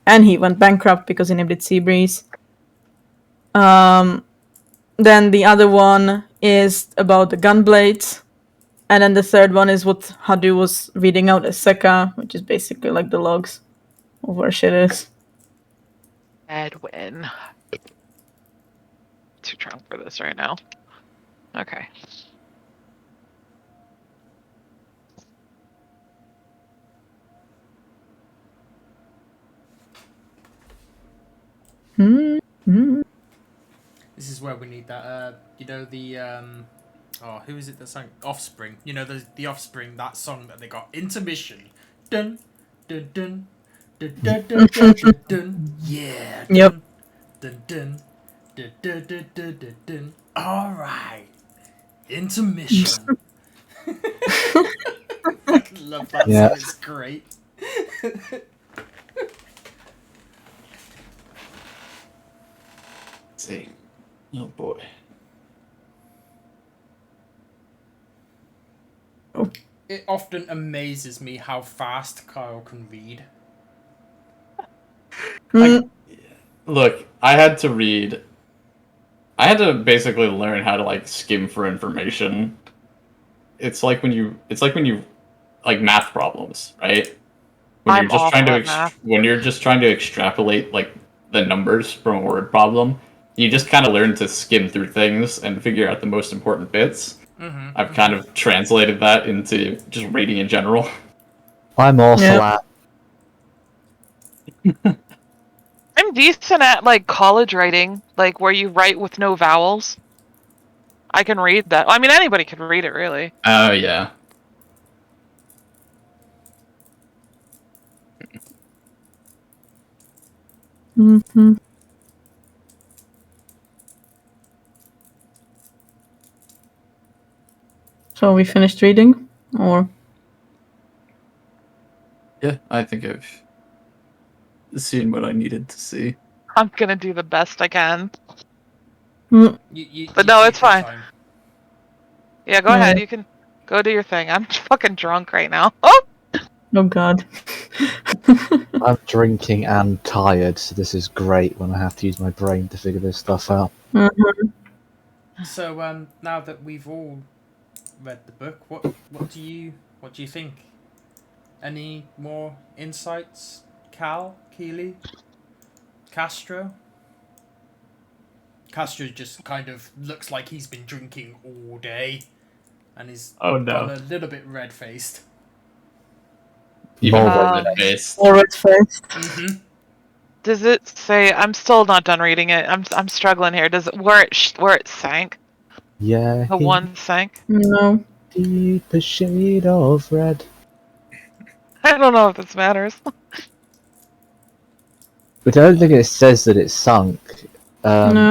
And he went bankrupt because he named it Sea Breeze. Then the other one is about the gunblades. And then the third one is what Hadu was reading out as Seka, which is basically like the logs of where shit is. Edwin. Too drunk for this right now. Okay. This is where we need that. Who is it that sang Offspring? You know, the Offspring, that song that they got, Intermission. Dun dun dun dun dun dun dun dun, dun. Yeah. Dun, Yep. dun dun dun dun dun dun dun dun. All right. Intermission. I love that Yeah. song. It's great. Let's see. Oh boy. It often amazes me how fast Kyle can read. Look, I had to read. I had to basically learn how to like skim for information. It's like when you like math problems, right? When I'm you're just awful trying to at math. when you're just trying to extrapolate like the numbers from a word problem, you just kind of learn to skim through things and figure out the most important bits. I've kind of translated that into just reading in general. I'm awful Yeah. at. I'm decent at like college writing, like where you write with no vowels. I can read that. I mean, anybody can read it, really. Oh yeah. Mm-hmm. So we finished reading, or Yeah, I think I've seen what I needed to see. I'm gonna do the best I can. Mm, But You no, take it's your fine. time. Yeah, go Yeah. ahead. You can go do your thing. I'm fucking drunk right now. Oh, oh god. I'm drinking and tired, so this is great when I have to use my brain to figure this stuff out. So now that we've all read the book, what do you think? Any more insights, Cal, Keely, Castro? Castro just kind of looks like he's been drinking all day, and he's Oh gone no. a little bit red faced. Even More more red red-faced. Or red faced. does it say? I'm still not done reading it. I'm struggling here. Does it where it sank? Yeah, The one sank. No. deeper shade of red. I don't know if this matters. But I don't think it says that it's sunk. No.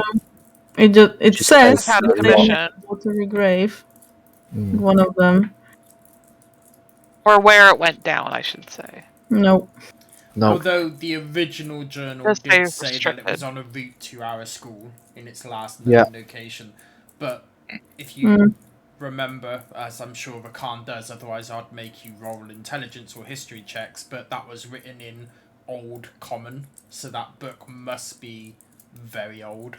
It Just says says Had a that it commission, watery grave. Mm. One of them. or where it went down, I should say. No. No, Although the original journal Does did say say that it was restricted. on a route to our school in its last Yeah. location, but if you Mm. remember, as I'm sure Rakan does, otherwise I'd make you roll intelligence or history checks, but that was written in Old Common, so that book must be very old.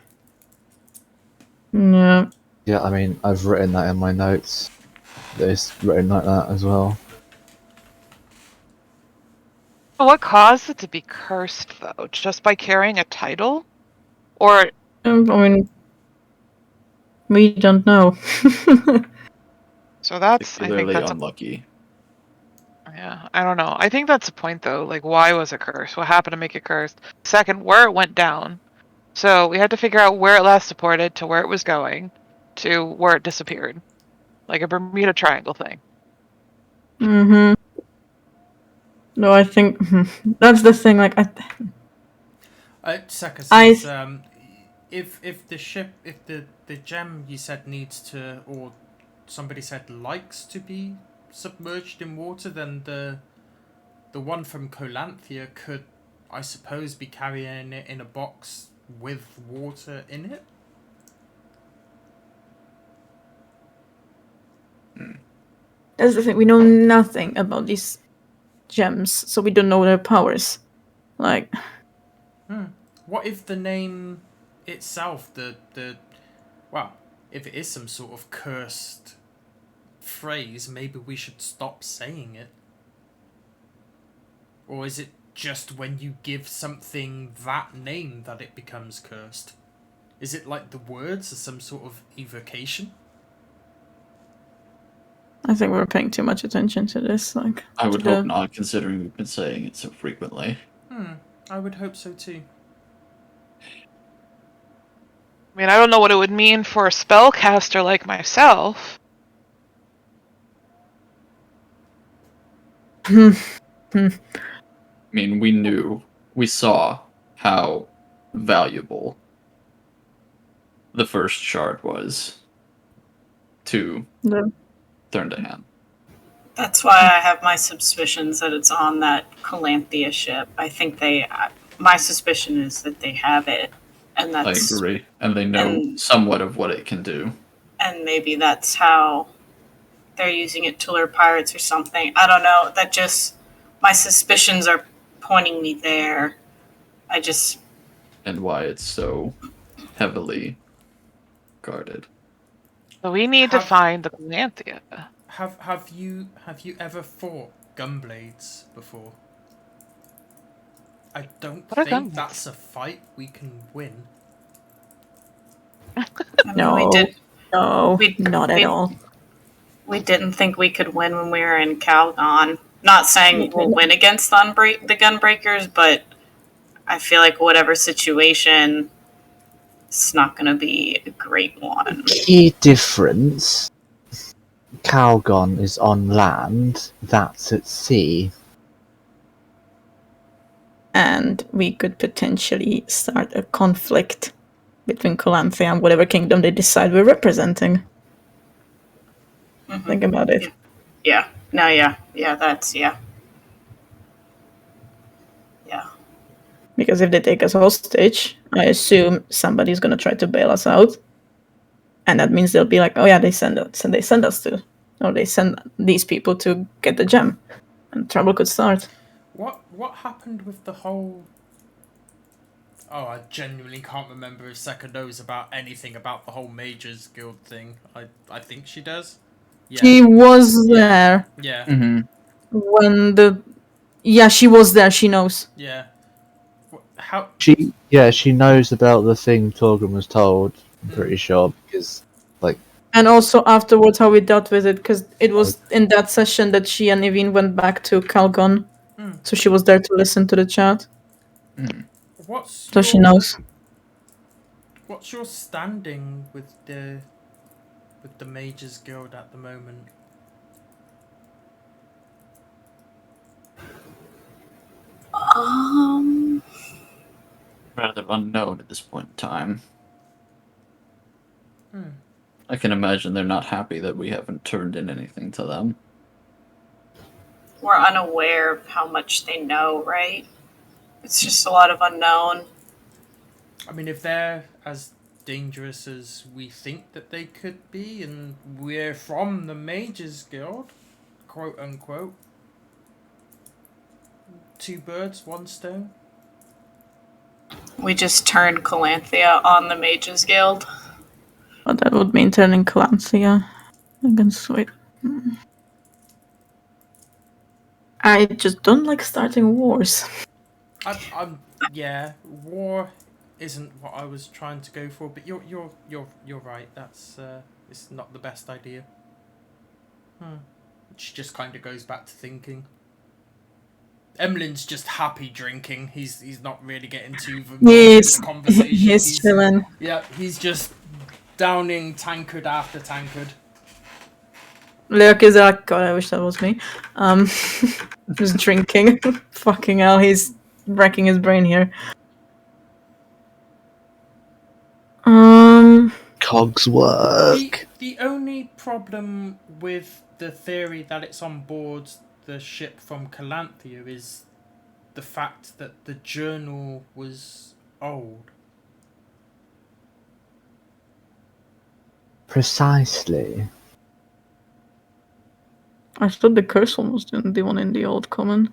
Yeah. yeah, I mean, I've written that in my notes. That it's written like that as well. What caused it to be cursed, though? Just by carrying a title, or I mean, we don't know. so that's. I think Particularly that's. unlucky. Yeah, I don't know. I think that's the point, though. Like, why was it cursed? What happened to make it cursed? Second, where it went down. So we had to figure out where it last supported, to where it was going, to where it disappeared, like a Bermuda Triangle thing. Mm-hmm. No, I think that's the thing. Like, Seka I- says, if the ship, if the gem you said needs to, or somebody said likes to be submerged in water, then the one from Colanthia could, I suppose, be carrying it in a box with water in it. that's the thing. We know nothing about these gems, so we don't know their powers. Like, What if the name itself, well, if it is some sort of cursed phrase, maybe we should stop saying it? Or is it just when you give something that name that it becomes cursed? Is it like the words are some sort of evocation? I think we're paying too much attention to this. Like, I would to hope not, considering we've been saying it so frequently. I would hope so too. I mean, I don't know what it would mean for a spellcaster like myself. I mean, we saw how valuable the first shard was to No. turn to hand. That's why I have my suspicions that it's on that Calanthea ship. I think my suspicion is that they have it, and I that's agree, and they know and- somewhat of what it can do. and maybe that's how they're using it to lure pirates or something. I don't know. That just my suspicions are pointing me there. And why it's so heavily guarded. So we need to find the Calanthea. Have you ever fought gunblades before? I don't What are think gunblades? that's a fight we can win. I mean, No. Not at all. We didn't think we could win when we were in Calgon. Not saying we'll win against the Gunbreakers, but I feel like whatever situation, it's not going to be a great one. Key difference: Calgon is on land, that's at sea. And we could potentially start a conflict between Calanthea and whatever kingdom they decide we're representing. Mhm. Think about it. Yeah. No, yeah. Yeah, that's, yeah. Yeah. Because if they take us hostage, I assume somebody's gonna try to bail us out. And that means they'll be like, oh yeah, they send us to, or they send these people to get the gem. And trouble could start. What happened with the whole... Oh, I genuinely can't remember if Seka knows about anything about the whole Mages Guild thing. I think she does. Yeah. She was there Yeah. Mm-hmm. when she was there, she knows. Yeah. How... She knows about the thing Torgrim was told, I'm pretty sure, because, And also afterwards how we dealt with it, because it was in that session that she and Evine went back to Calgon. So she was there to listen to the chat. So she knows. What's your standing with the Mages Guild at the moment? Rather unknown at this point in time. I can imagine they're not happy that we haven't turned in anything to them. We're unaware of how much they know, right? It's just a lot of unknown. I mean, if they're as dangerous as we think that they could be, and we're from the Mages Guild, quote unquote, two birds, one stone. We just turned Calanthea on the Mages Guild. But that would mean turning Calanthea against Wait. I just don't like starting wars. Yeah, war isn't what I was trying to go for, but you're right. That's it's not the best idea. Which just kind of goes back to thinking. Emlin's just happy drinking. He's not really getting too involved in the conversation. He's chilling. Yeah, he's just downing tankard after tankard. Lurk is like, God, I wish that was me. Just drinking. Fucking hell, he's wrecking his brain here. Cogs work. The only problem with the theory that it's on board the ship from Calanthea is the fact that the journal was old. Precisely. I thought the curse one was the one in the old common.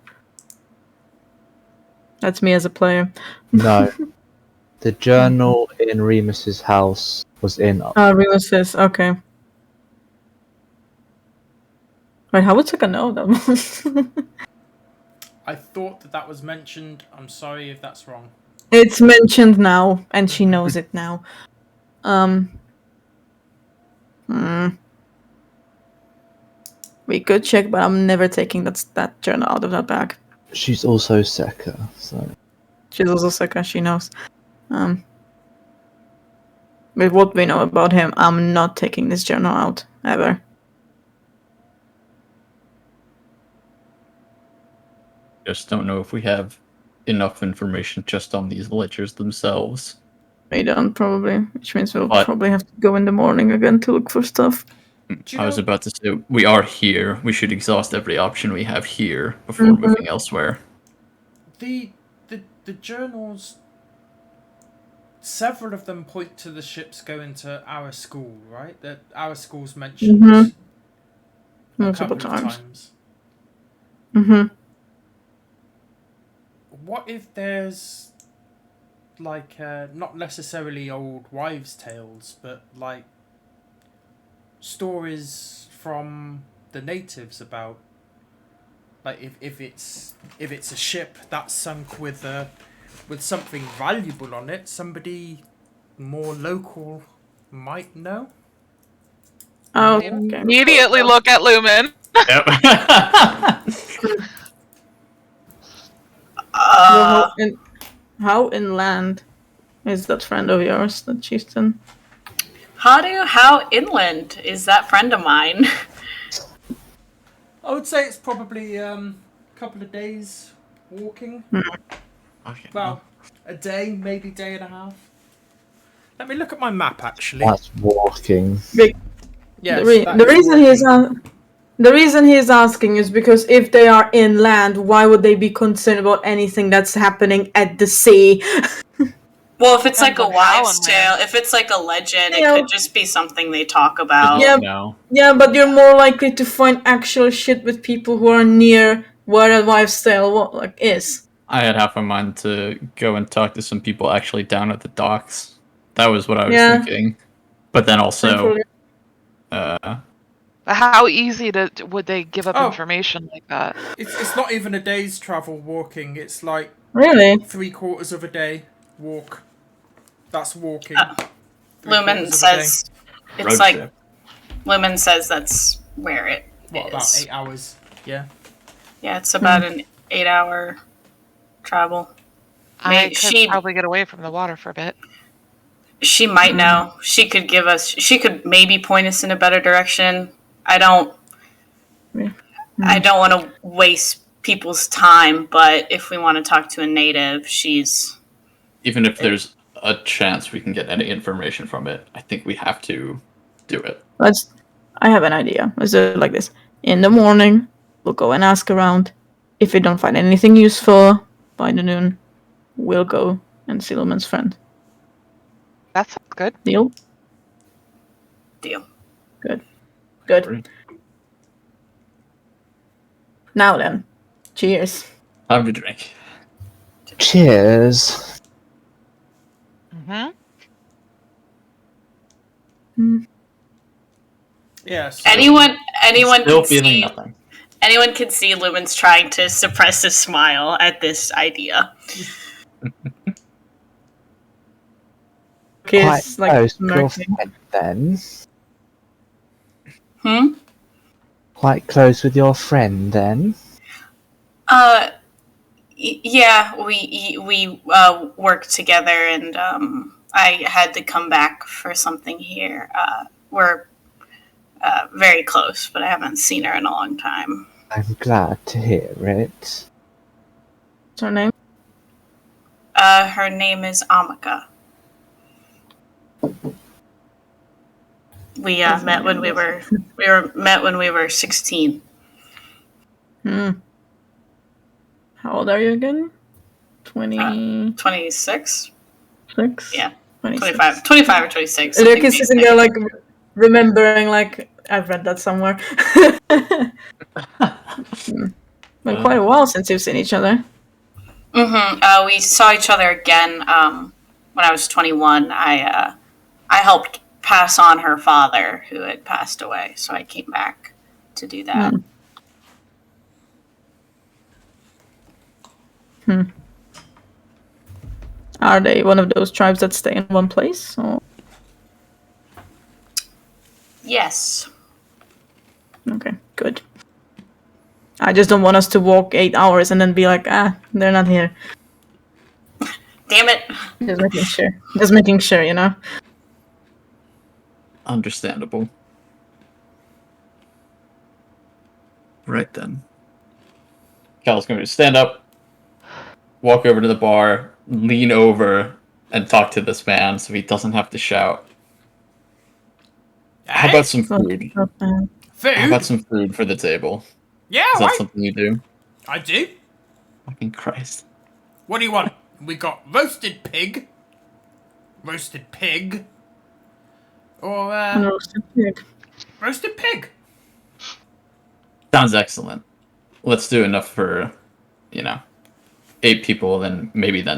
That's me as a player. No. The journal in Remus's house was in. Remus says, okay. Wait, how would Seka know that? I thought that was mentioned. I'm sorry if that's wrong. It's mentioned now, and she knows it now. We could check, but I'm never taking that journal out of that bag. She's also Seka, so. She's also Seka, she knows. with what we know about him, I'm not taking this journal out ever. Just don't know if we have enough information just on these ledgers themselves. We don't probably, which means we'll But- probably have to go in the morning again to look for stuff. you I was know- about to say, we are here. We should exhaust every option we have here before Mhm. moving elsewhere. The journals, several of them point to the ships going to our school, right? That our school's mentioned Mhm. a Multiple couple of times. times. Mm-hmm. What if there's like not necessarily old wives' tales, but like stories from the natives about like if it's a ship that's sunk with something valuable on it, somebody more local might know. Oh, I okay. immediately look at Lumen. Yep. Well, how inland is that friend of yours, that chieftain? How inland is that friend of mine? I would say it's probably a couple of days walking. Okay. Well, a day, maybe day and a half. Let me look at my map actually. That's walking. Yes, The reason he is asking is because if they are inland, why would they be concerned about anything that's happening at the sea? Well, if it's like a Depends on how wives' and tale, if it's like a legend, it Yeah. could just be something they talk about. Yeah. No. Yeah, but you're more likely to find actual shit with people who are near where a wives' tale is. I had half a mind to go and talk to some people actually down at the docks. That was what I was Yeah. thinking. But then also, Thankfully. But how easy would they give up Oh. information like that? It's not even a day's travel walking. It's like Really? 3/4 of a day walk. That's walking. Lumen 3/4 of a says road it's like trip. Lumen says that's where it day. What, about is. 8 hours? Yeah. Yeah, it's about an 8-hour travel. I could she- probably get away from the water for a bit. She might know. She could give us. She could maybe point us in a better direction. I don't want to waste people's time, but if we want to talk to a native, she's. Even if there's a chance we can get any information from it, I think we have to do it. I have an idea. Let's do it like this. In the morning, we'll go and ask around. If we don't find anything useful by the noon, we'll go and see Lumen's friend. That sounds good. Deal? Deal. Good. Great. Now then, cheers. Have a drink. Cheers. Mm-hmm. Yes. Anyone Still can feeling see. nothing. Anyone can see Lumen's trying to suppress a smile at this idea. Quite Kiss, like, close to your smirking. friend then. Hmm? Quite close with your friend then. Yeah, we work together, and I had to come back for something here. We're very close, but I haven't seen her in a long time. I'm glad to hear it. What's her name? Her name is Amika. We met when we were met when we were 16. How old are you again? 26? 26? Yeah. 26. 25 or 26. Luke is sitting there like remembering, like, I've read that somewhere. Been quite a while since you've seen each other. Mm-hmm. We saw each other again when I was 21. I helped pass on her father who had passed away, so I came back to do that. Are they one of those tribes that stay in one place? Or... Yes. Okay, good. I just don't want us to walk 8 hours and then be like, they're not here. Damn it. Just making sure, you know? Understandable. Right then. Cal's going to stand up, walk over to the bar, lean over, and talk to this man so he doesn't have to shout. How about some food? Food? How about some food for the table? Yeah, Is that right. something you do? I do. Fucking Christ. What do you want? We got roasted pig. Roasted pig. Or, Roasted pig. roasted pig. Sounds excellent. Let's do enough for, 8 people, then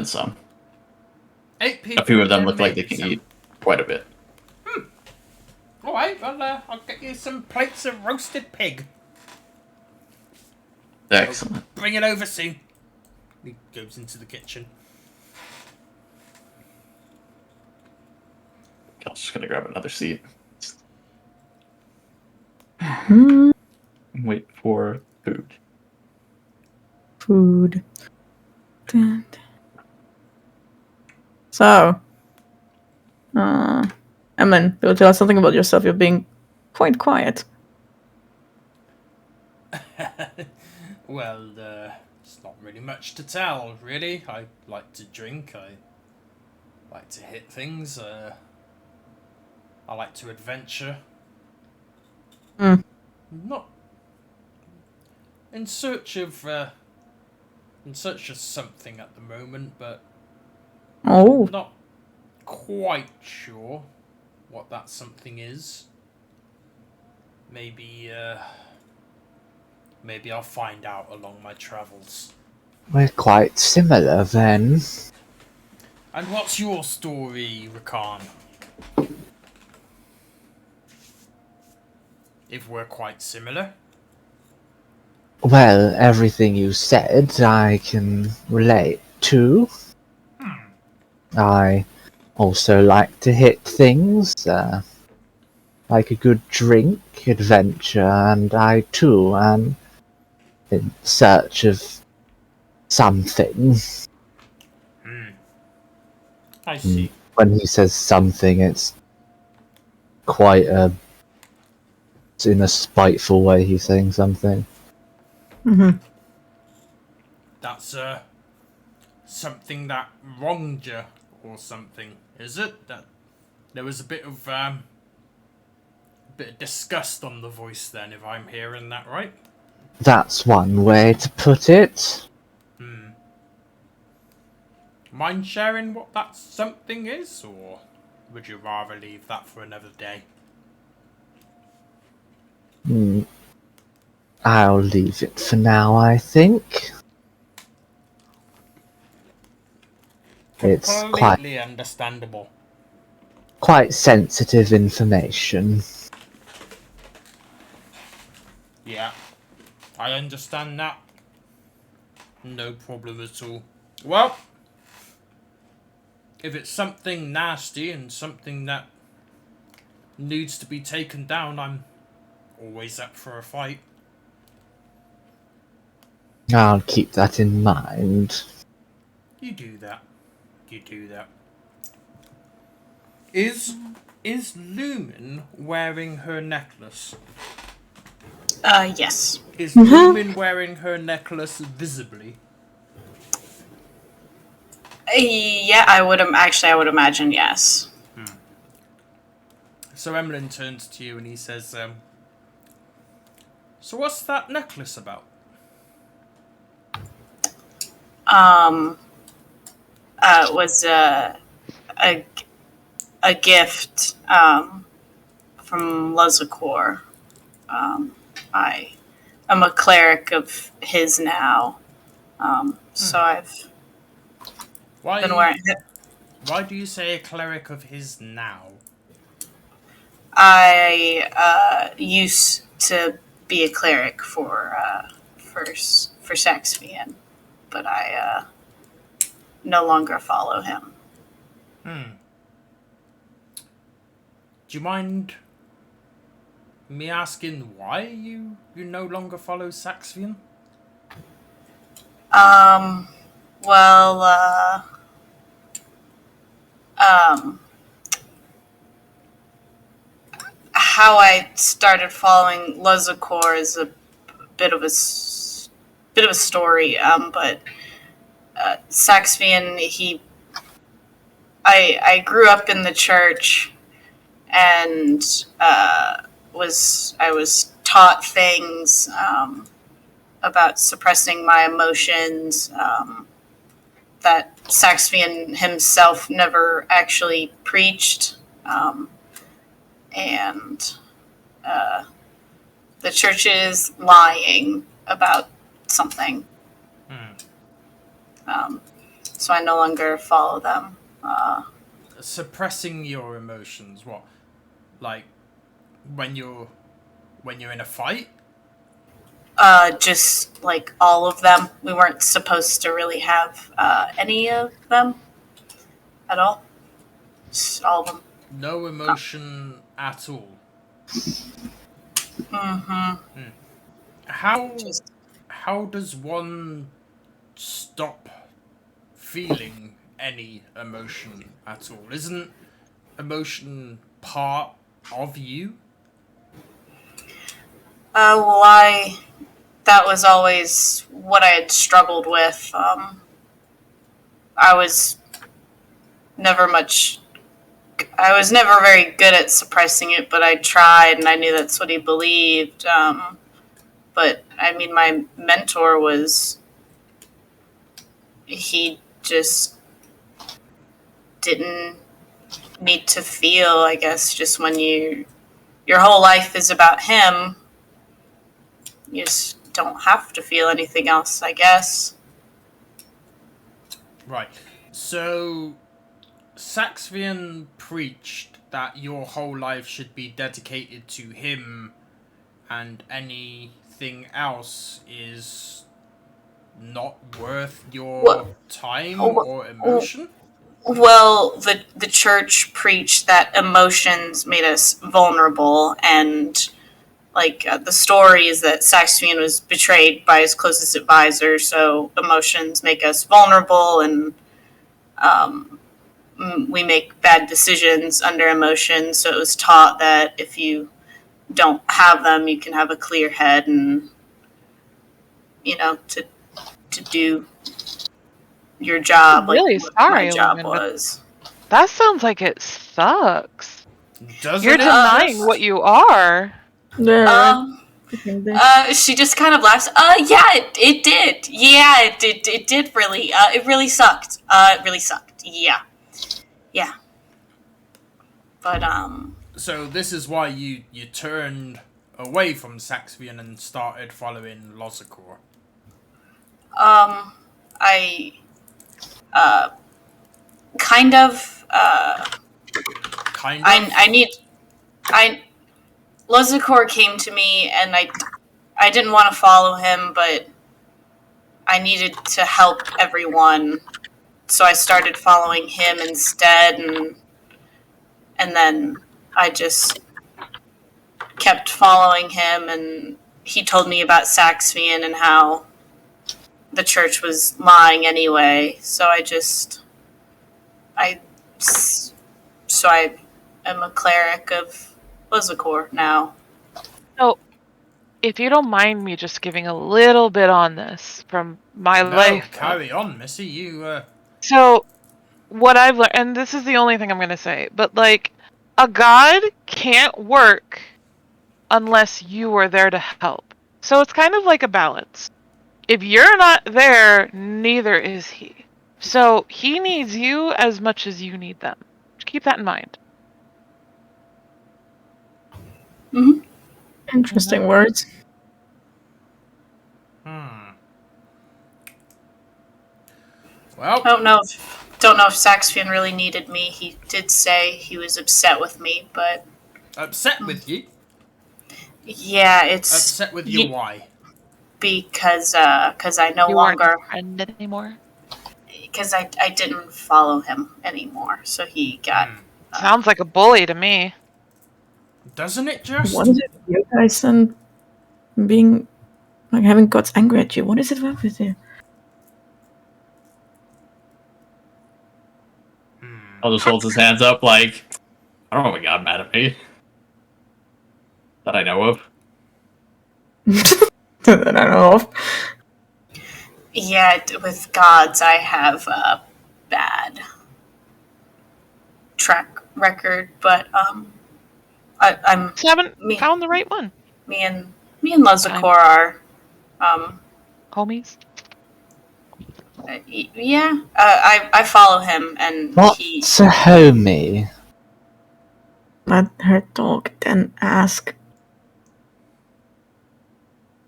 some. 8 people. A few of them then look like they maybe can some. eat quite a bit. Alright, well, I'll get you some plates of roasted pig. Excellent. Bring it over soon. He goes into the kitchen. I'm just gonna grab another seat. Wait for food. Food. So, Emlyn, you'll tell us something about yourself. You're being quite quiet. Well, it's not really much to tell, really. I like to drink, I like to hit things, I like to adventure. Not in search of something at the moment, but Oh, not quite sure what that something is. Maybe I'll find out along my travels. We're quite similar then. And what's your story, Rakan? If we're quite similar. Well, everything you said I can relate to. I also like to hit things, like a good drink, adventure, and I too am in search of something. I see. When he says something, it's quite it's in a spiteful way he's saying something. That's something that wronged you or something, is it? That there was a bit of disgust on the voice then, if I'm hearing that right. That's one way to put it. Mind sharing what that something is, or would you rather leave that for another day? I'll leave it for now, I think. It's Completely understandable. quite sensitive information. Yeah, I understand that. No problem at all. Well, if it's something nasty and something that needs to be taken down, I'm always up for a fight. I'll keep that in mind. You do that. You do that. Is Lumen wearing her necklace? Yes. Is Lumen wearing her necklace visibly? Yeah, I would imagine yes. So Emlyn turns to you and he says, so what's that necklace about? It was a gift from Luzakor. I am a cleric of his now, so I've been wearing it. Why do you say a cleric of his now? I used to be a cleric for Saxvian, but I no longer follow him. Do you mind me asking why you no longer follow Saxvian? Well, how I started following Luzakor is a bit of a story. But Saxvian, I grew up in the church, and I was taught things about suppressing my emotions that Saxvian himself never actually preached, and the church is lying about something. So I no longer follow them. Suppressing your emotions, what? Like when you're in a fight? Just like all of them. We weren't supposed to really have any of them at all. Just all of them. No emotion at all. Mm-hmm. How does one stop feeling any emotion at all? Isn't emotion part of you? That was always what I had struggled with. I was never very good at suppressing it, but I tried, and I knew that's what he believed. But I mean, my mentor he just didn't need to feel, I guess, just when your whole life is about him, you just don't have to feel anything else, I guess. Right. So Saxvian preached that your whole life should be dedicated to him, and anything else is not worth your time or emotion? Well, the church preached that emotions made us vulnerable, and the story is that Saxvian was betrayed by his closest advisor, so emotions make us vulnerable, and we make bad decisions under emotions. So it was taught that if you don't have them, you can have a clear head, and to do your job, I'm like really what my sorry, job Logan, but was. that sounds like it sucks. Doesn't You're it denying just? what you are. There, Um, freaking bitch. she just kind of laughs. Yeah, it did. Yeah, it did really. It really sucked. It really sucked. Yeah. Yeah. But, So this is why you turned away from Saxvian and started following Lozakor. I, kind of, Kind of? Lozakor came to me, and I didn't want to follow him, but I needed to help everyone, so I started following him instead, and then I just kept following him, and he told me about Saxvian and how the church was lying anyway. So I am a cleric of Lizakor now. So, if you don't mind me just giving a little bit on this from my life. Carry on, Missy. You, So, what I've learned, and this is the only thing I'm going to say, but a god can't work unless you are there to help. So it's kind of like a balance. If you're not there, neither is he. So he needs you as much as you need them. Keep that in mind. Mm-hmm. Interesting words. well, Don't know if Saxvian really needed me. He did say he was upset with me, but upset with you? yeah, it's Upset with you why? because I no You aren't longer his friend anymore. because I didn't follow him anymore. So he got Sounds like a bully to me. Doesn't it just? What is it with you guys and being having gods angry at you? What is it wrong with you? I'll just hold his hands up like, I don't know what got mad at me. that I know of. That I know of. Yeah, with gods, I have a bad track record, but I'm Just haven't me, found the right one, me and Lezakor are homies. yeah. I follow him, and he. What's a homie? Let her talk, then ask.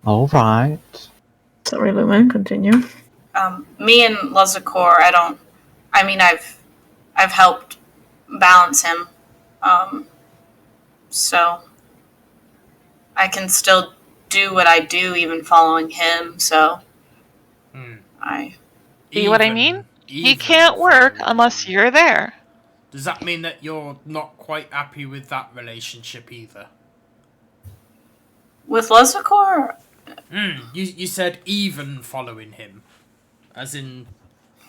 Alright. Sorry, Lumen, continue. Me and Lezakor, I've helped balance him, so I can still do what I do even following him. So I See what I mean? He can't work unless you're there. Does that mean that you're not quite happy with that relationship either? with Lezakor. You said even following him. As in,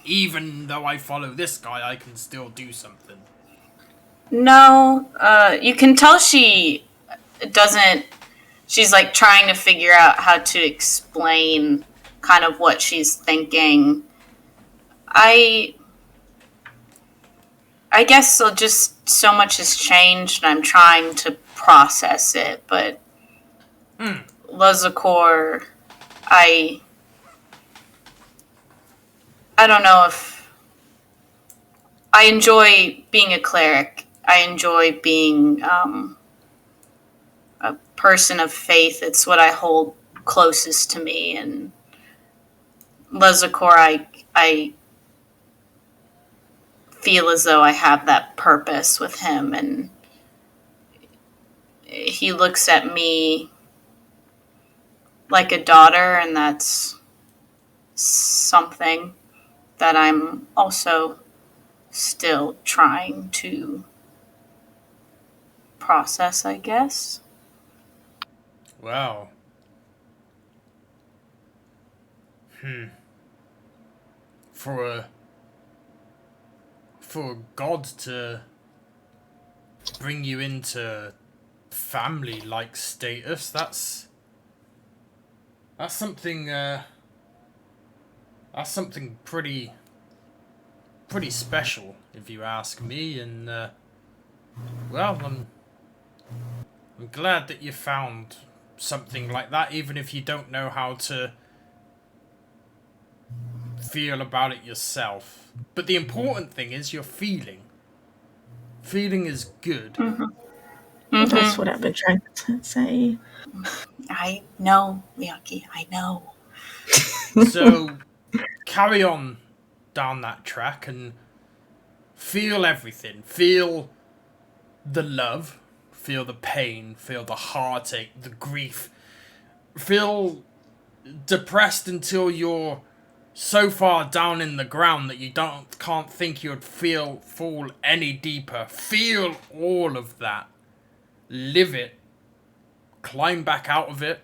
even though I follow this guy, I can still do something. No, you can tell she doesn't. She's like trying to figure out how to explain kind of what she's thinking. I guess so. Just so much has changed, and I'm trying to process it. But Lezakor, I don't know if I enjoy being a cleric. I enjoy being a person of faith. It's what I hold closest to me. And Lezakor, I feel as though I have that purpose with him, and he looks at me like a daughter, and that's something that I'm also still trying to process, I guess. Well. For a god to bring you into family-like status, that's something pretty special, if you ask me. And well, I'm glad that you found something like that, even if you don't know how to feel about it yourself. But the important thing is you're feeling. Feeling is good. That's what I've been trying to say. I know, Miyaki, I know. So carry on down that track and feel everything. Feel the love, feel the pain, feel the heartache, the grief. Feel depressed until you're so far down in the ground that you can't think you'd fall any deeper. Feel all of that. Live it. Climb back out of it.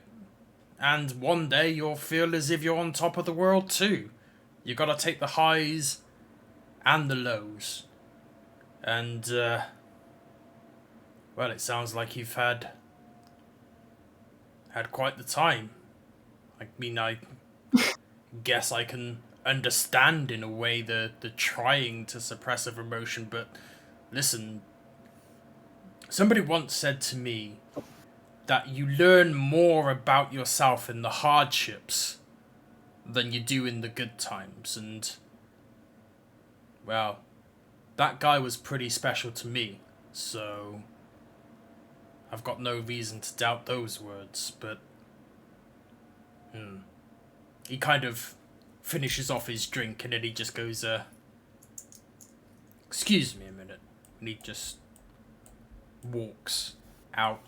And one day you'll feel as if you're on top of the world too. You gotta take the highs and the lows. And, well, it sounds like you've had quite the time. I mean, I guess I can understand in a way the trying to suppress of emotion, but listen, somebody once said to me that you learn more about yourself in the hardships than you do in the good times. And, well, that guy was pretty special to me, so I've got no reason to doubt those words. But he kind of finishes off his drink and then he just goes, excuse me a minute. And he just walks out.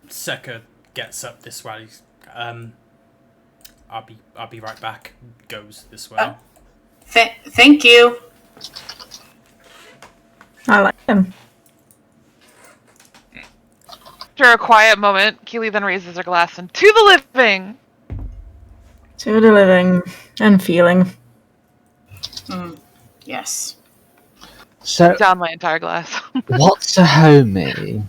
Seka gets up this way. I'll be right back. Goes this way. Thank you. I like him. After a quiet moment, Keely then raises her glass and to the living. To the living and feeling. Yes. So, Down my entire glass. what's a homie?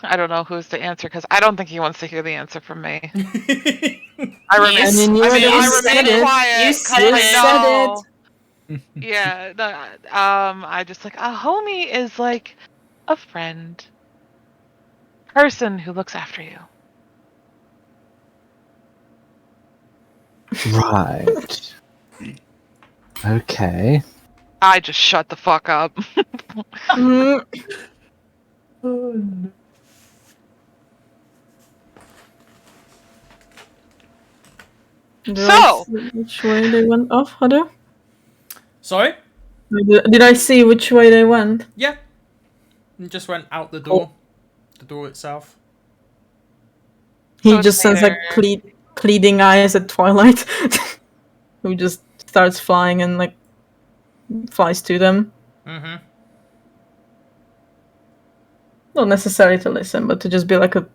I don't know who's the answer because I don't think he wants to hear the answer from me. I remain. Yes. I mean, you already I said remain it. quiet. You 'cause said You I it. said know. it. Yeah. I just like a homie is like a friend, person who looks after you. Right. Okay. I just shut the fuck up. Mm. Did I So- see which way they went off, Huddle? Sorry? Did I see which way they went? Yeah. And just went out the door. The door itself. He So just sends like pleading eyes at Twilight, who just starts flying and like flies to them. Mm-hmm. Not necessary to listen, but to just be like a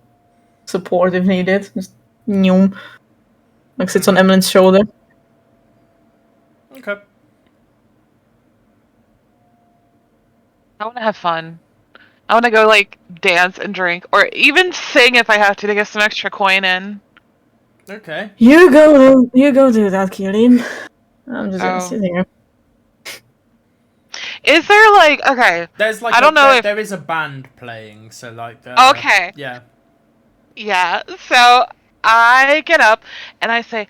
support if needed. Just Noom. Like sits on Emily's shoulder. Okay. I want to have fun. I want to go like dance and drink, or even sing if I have to get some extra coin in. Okay. You go do that, Kieran. I'm just gonna Oh. sit here. Is there like okay? There's like I don't know if there is a band playing, so like okay. Yeah. Yeah. So I get up and I say,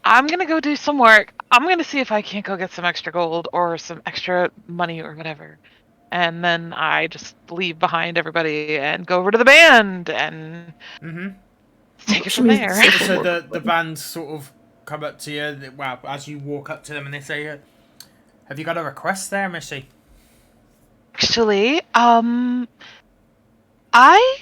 I'm gonna go do some work. I'm gonna see if I can't go get some extra gold or some extra money or whatever. And then I just leave behind everybody and go over to the band and take it from there. So the band sort of come up to you. Well, as you walk up to them, and they say, "Have you got a request there, Missy?" Actually, I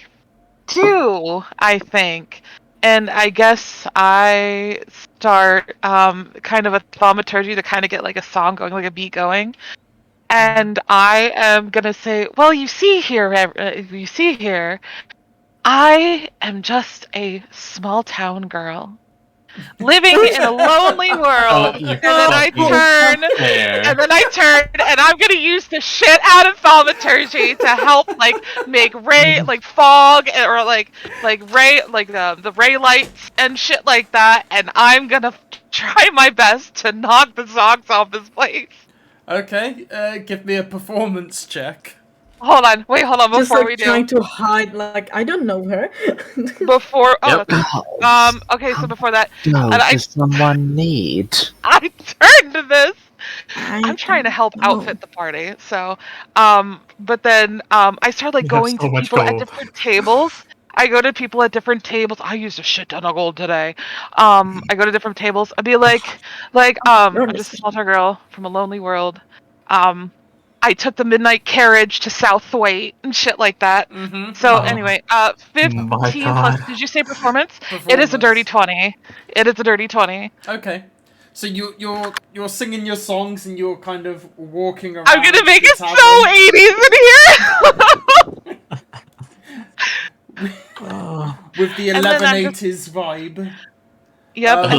do, I think. And I guess I start kind of a thaumaturgy to kind of get like a song going, like a beat going. And I am gonna say, well, you see here, I am just a small town girl living in a lonely world. you And then I fucking turn, fair. and then I turn, and I'm gonna use the shit out of thaumaturgy to help, like, make ray, like fog, or like ray, like the ray lights and shit like that. And I'm gonna try my best to knock the socks off this place. Okay. Give me a performance check. Hold on, Just before like we do. trying to hide, like I don't know her. Before, Yep. okay, so before that, Does and I someone need? turned to this. I'm trying to help outfit the party, so, but then, I started like You have going so to much people at gold. different tables. I go to people at different tables. I used a shit ton of gold today. I go to different tables. I'd be like, I'm just a small town girl from a lonely world. I took the midnight carriage to Southwaite and shit like that. Mm-hmm. So Oh. anyway, 15 My plus. God. Did you say performance? It is a dirty 20. It is a dirty 20. Okay. So you're singing your songs and you're kind of walking around. I'm gonna make the it tavern. so 80s in here. With the And then I'm 1180s vibe. Yep,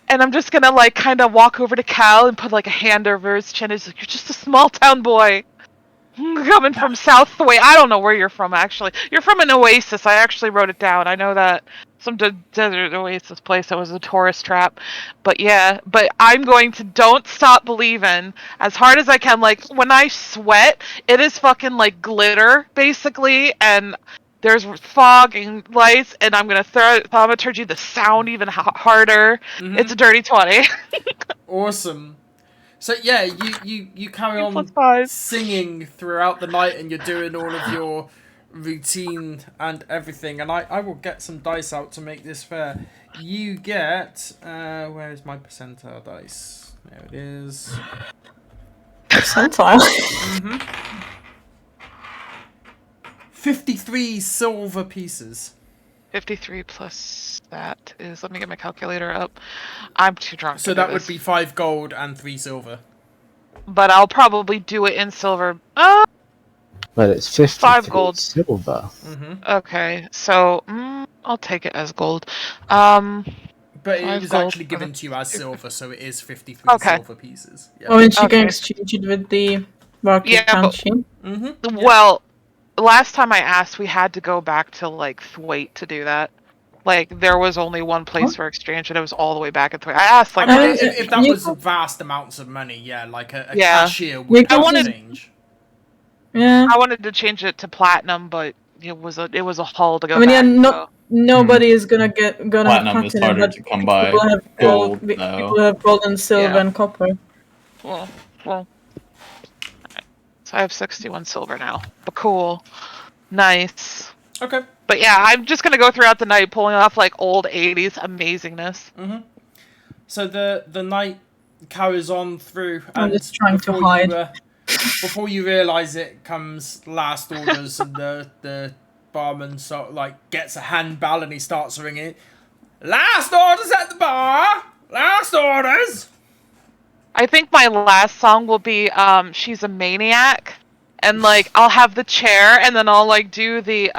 and I'm just gonna like kind of walk over to Cal and put like a hand over his chin. He's like, "You're just a small town boy coming from Southway. I don't know where you're from actually. You're from an oasis. I actually wrote it down. I know that some desert oasis place that was a tourist trap. But yeah, but I'm going to don't stop believing as hard as I can. Like when I sweat, it is fucking like glitter basically, and there's fog and lights, and I'm gonna thaumaturgy the sound even harder. It's a dirty 20. Awesome. So yeah, you carry on +5. singing throughout the night, and you're doing all of your routine and everything. And I will get some dice out to make this fair. You get where is my percentile dice? There it is. Percentile. 53 silver pieces. 53 plus that is. Let me get my calculator up. I'm too drunk. So that would be 5 gold and 3 silver. But I'll probably do it in silver. Well, it's 50 5 gold. silver. Okay, so I'll take it as gold. But it 5 is gold. actually given to you as silver, so it is 53 silver pieces. Yeah. Oh, and she can Okay. exchange it with the barkeep, Yeah, can't but- she? Well, last time I asked, we had to go back to like Thwaite to do that. Like there was only one place for exchange, and it was all the way back at Thwaite. I asked like, I mean, twice. if that you was vast amounts of money, yeah, like a Yeah. cashier would I wanted- change. Yeah. I wanted to change it to platinum, but it was a haul to go I mean, back. yeah, nobody is gonna have Platinum is platinum, harder but to come by. people have Gold, gold. though. People have gold and silver Yeah. and copper. Well. So I have 61 silver now. But cool. Nice. Okay. But yeah, I'm just gonna go throughout the night pulling off like old 80s amazingness. So the night carries on through, I'm and just trying to before hide. Before you realise it, comes last orders, and the barman sort of like gets a handbell and he starts ringing. Last orders at the bar. Last orders. I think my last song will be She's a Maniac. And like I'll have the chair and then I'll like do the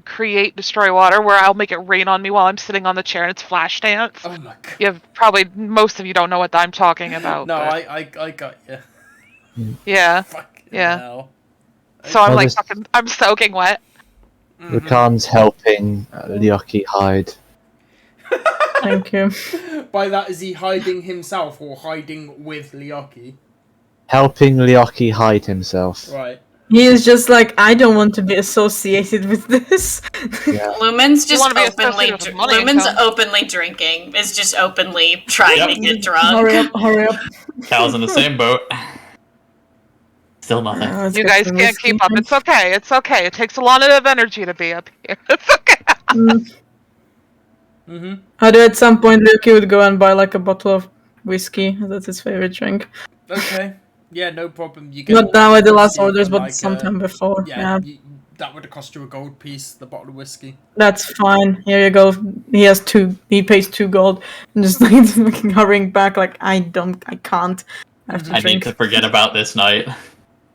create destroy water where I'll make it rain on me while I'm sitting on the chair and it's flash dance. Oh my god. You have probably most of you don't know what I'm talking about. No, but I got you. yeah. Fucking Yeah. hell. So I'm Well, like this- fucking I'm soaking wet. Rakan's helping Lyoki hide. Thank you. By that, is he hiding himself or hiding with Lyoki? Helping Lyoki hide himself. Right. He is just like, I don't want to be associated with this. Yeah. Lumen's just wanna be openly associated with money Lumen's income. openly drinking. Is just openly trying Yep. to get drunk. Hurry up, hurry up. Cal's in the same boat. Still nothing. Let's You get guys some can't whiskey. keep up. It's okay. It's okay. It takes a lot of energy to be up here. It's okay. I do at some point Luki would go and buy like a bottle of whiskey. That's his favorite drink. Okay. Yeah, no problem. You get Not now at the last whiskey orders, for, but like, sometime before. Yeah, Yeah, that would have cost you a gold piece, the bottle of whiskey. that's fine. Here you go. He has 2. He pays 2 gold. And just like hurrying back, like I can't. I have to I need drink. to forget about this night.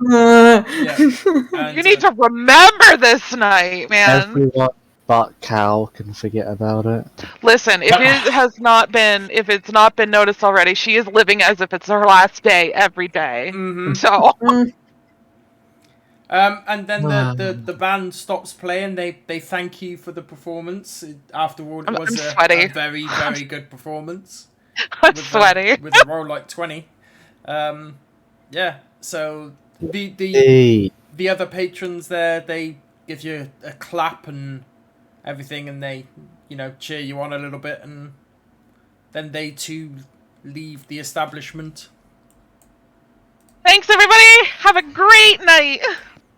Yeah. And, You need to remember this night, man. Everyone but Cal can forget about it. Listen, if it's not been noticed already, she is living as if it's her last day every day. Mhm. So And then Wow. the band stops playing. They thank you for the performance. After all, it I'm was sweaty. a very, very good performance. I'm with sweaty. with a roll like 20. Yeah, so the Hey. the other patrons there, they give you a clap and everything, and they, cheer you on a little bit, and then they too leave the establishment. Thanks, everybody. Have a great night.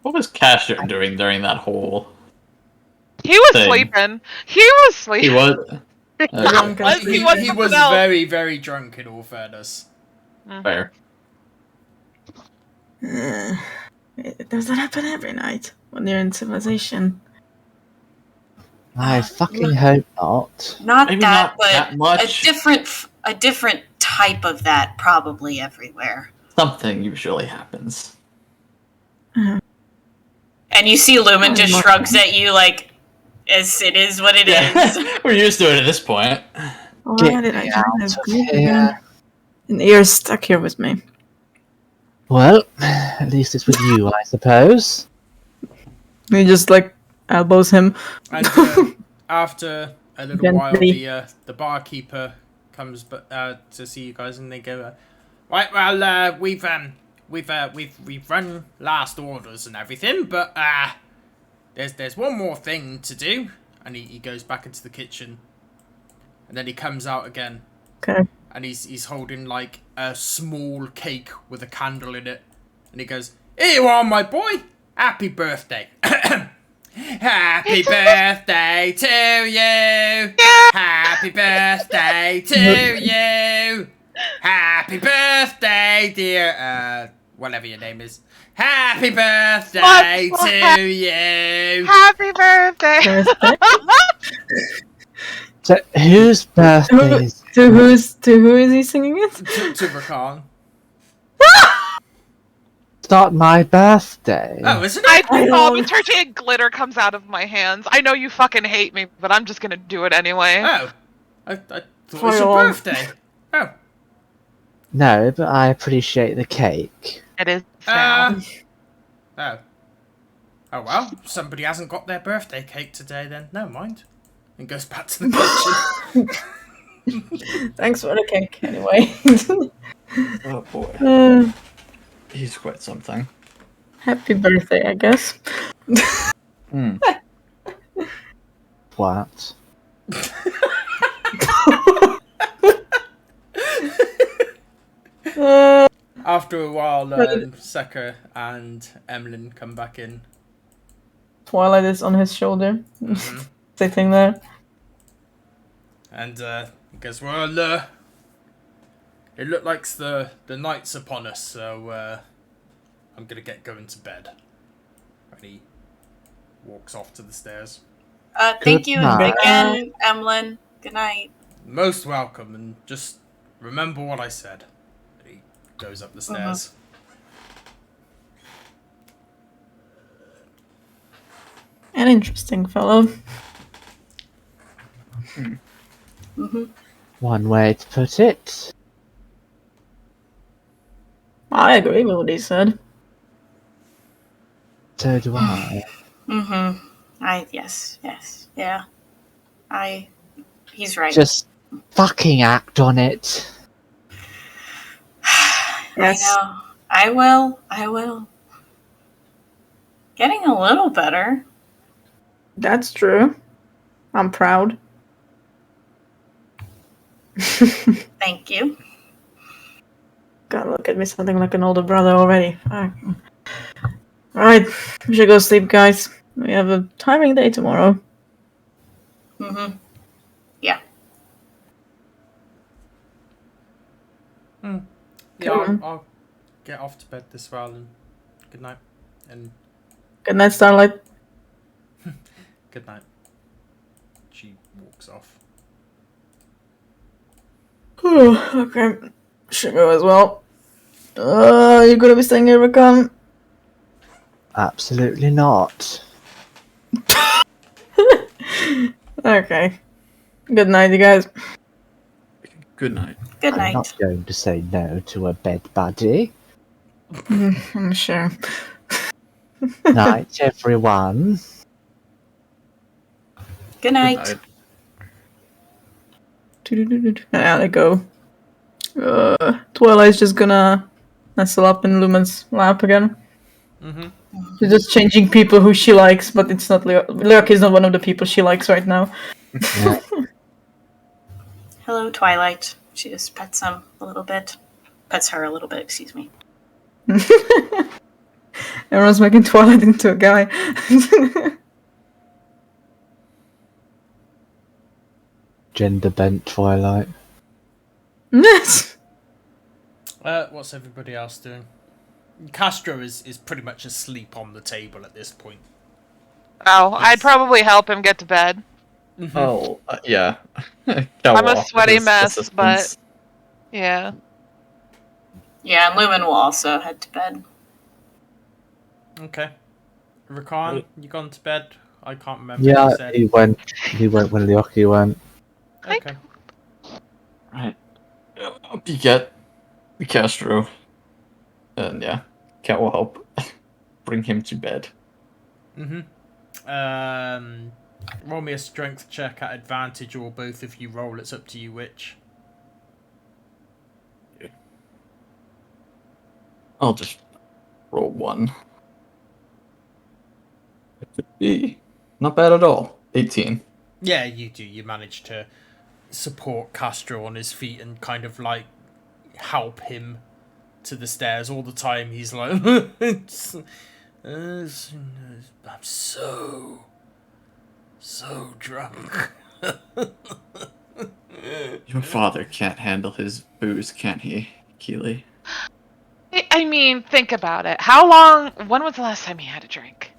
What was Casher doing during that whole He was Same. sleeping. He was He sleeping. was Drunk and Let's see He, what he comes was out. very, very drunk, in all fairness. fair. Does that happen every night when you're in civilization? I fucking hope not. Not Maybe that, not but that much. a different type of that probably everywhere. Something usually happens. And you see Lumen just my- shrugs at you like, as it is what it is. We're used to it at this point. Why Get did I me join out this of group here. again? And you're stuck here with me. Well, at least it's with you, I suppose. He just like elbows him. And after a little Gently. while, the barkeeper comes to see you guys, and they go, right, well, we've run last orders and everything, but there's one more thing to do. And he goes back into the kitchen, and then he comes out again, Okay. and he's holding like a small cake with a candle in it, and he goes, "Here you are, my boy. Happy birthday." Happy birthday to you. Happy birthday to you. Happy birthday, dear whatever your name is. Happy birthday to you. Happy birthday. Birthday? So, whose birthday is To who is he singing it? To Rakan. It's not my birthday? Oh, isn't I it? I saw know. the turkey and glitter comes out of my hands. I know you fucking hate me, but I'm just gonna do it anyway. Oh, I thought it For was your your- birthday. Oh, No, but I appreciate the cake. It is now. oh. Oh well, somebody hasn't got their birthday cake today then. Never mind. And goes back to the kitchen. Thanks for the cake, anyway. Oh boy, Uh, he's quite something. happy birthday, I guess. Hmm. What? After a while, Seka and Emlyn come back in. Twilight is on his shoulder, Mhm. sitting there. And he goes, well, it looked like the night's upon us, so I'm gonna get going to bed. And he walks off to the stairs. Thank you Good night. again, Emlyn. Good night. Most welcome, and just remember what I said. And he goes up the stairs. An interesting fellow. One way to put it. I agree with what he said. So do I. Yes. Yeah. He's right. Just fucking act on it. Yes. I know. I will. Getting a little better. That's true. I'm proud. Thank you. God, look at me sounding like an older brother already. Alright, we should go sleep, guys. We have a tiring day tomorrow. Yeah. Yeah, I'll get off to bed as well, and good night. And Good night, Starlight. good night. She walks off. Okay. Should go as well. You gonna be staying here, Rakan? Absolutely not. Okay. Good night, you guys. Good night. Good I'm night. not going to say no to a bed buddy. I'm sure. Night, everyone. Good night. Good night. Yeah, they go. Twilight's just gonna nestle up in Lumen's lap again. She's just changing people who she likes, but it's not Lurk is not one of the people she likes right now. Yeah. Hello, Twilight. She just pets him a little bit. Pets her a little bit, excuse me. Everyone's making Twilight into a guy. Gender bent Twilight. Yes. What's everybody else doing? Castro is pretty much asleep on the table at this point. Oh, I'd probably help him get to bed. Oh, yeah. I'm a sweaty mess, but yeah. Yeah, and Lumen will also head to bed. Okay. Rakan, you gone to bed? I can't remember. Yeah, what you said. he went when Lyoki went. Okay. Right. You get Castro. And yeah, Cat will help bring him to bed. Roll me a strength check at advantage, or both of you roll. It's up to you which. I'll just roll one. It could be not bad at all. 18. Yeah, you do. You manage to support Castro on his feet and kind of like help him to the stairs. All the time he's like, I'm so drunk. Your father can't handle his booze, can't he, Keely? I mean, think about it. When was the last time he had a drink?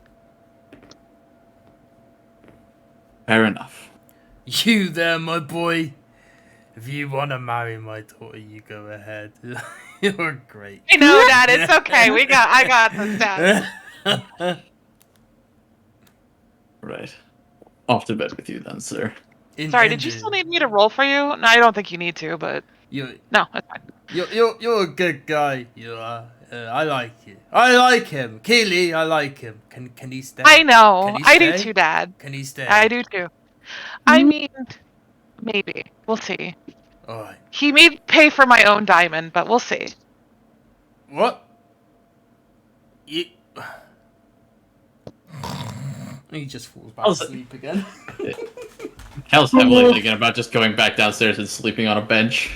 Fair enough. You there, my boy? If you want to marry my daughter, you go ahead. You're great. I know, Dad. It's okay. I got this, Dad. Right. Off to bed with you then, sir. Sorry, did you still need me to roll for you? No, I don't think you need to, but No, no, that's fine. You're a good guy. You are. I like you. I like him. Keely, I like him. Can he stay? I know. Can he I do stay? too, Dad. Can he stay? I do too. I mean, maybe. We'll see. Alright. He may pay for my own diamond, but we'll see. What? You... He just falls back asleep again. Cal's heavily thinking about just going back downstairs and sleeping on a bench.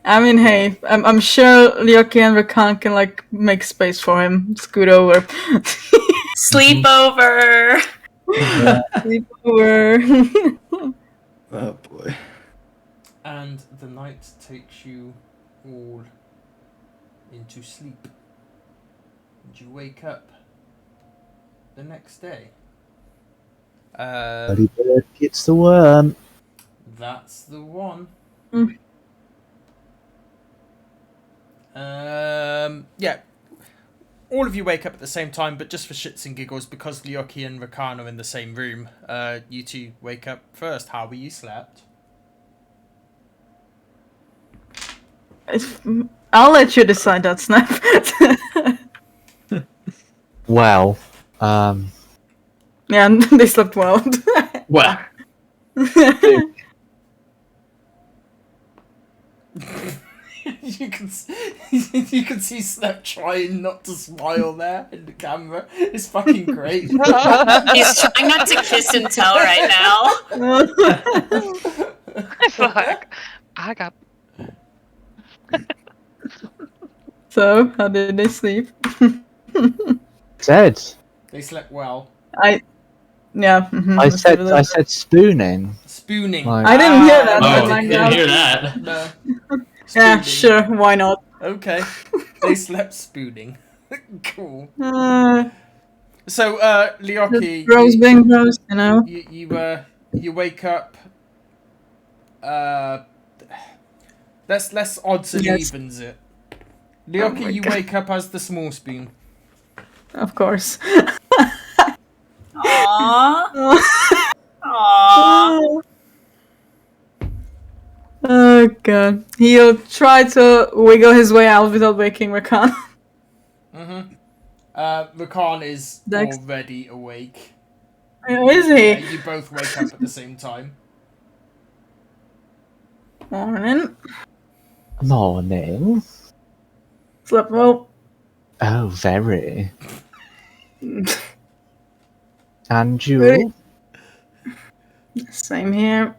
I mean, hey, I'm sure Ryoki and Rakan can like make space for him. Scoot over. Sleepover. Sleep over. Oh boy. And the night takes you all into sleep. And you wake up the next day. Early bird gets the worm. That's the one. Mm. Yeah. All of you wake up at the same time, but just for shits and giggles, because Ryoki and Rakan are in the same room, you two wake up first. How were you slept? I'll let you decide that, Snap. Well, Yeah, they slept well. Well, you can see Snap trying not to smile there in the camera. It's fucking great. He's trying not to kiss and tell right now. It's like, I got. So, how did they sleep? said. They slept well. Yeah. I said spooning. Spooning. Like- I didn't hear that. oh, but no, like, didn't hear that. No. yeah, Spooning. sure, why not? Okay. They slept spooning. Cool. Uh, So, Ryoki, Bros being bros, you know? you wake up. Let's odds and Yes. evens it. Ryoki, my you God. wake up as the small spoon. Of course. Aww. Aww. Oh god. He'll try to wiggle his way out without waking Rakan. Mm-hmm. Rakan is Dex. already awake. Is Yeah, he? you both wake up at the same time. Morning. Morning. Slept well. Oh, very. And you? Very- Same here.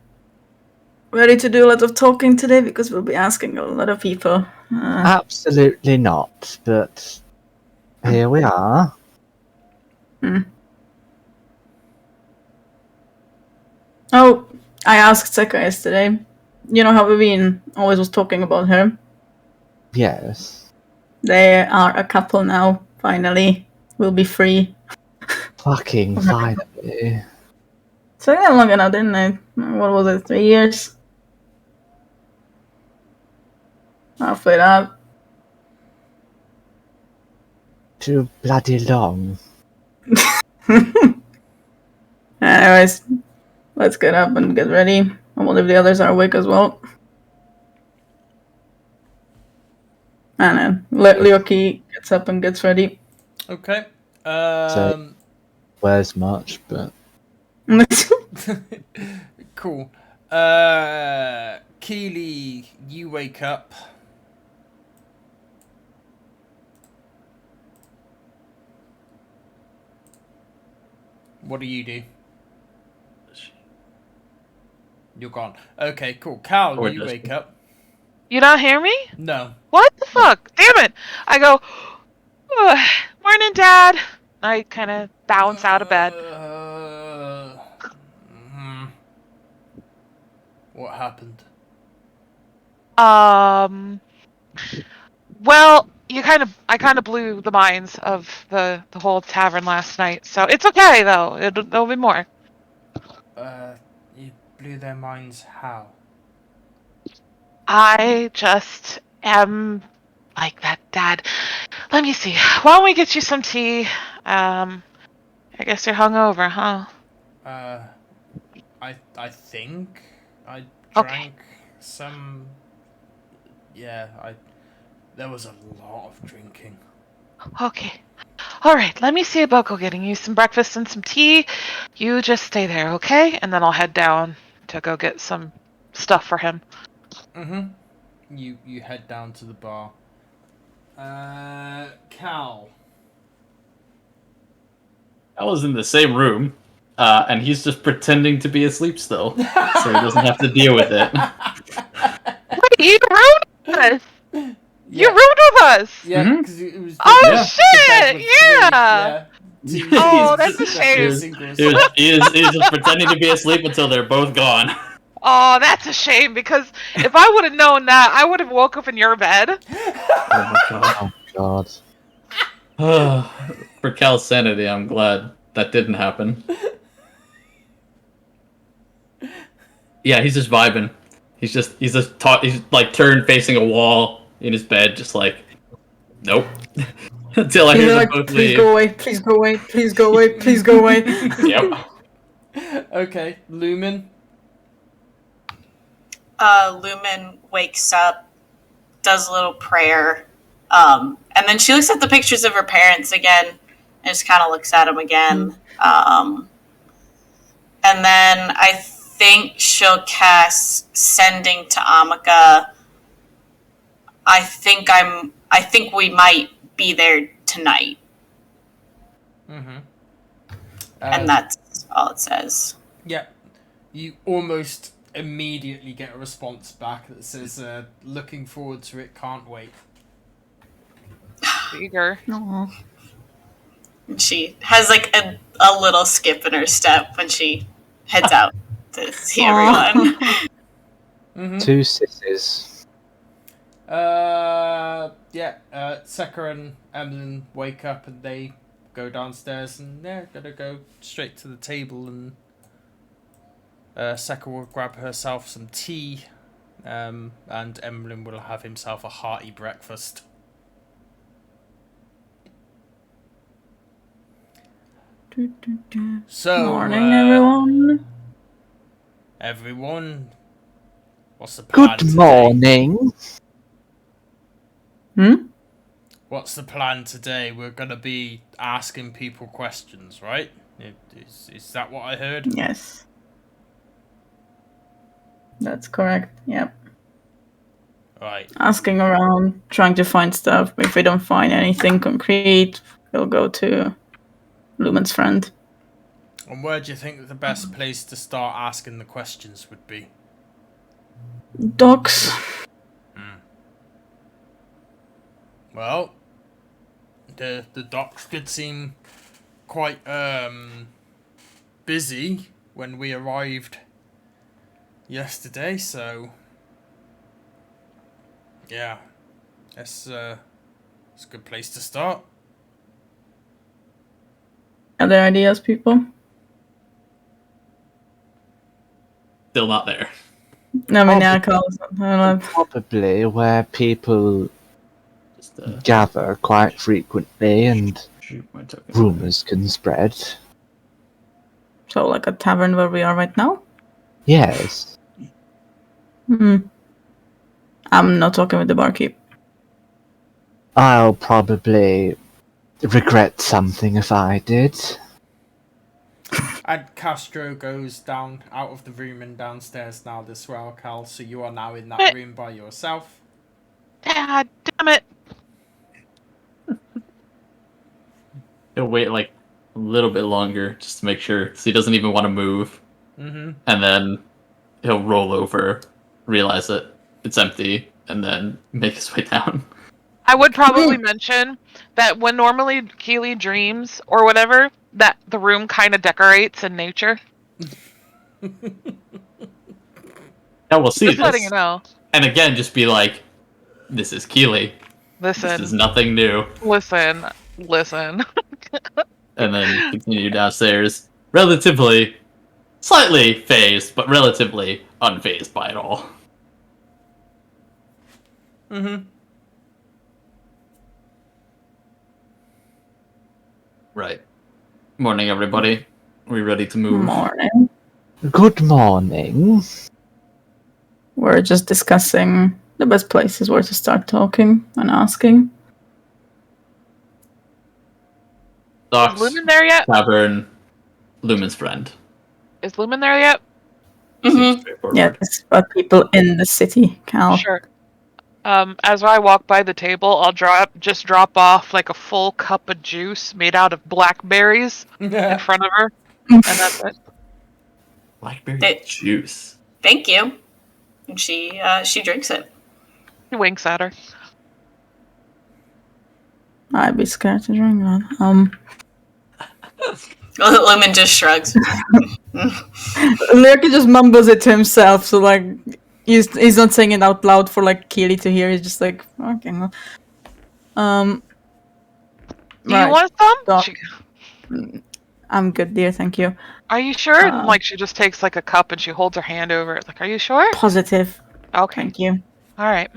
Ready to do a lot of talking today because we'll be asking a lot of people. Absolutely not, but here we are. Oh, I asked Seka yesterday. You know how Vivian always was talking about her? Yes. They are a couple now, finally. Will be free. Fucking finally. So yeah, long enough, didn't they? What was it, 3 years? Halfway up. Too bloody long. Anyways, let's get up and get ready. I wonder if the others are awake as well. And then Ryoki gets up and gets ready. Okay. Where's much, but Cool. Keely, you wake up. What do you do? You're gone. Okay, cool. Cal, Or you does wake she? up. You not hear me? No. What the fuck? Damn it! I go, "Ugh, morning, Dad. I kind of bounce out of bed. What happened? Well, I kind of blew the minds of the whole tavern last night, so it's okay though. There'll be more. You blew their minds how? I just am like that, Dad. Let me see. Why don't we get you some tea? I guess you're hungover, huh? I think I Okay. drank some There was a lot of drinking. Okay. All right. Let me see about go getting you some breakfast and some tea. You just stay there, okay? And then I'll head down to go get some stuff for him. You head down to the bar. Cal. I was in the same room, and he's just pretending to be asleep still, so he doesn't have to deal with it. Wait, you roomed with us! You Yeah. roomed with us! Yeah, because it was. Oh, the bed shit! with three, Yeah! Two Oh, singles, that's a shame. three singles. He's just pretending to be asleep until they're both gone. Oh, that's a shame, because if I would have known that, I would have woke up in your bed. Oh God. my god. For Cal's sanity, I'm glad that didn't happen. Yeah, he's just vibing. He's like turned facing a wall in his bed, just like, nope. Until I hear them both please leave. go away, please go away, please go away, please go away. Yep. Okay, Lumen. Lumen wakes up, does a little prayer, and then she looks at the pictures of her parents again, and just kind of looks at them again. And then I think she'll cast Sending to Amika. I think we might be there tonight. And that's all it says. Yeah, you almost immediately get a response back that says, "Looking forward to it. Can't wait." Eager. Aw. And she has like a little skip in her step when she heads out to see everyone. Two sissies. Sekka and Emlyn wake up and they go downstairs and they're gonna go straight to the table, and Sekka will grab herself some tea, and Emlyn will have himself a hearty breakfast. So, Morning, everyone. Everyone, what's the plan Good today? morning. What's the plan today? We're gonna be asking people questions, right? Is that what I heard? Yes. That's correct, yep. Right. Asking around, trying to find stuff. If we don't find anything concrete, we'll go to Lumen's friend. And where do you think the best place to start asking the questions would be? Docks. Well, the docks did seem quite busy when we arrived yesterday, so yeah, it's a good place to start. Other ideas, people? Still not there. I mean, yeah, Carl's. I don't know. Probably where people Just, gather quite frequently and shoot my token. rumours can spread. So, like a tavern where we are right now? Yes. I'm not talking with the barkeep. I'll probably regret something if I did. And Castro goes down out of the room and downstairs now as well, Cal. So you are now in that room by yourself. God damn it. He'll wait like a little bit longer just to make sure, so he doesn't even want to move. And then he'll roll over, realize that it's empty, and then make his way down. I would probably mention that when normally Keely dreams or whatever, that the room kind of decorates in nature. Now we'll see Just this. letting you know. And again, just be like, this is Keely. This is Listen, nothing new. listen. And then continue downstairs, relatively, slightly phased, but relatively unfazed by it all. Right. Morning, everybody. Are we ready to move? Morning. Good morning. We're just discussing the best place is where to start talking and asking. Is Docks, Lumen there yet? tavern, Lumen's friend. Is Lumen there yet? Seems Mhm. straightforward. Yes, but people in the city, Cal. Sure. As I walk by the table, I'll drop off like a full cup of juice made out of blackberries in front of her, and that's it. Blackberry They- juice. Thank you. And she drinks it. He winks at her. I'd be scared to drink that. Lemon just shrugs. Lurky just mumbles it to himself, so like he's not saying it out loud for like Keely to hear. He's just like, okay. Well. Do you want some? Doc. I'm good, dear. Thank you. Are you sure? And like she just takes like a cup and she holds her hand over it. Like, are you sure? Positive. Okay. Thank you. All right.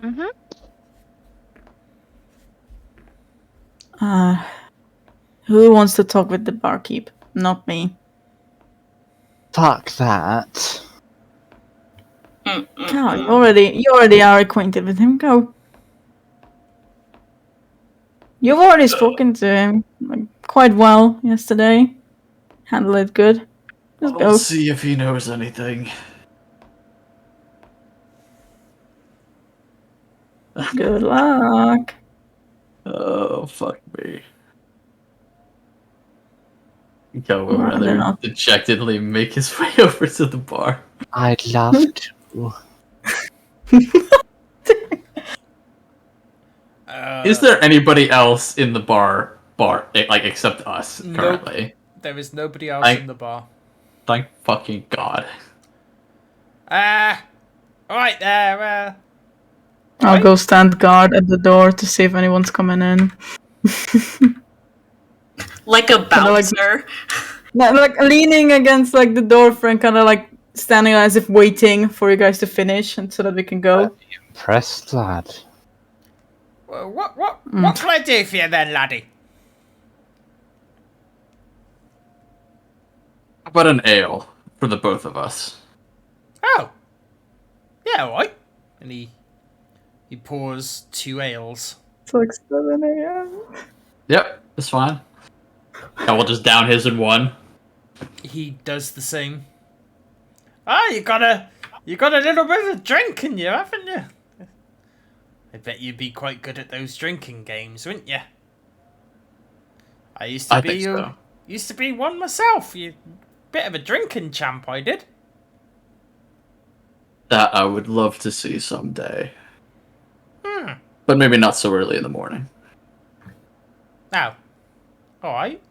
Who wants to talk with the barkeep? Not me. Fuck that. Cal, you already are acquainted with him. Go. You've already spoken to him like, quite well yesterday. Handle it good. Just go. Let's see if he knows anything. Good luck. Oh, fuck me. Cal would Well, they're rather not- dejectedly make his way over to the bar. I'd love to. Is there anybody else in the bar, like, except us, Nope. currently? There is nobody else in the bar. Thank fucking God. Right there. I'll go stand guard at the door to see if anyone's coming in. Like a like- bouncer. Like leaning against like the door frame, kind of like standing as if waiting for you guys to finish, and so that we can go. Impressed, lad. Well, what can I do for you then, laddie? How about an ale for the both of us? Oh. Yeah, alright. And he pours 2 ales. It's like 7 a.m. Yep, that's fine. Cal will just down his in one. He does the same. You got a little bit of drink in you, haven't you? I bet you'd be quite good at those drinking games, wouldn't you? I think so. Used to be one myself. You bit of a drinking champ, I did. That I would love to see someday. But maybe not so early in the morning. Now, alright.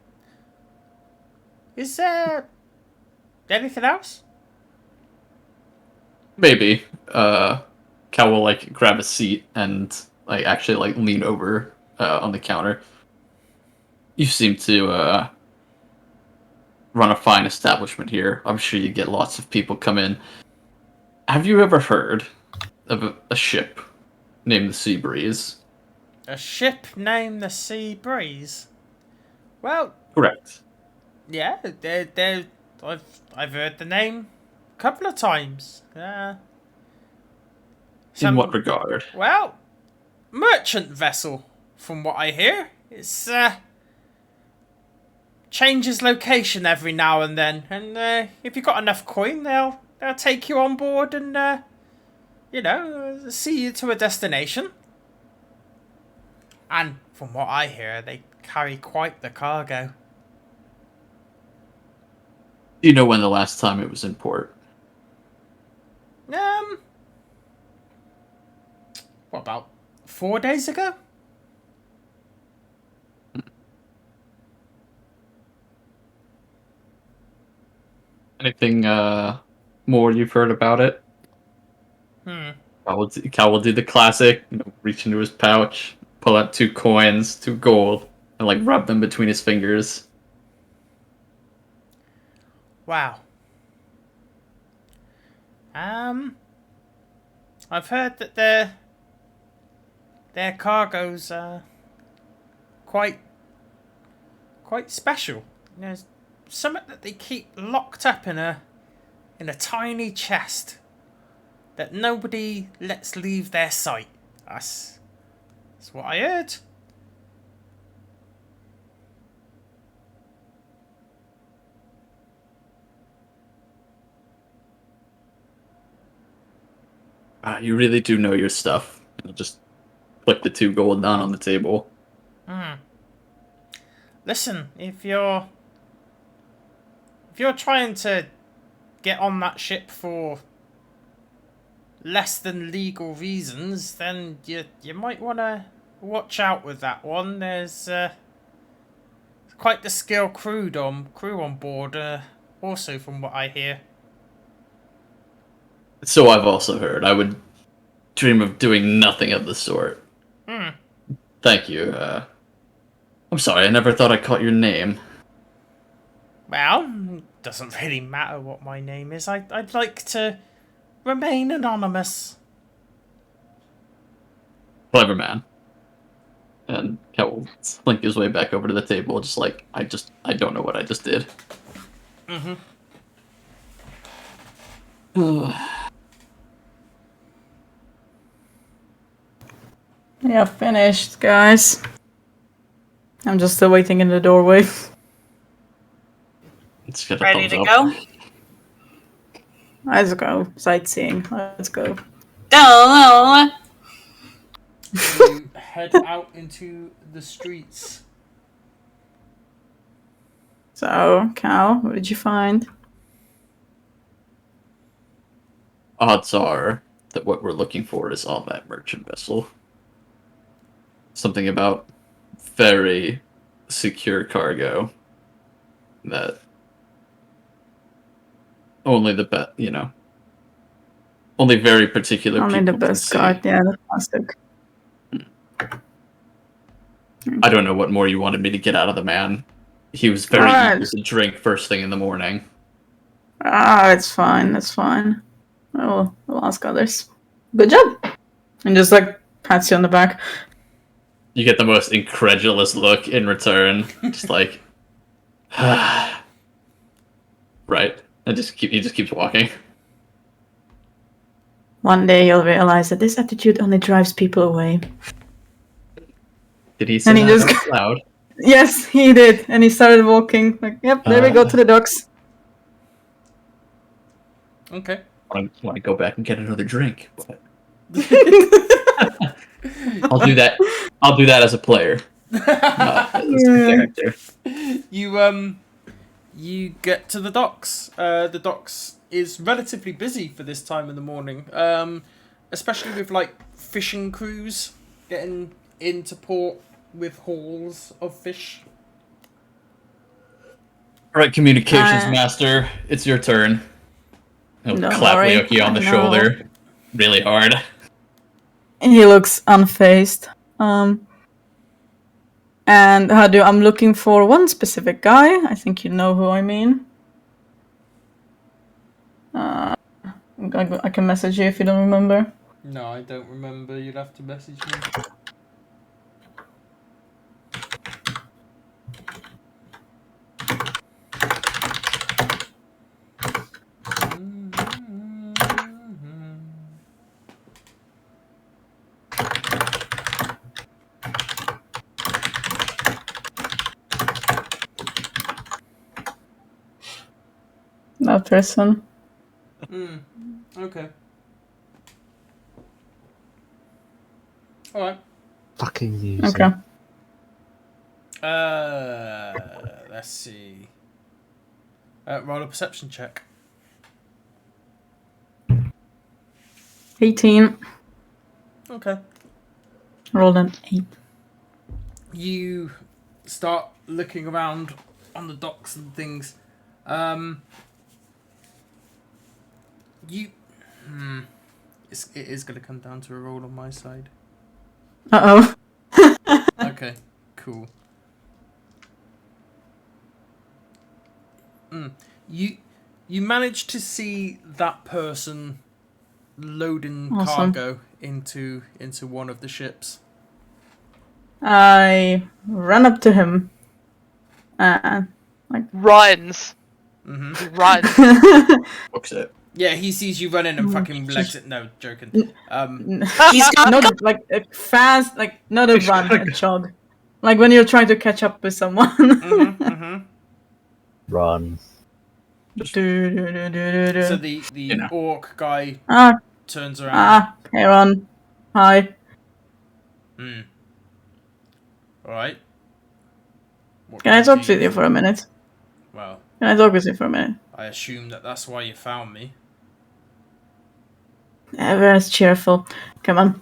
Is there anything else? Maybe. Cal will like grab a seat and like actually like lean over on the counter. You seem to run a fine establishment here. I'm sure you get lots of people come in. Have you ever heard of a ship named the Sea Breeze? A ship named the Sea Breeze? Well, Correct. yeah, I've heard the name a couple of times. In what regard? Well, merchant vessel, from what I hear. It's changes location every now and then, and if you've got enough coin, they'll take you on board and see you to a destination. And from what I hear, they carry quite the cargo. Do you know when the last time it was in port? What about 4 days ago? Anything more you've heard about it? Cal will do the classic, reach into his pouch, pull out 2 coins, 2 gold, and like rub them between his fingers. Wow. I've heard that their cargo's quite special. There's something that they keep locked up in a tiny chest. that nobody lets leave their sight. That's what I heard. You really do know your stuff. I'll just flick the 2 gold down on the table. Listen, if you're trying to get on that ship for less than legal reasons, then you might want to watch out with that one. There's quite the skilled crew on board, also from what I hear. So I've also heard. I would dream of doing nothing of the sort. Thank you. I'm sorry, I never thought I caught your name. Well, it doesn't really matter what my name is. I'd like to remain anonymous. Clever man. And Kel will slink his way back over to the table, just like, I don't know what I just did. Yeah, finished, guys. I'm just still waiting in the doorway. Let's get a Ready thumbs to up. go? Let's go. Sightseeing. Let's go. Go. You head out into the streets. So, Cal, what did you find? Odds are that what we're looking for is on that merchant vessel. Something about very secure cargo that only the best, only very particular Only people the best can card. see. Yeah, the plastic. I don't know what more you wanted me to get out of the man. He was very eager to drink first thing in the morning. It's fine. That's fine. We'll ask others. Good job. And just like pats you on the back. You get the most incredulous look in return, just like, right. And he just keeps walking. One day you'll realize that this attitude only drives people away. Did he say And he that just- out loud? Yes, he did. And he started walking. Like, yep, there we go to the docks. Okay. Want to go back and get another drink? But... I'll do that. I'll do that as a player, not as a character. You get to the docks. The docks is relatively busy for this time in the morning, especially with like fishing crews getting into port with hauls of fish. All right, communications master, it's your turn. He'll Don't clap worry, Leoki on the I know. shoulder, really hard. He looks unfazed. And I'm looking for one specific guy. I think you know who I mean. I can message you if you don't remember. No, I don't remember. You'll have to message me. That person. Okay. Alright. Fucking music. Okay. Let's see. Roll a perception check. 18. Okay. Rolled an 8. You start looking around on the docks and things. It is going to come down to a roll on my side. Uh-oh. Okay, cool. You managed to see that person loading Awesome. cargo into one of the ships. I run up to him. Runs. Mm-hmm. Runs. Books it. Yeah, he sees you running and fucking legs it. No, joking. He's got not like a fast, like not a run, a jog. Like when you're trying to catch up with someone. Run. So the You know. orc guy Ah, turns around. Aaron. Hi. Alright. Can I talk with you for a minute? Well, Can I talk with you for a minute? I assume that's why you found me. Everyone's cheerful. Come on.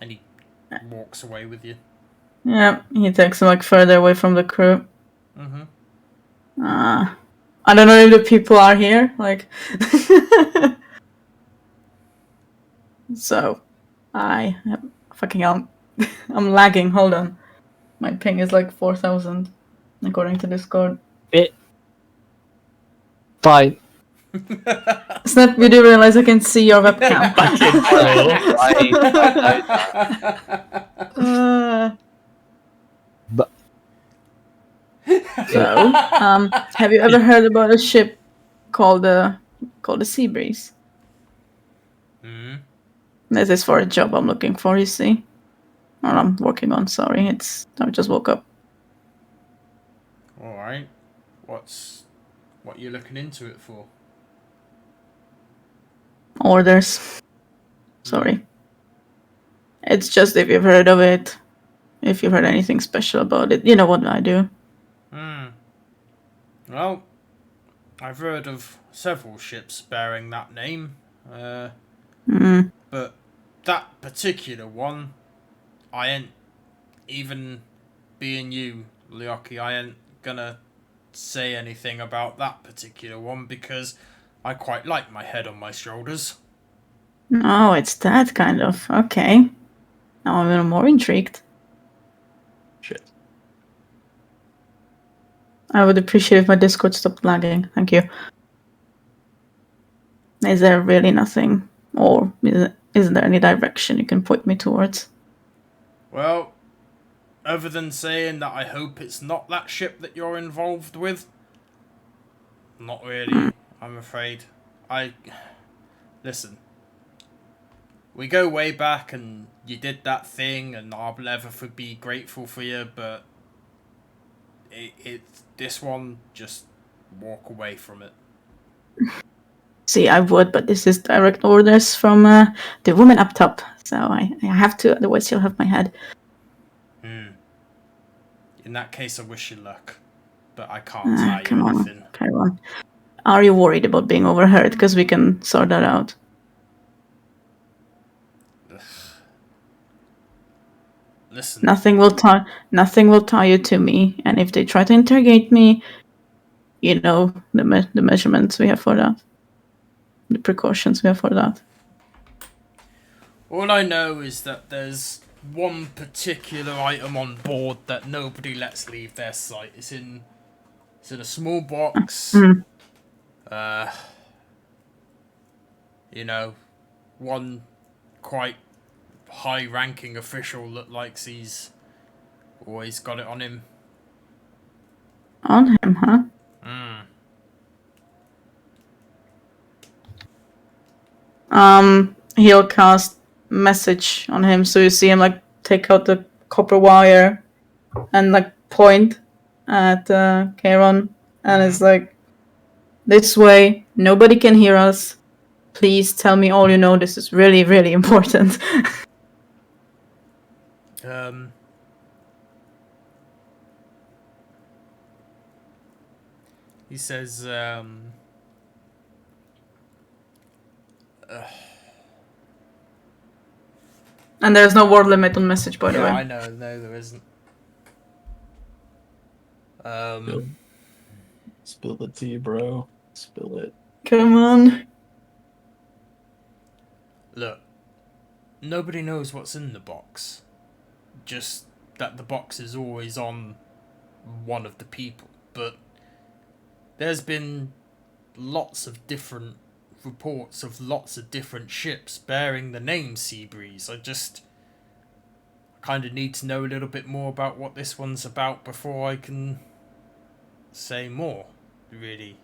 And he walks away with you. Yeah, he takes him like further away from the crew. I don't know if the people are here. Like, so I fucking I'm lagging. Hold on, my ping is like 4,000 according to Discord. Fine. Snap, you do realize I can see your webcam. But So, have you ever heard about a ship called the Sea Breeze? This is for a job I'm looking for. You see, or I'm working on. Sorry, I just woke up. All right. What you looking into it for? Orders. Sorry. It's just if you've heard of it, if you've heard anything special about it, you know what I do. Well, I've heard of several ships bearing that name, but that particular one, I ain't, even being you, Leoki, I ain't gonna say anything about that particular one because I quite like my head on my shoulders. Oh, it's that kind of. Okay. Now I'm even more intrigued. Shit. I would appreciate if my Discord stopped lagging. Thank you. Is there really nothing? Or is there any direction you can point me towards? Well, other than saying that I hope it's not that ship that you're involved with, not really, I'm afraid. Listen, we go way back and you did that thing and I'll never be grateful for you, but this one, just walk away from it. See, I would, but this is direct orders from the woman up top. So I have to, otherwise she'll have my head. In that case, I wish you luck. But I can't tell Come you on, anything. Chiron. Are you worried about being overheard? Because we can sort that out. Listen. Nothing will tie you to me. And if they try to interrogate me, you know the measurements we have for that. The precautions we have for that. All I know is that there's one particular item on board that nobody lets leave their sight. It's in a small box. You know, one quite high-ranking official looked like he's always got it on him. On him, huh? He'll cast message on him, so you see him like take out the copper wire and like point at Charon, and it's like, this way, nobody can hear us. Please tell me all you know. This is really, really important. He says, And there's no word limit on message, by the way. yeah, I know. No, there isn't. Spill the tea, bro. Spill it. Come on. Look, nobody knows what's in the box. Just that the box is always on one of the people. But there's been lots of different reports of lots of different ships bearing the name Seabreeze. I just kind of need to know a little bit more about what this one's about before I can say more, really.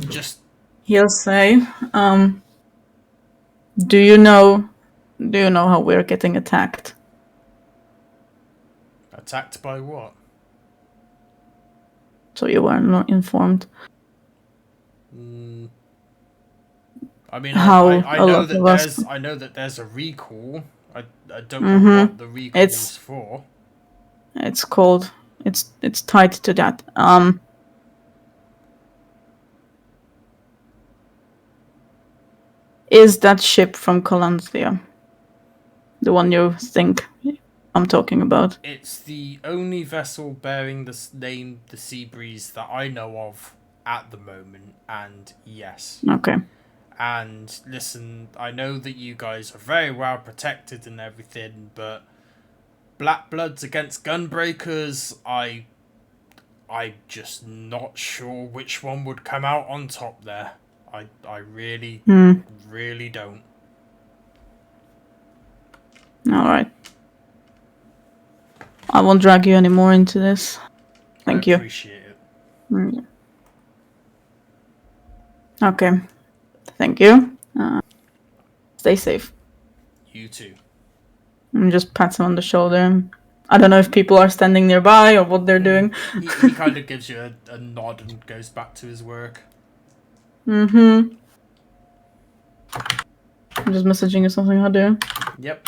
Just He'll say, do you know how we're getting attacked? attacked by what? So you were not informed. I mean, How I a know lot that of us. there's a recall. I don't know what the recall It's- is for. It's called. It's tied to that. Is that ship from Calanthea? The one you think I'm talking about? It's the only vessel bearing the name the Sea Breeze that I know of at the moment, and yes. Okay. And listen, I know that you guys are very well protected and everything, but Black Bloods against Gunbreakers, I'm just not sure which one would come out on top there. I really, really don't. All right. I won't drag you anymore into this. Thank I you. appreciate it. Okay. Thank you. Stay safe. You too. And just pats him on the shoulder. I don't know if people are standing nearby or what they're doing. He kind of gives you a nod and goes back to his work. I'm just messaging you something, how do you? Yep.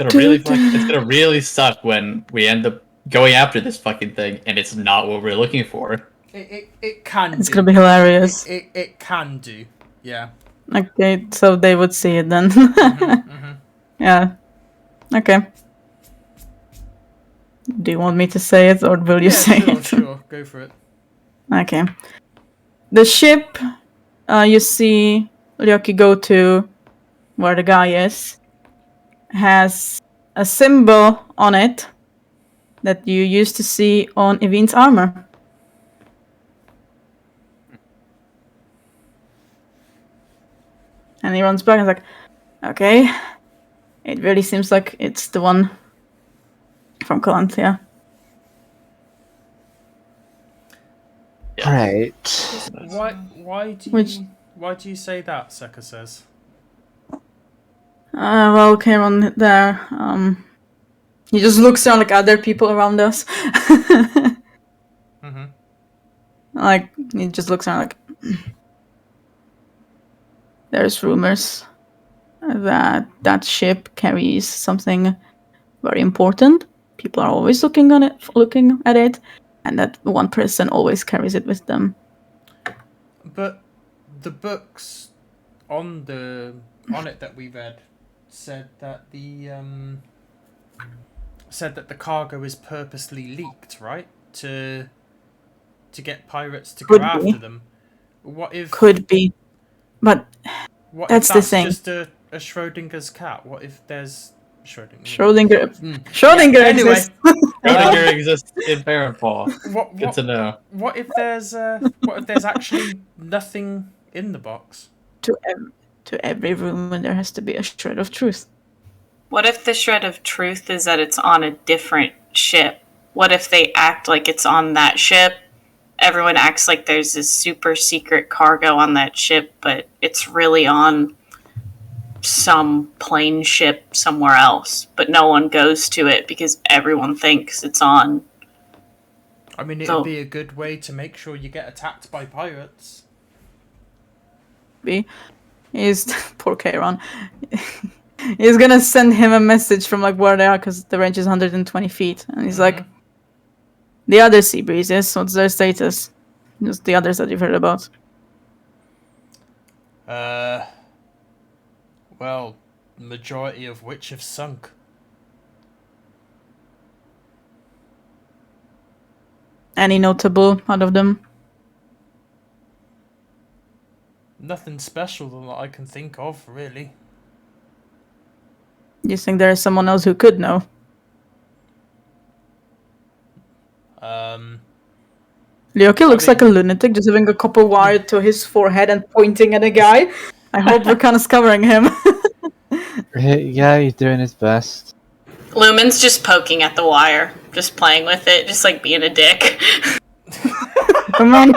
It's gonna really suck when we end up going after this fucking thing and it's not what we're looking for. It can It's do. gonna be hilarious. It can do. Yeah. Okay, so they would see it then. Yeah. Okay. Do you want me to say it or will you say it? Sure. Go for it. Okay. The ship you see Ryoki go to where the guy is has a symbol on it that you used to see on Evine's armor. And he runs back and is like, okay. It really seems like it's the one from Calanthea. Right. Why do you say that? Seka says. Well, Kieran there. He just looks around like other people around us. Like he just looks around like. There's rumors that ship carries something very important. People are always looking at it, and that one person always carries it with them. But the books on it that we read said that the cargo is purposely leaked, right? To get pirates to go after them. What if Could be, but that's the thing. Just a Schrodinger's cat? What if there's Schrodinger Yeah, anyway. exists. Schrodinger exists in Parenpaw. Good to know. What if there's actually nothing in the box? To every rumor there has to be a shred of truth. What if the shred of truth is that it's on a different ship? What if they act like it's on that ship? Everyone acts like there's this super secret cargo on that ship, but it's really on some plane ship somewhere else. But no one goes to it because everyone thinks it's on. I mean, it'd be a good way to make sure you get attacked by pirates. Is poor Kairon. He's gonna send him a message from like where they are because the range is 120 feet, and he's like, the other sea breezes. What's their status? Just the others that you've heard about. Well, majority of which have sunk. Any notable out of them? Nothing special that I can think of, really. You think there is someone else who could know? Lyoki looks like a lunatic, just having a copper wire to his forehead and pointing at a guy. I hope Rakana's covering him. Yeah, he's doing his best. Lumen's just poking at the wire, just playing with it, just like being a dick. Come on.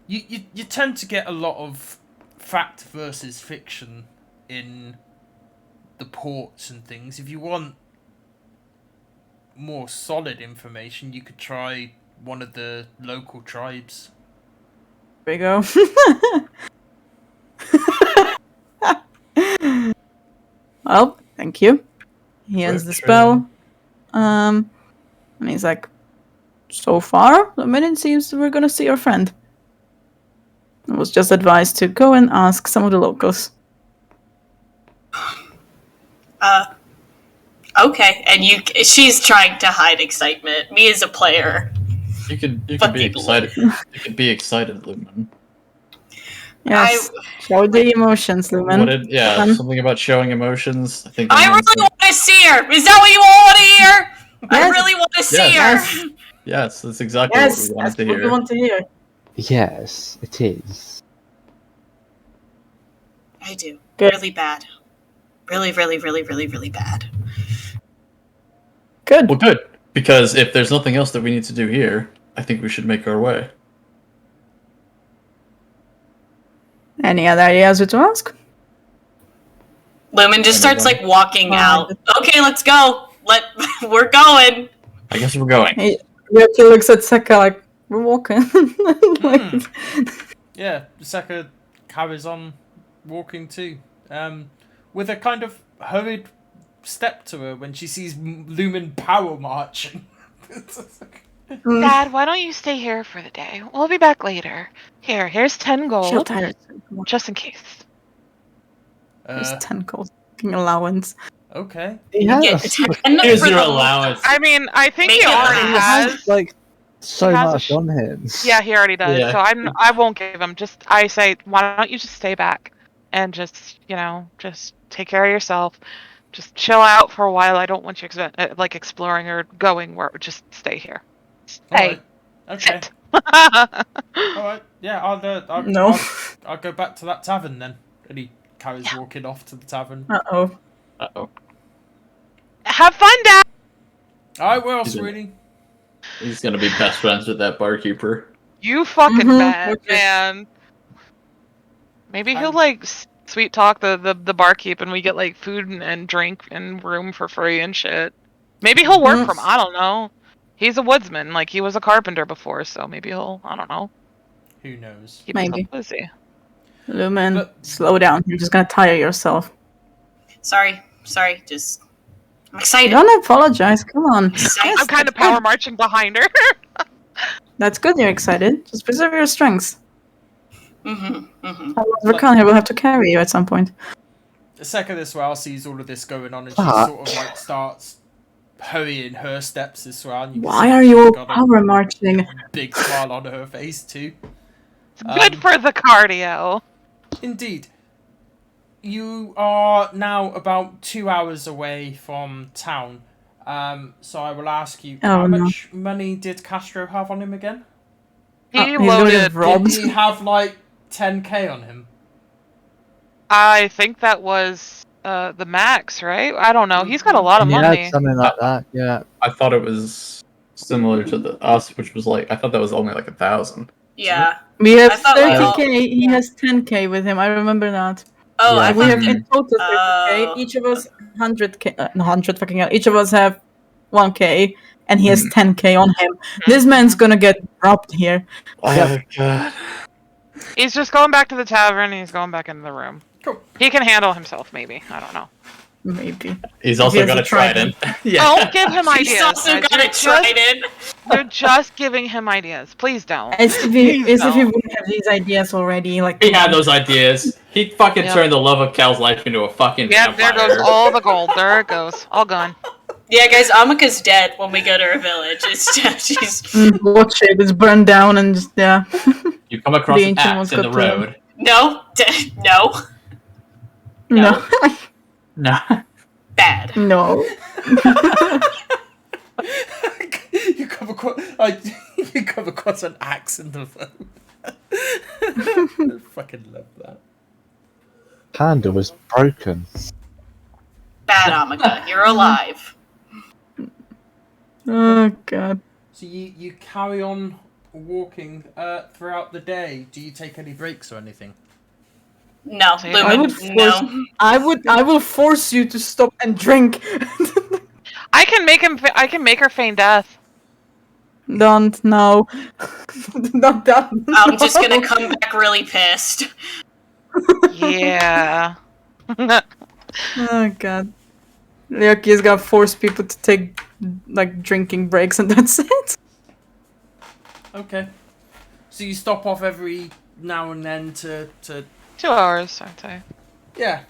You tend to get a lot of fact versus fiction in the ports and things. If you want more solid information, you could try one of the local tribes. There we go. Well, thank you. He ends the spell. And he's like, so far, the minute seems we're gonna see our friend. I was just advised to go and ask some of the locals. Okay, and she's trying to hide excitement. Me as a player. You could be people- excited. You could be excited, Lumen. Yes, show the emotions, Lumen. Something about showing emotions. I think. I really want to see her. Is that what you all want to hear? I Yes. really want to see Yes. her. Yes, that's exactly Yes, what we that's wanted to what hear. we want to hear. Yes, it is. I do. Good. Really bad. Really, really, really, really, really bad. Good. Well, good, because if there's nothing else that we need to do here, I think we should make our way. Any other ideas to ask? Lumen just starts like walking Fine. out. Okay, let's go. We're going. I guess we're going. He looks at Seka like, we're walking. Yeah, Seka carries on walking too, with a kind of hurried step to her when she sees Lumen power marching. Dad, why don't you stay here for the day? We'll be back later. Here's 10 She'll gold, tire it. just in case. There's 10 gold fucking allowance. Okay. Yeah, Get that's 10 Here's for your the- allowance. I mean, I think Make he it already last. has. like so He has a much on him. Yeah, he already does. Yeah. So I won't give him. I say, why don't you just stay back and just take care of yourself. Just chill out for a while. I don't want you exploring or going where. Just stay here. Stay. Okay. Sit. Alright. Yeah, I'll No. I'll go back to that tavern then. And he carries walking off to the tavern. Uh-oh. Uh-oh. Have fun, Dad. I will, He's in- sweetie. He's gonna be best friends with that barkeeper. You fucking Mhm, bet, okay. man. Maybe he'll I'm- sweet talk the barkeep and we get like food and drink and room for free and shit. Maybe he'll work Mhm. from. I don't know. He's a woodsman. Like he was a carpenter before, so maybe he'll. I don't know. Who knows? Keep Maybe. himself busy. Lumen, But- slow down. You're just gonna tire yourself. Sorry. Just. I'm You excited. don't apologize. Come on. Yes, I'm kind of power marching behind her. That's good you're excited. Just preserve your strengths. Mm-hmm. Rakana will have to carry you at some point. Seka as well sees all of this going on and she Fuck. sort of like starts hurrying her steps as well. And you can Why see are she's you all got a power marching? big smile on her face too. Good for the cardio. Indeed. You are now about 2 hours away from town. So I will ask you, Oh, how no. much money did Castro have on him again? He he's gonna loaded. get robbed. Did he have like 10k on him? I think that was the max, right? I don't know. He's got a lot of Yeah, money. something like that. Yeah. I thought it was similar to us, which was like I thought that was only like 1,000. Yeah. We have I thought 30k. He has 10k with him. I remember that. Oh, Yeah. I We thought have in total 30k. Oh. Each of us 100k. 100 fucking hell. Each of us have 1k, and he has Mhm. 10k on him. This man's gonna get robbed here. Oh god. He's just going back to the tavern and he's going back into the room. Cool. He can handle himself, maybe. I don't know. Maybe. He's He also has got a a trident. Don't give him He's ideas. also guys. got a trident. You're just giving him ideas. Please don't. As if Please he don't. wouldn't have these ideas already. Like He had those ideas. He fucking Yep. turned the love of Cal's life into a fucking Yep, there vampire. goes all the gold. There it goes. All gone. Yeah, guys, Amika's dead when we go to her village. It's just, she's Watch it. It's burned down and just yeah. You come across The an ancient axe ones in the got to them. road. no. No. No. Bad. No. across, like, you come across an axe in the road. I fucking love that. Panda was broken. Bad Amica, you're alive. Oh god. So you carry on walking throughout the day. Do you take any breaks or anything? No, I I would Lumen, force. no. I will force you to stop and drink. I can make him. I can make her feign death. Don't no. Not that. I'm just gonna no. come back really pissed. Yeah. Oh god. Leoki is gonna force people to take like drinking breaks and that's it. Okay. So you stop off every now and then to 2 hours, I'd say. yeah.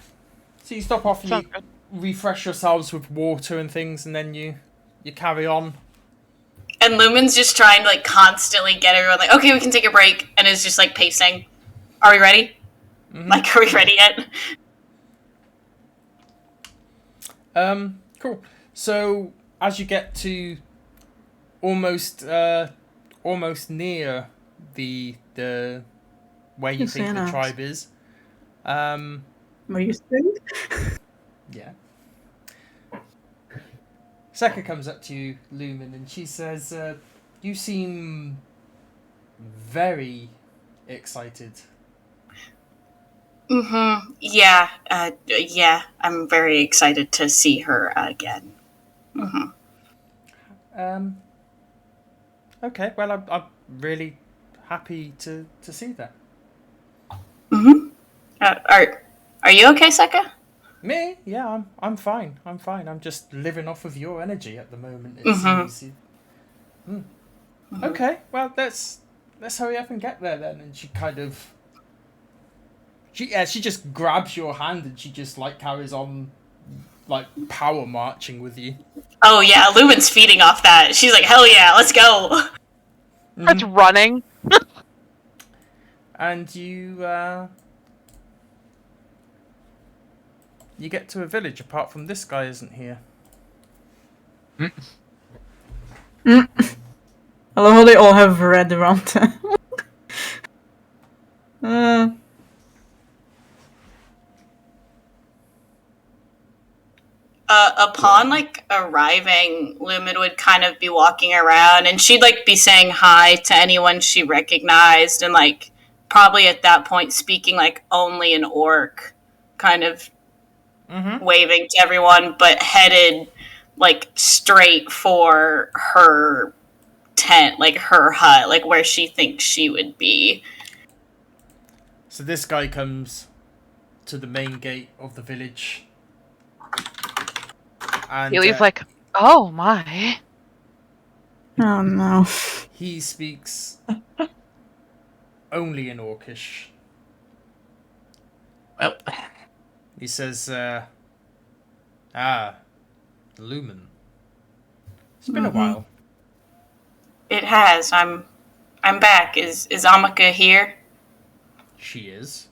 So you stop off and Sounds you good. refresh yourselves with water and things, and then you carry on. And Lumen's just trying to like constantly get everyone like, okay, we can take a break, and is just like pacing. Are we ready? Like, are we ready yet? Cool. So as you get to almost near the where you You think say the an tribe is, What do you think? yeah. Seka comes up to you, Lumen, and she says, "You seem very excited." Mm-hmm. Yeah. Yeah. I'm very excited to see her again. Mm-hmm. Okay. Well, I'm really happy to see that. Mm-hmm. Are you okay, Seka? Me? Yeah, I'm fine. I'm fine. I'm just living off of your energy at the moment. It Mhm. seems. Okay. Well, let's hurry up and get there then. And she kind of. She just grabs your hand and she just like carries on, like power marching with you. Oh yeah, Lumen's feeding off that. She's like, hell yeah, let's go. It's running. And you get to a village. Apart from this guy isn't here. I love how they all have red around them. Upon like arriving, Lumen would kind of be walking around, and she'd like be saying hi to anyone she recognized, and like probably at that point speaking like only an orc, kind of waving to everyone, but headed like straight for her tent, like her hut, like where she thinks she would be. So this guy comes to the main gate of the village. And He's like, oh my. Oh no. he speaks only in Orcish. Well, He says, Lumen. It's been a while. It has. I'm back. Is Amaka here? She is.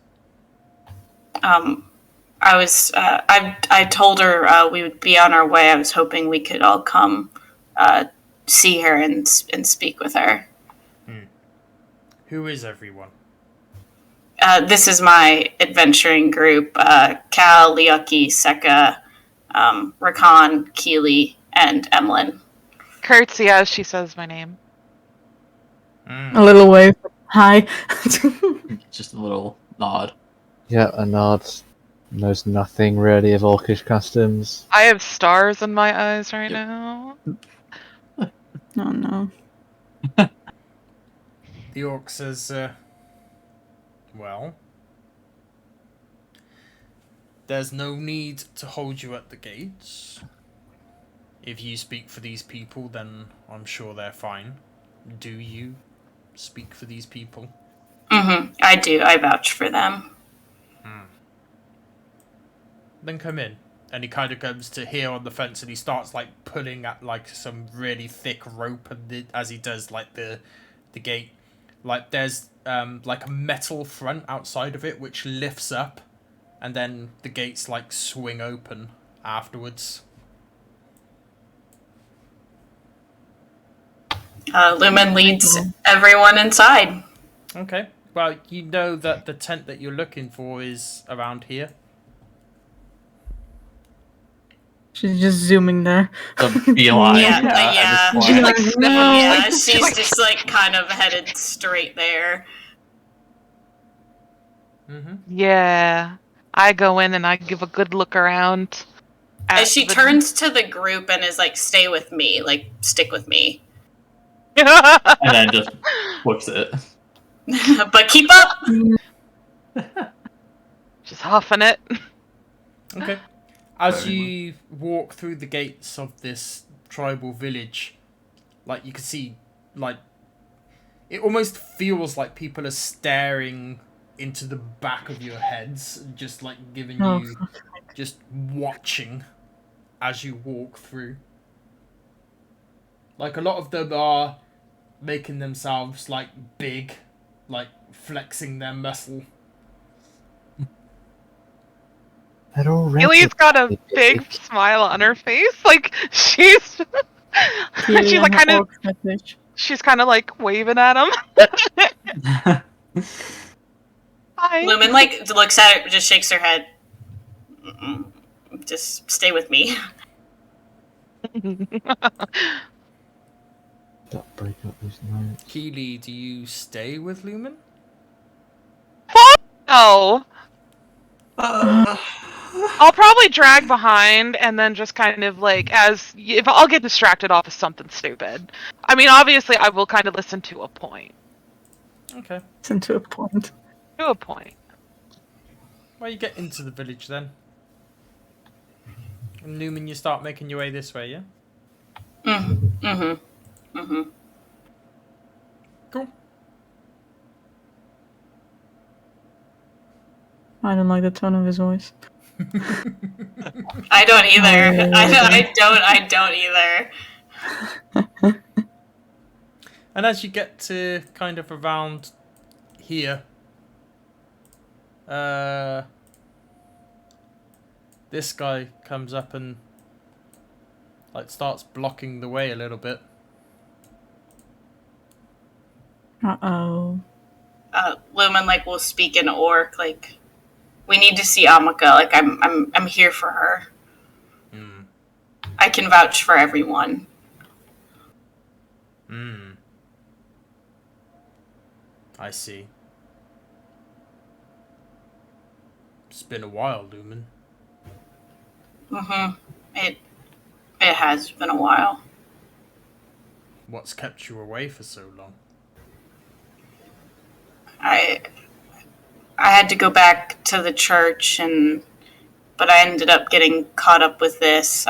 I told her we would be on our way. I was hoping we could all come see her and speak with her. Who is everyone? This is my adventuring group: Cal, Leoki, Seka, Rakan, Keely, and Emlyn. Curtsy as she says my name. A little wave. Hi. just a little nod. Yeah, a nod. Knows nothing really of Orcish customs. I have stars in my eyes right now. Oh no. The orc says, well, there's no need to hold you at the gates. If you speak for these people, then I'm sure they're fine. Do you speak for these people? Mm-hmm. I do. I vouch for them. Then come in. And he kind of comes to here on the fence and he starts like pulling at like some really thick rope and as he does like the gate. Like there's like a metal front outside of it which lifts up and then the gates like swing open afterwards. Lumen leads everyone inside. Okay. Well, you know that the tent that you're looking for is around here. She's just zooming there. The beeline. Yeah, at this She's point. like sniffing. Yeah, like, she's like, just like kind of headed straight there. Mm-hmm. yeah. I go in and I give a good look around. As she turns to the group and is like, "Stay with me, like stick with me, And then just flips it. but keep up." Just huffing it. Okay. As Very you walk through the gates of this tribal village, like you can see, like it almost feels like people are staring into the back of your heads, just like giving Oh, you, just watching as you walk through. Like a lot of them are making themselves like big, like flexing their muscle. They're already Haley's got a big. big smile on her face. Like she's Keely she's and like her kind of orc fetish. she's kind of like waving at him. Hi. Lumen like looks at it, just shakes her head. Mm-mm. Just stay with me. That break up this night. Keely, do you stay with Lumen? No. I'll probably drag behind and then just kind of like if I'll get distracted off of something stupid. I mean, obviously I will kind of listen to a point. Okay. Listen to a point. To a point. Well, you get into the village then. And Lumen, you start making your way this way, yeah? Cool. I don't like the tone of his voice. I don't either. I don't either. And as you get to kind of around here, this guy comes up and like starts blocking the way a little bit. Uh-oh. Lumen like will speak in orc, like, we need to see Amaka, like I'm here for her. I can vouch for everyone. I see. It's been a while, Lumen. It has been a while. What's kept you away for so long? I had to go back to the church, but I ended up getting caught up with this.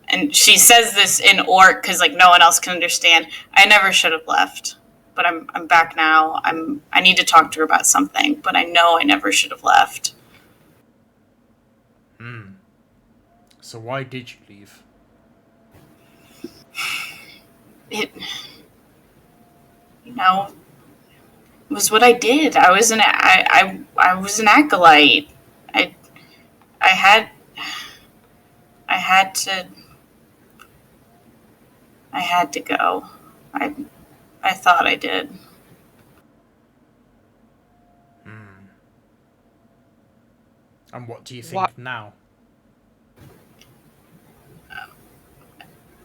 And she says this in orc because like no one else can understand. I never should have left, but I'm back now. I need to talk to her about something, but I know I never should have left. So why did you leave? It was what I did. I was an acolyte. I had to go. I thought I did. And what do you think now?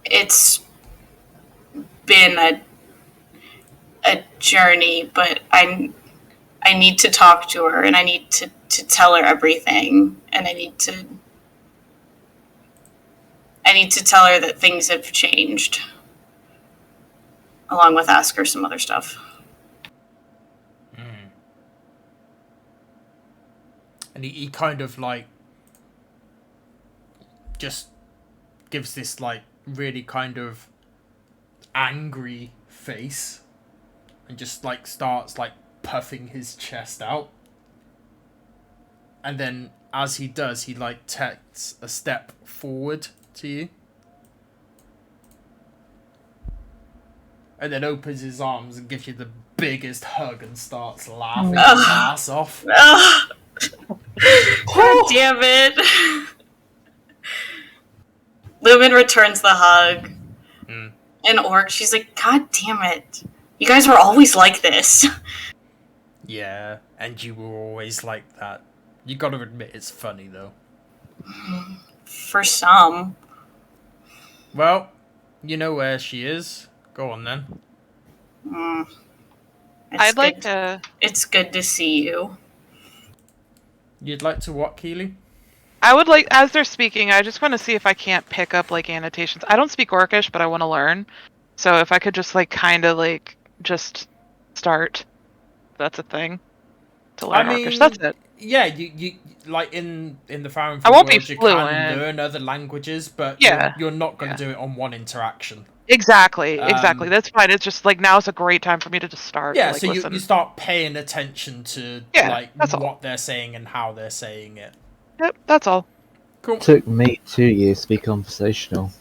It's been a journey, but I need to talk to her, and I need to tell her everything, and I need to tell her that things have changed, along with ask her some other stuff. And he kind of like just gives this like really kind of angry face and just like starts like puffing his chest out. And then as he does, he like takes a step forward to you. And then opens his arms and gives you the biggest hug and starts laughing his ass off. God damn it. Lumen returns the hug. an orc. She's like, God damn it. You guys were always like this. Yeah, and you were always like that. You gotta admit it's funny, though. For some. Well, you know where she is. Go on, then. I'd like to. It's good to see you. You'd like to what, Keely? I would like, as they're speaking, I just want to see if I can't pick up like annotations. I don't speak Orcish, but I want to learn. So if I could just like kind of like just start, that's a thing to learn Orcish. That's it. Yeah, you like in the Fahrenheit I won't be world, you fluent. can learn other languages, but Yeah. you're not going to do it on one interaction. Exactly. That's fine. It's just like now's a great time for me to just start. Yeah, to, like, so listen. you start paying attention to that's all. what they're saying and how they're saying it. Yep, that's all. Cool. It took me 2 years to be conversational.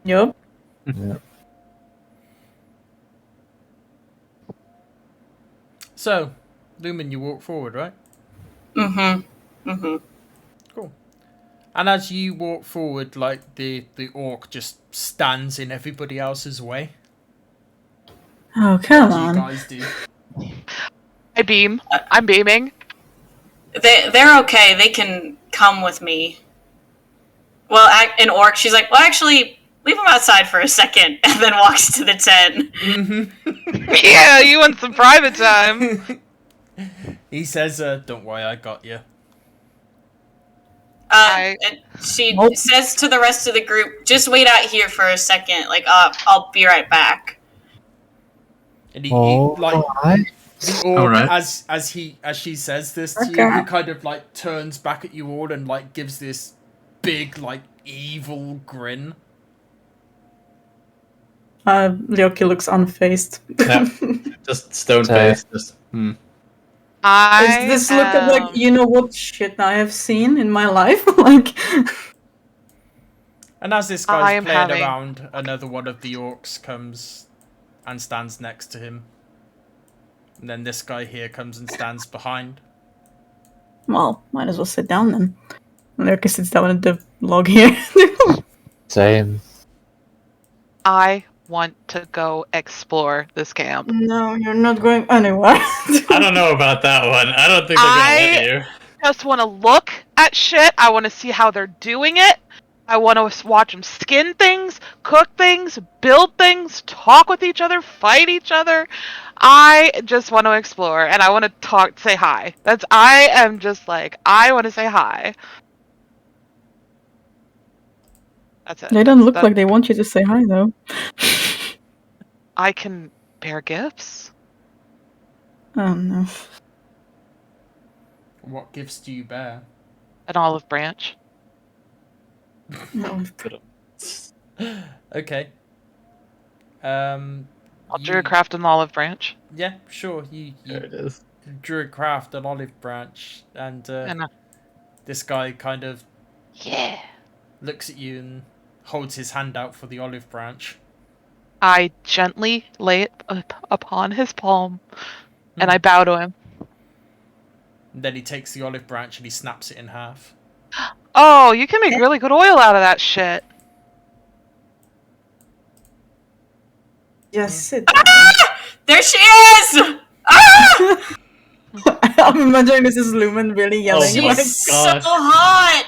Yup. Yeah. So, Lumen, you walk forward, right? Cool. And as you walk forward, like the orc just stands in everybody else's way. Oh, come What do you on. guys do? I beam. I'm beaming. They're okay. They can come with me. Well, an orc, she's like, well, actually, leave them outside for a second, and then walks to the tent. Yeah, you want some private time. He says, don't worry, I got you. And she says to the rest of the group, just wait out here for a second. Like, I'll be right back. And he like... Alright. The orc, Alright. as she says this to you, he kind of like turns back at you all and like gives this big like evil grin. Ryoki looks unfazed. Yeah. Just stone faced. Just. I Is this look at like, you know what shit I have seen in my life? Like. And as this guy's playing around, another one of the orcs comes and stands next to him. And then this guy here comes and stands behind. Well, might as well sit down then. Ryoki sits down at the log here. Same. I want to go explore this camp. No, you're not going anywhere. I don't know about that one. I don't think they're gonna let you. Just want to look at shit. I want to see how they're doing it. I want to watch them skin things, cook things, build things, talk with each other, fight each other. I just want to explore and I want to say hi. I am just like, I want to say hi. That's it. They don't look like they want you to say hi, though. I can bear gifts. Oh, no. What gifts do you bear? An olive branch. No. Okay. I'll Druid craft an olive branch. Yeah, sure. You There it is. Druid craft an olive branch, and this guy kind of looks at you and holds his hand out for the olive branch. I gently lay it upon his palm, and I bow to him. And then he takes the olive branch and he snaps it in half. Oh, you can make really good oil out of that shit. Just sit. There she is! Ah! I'm imagining this is Lumen really yelling. Oh my like, She's so gosh. hot!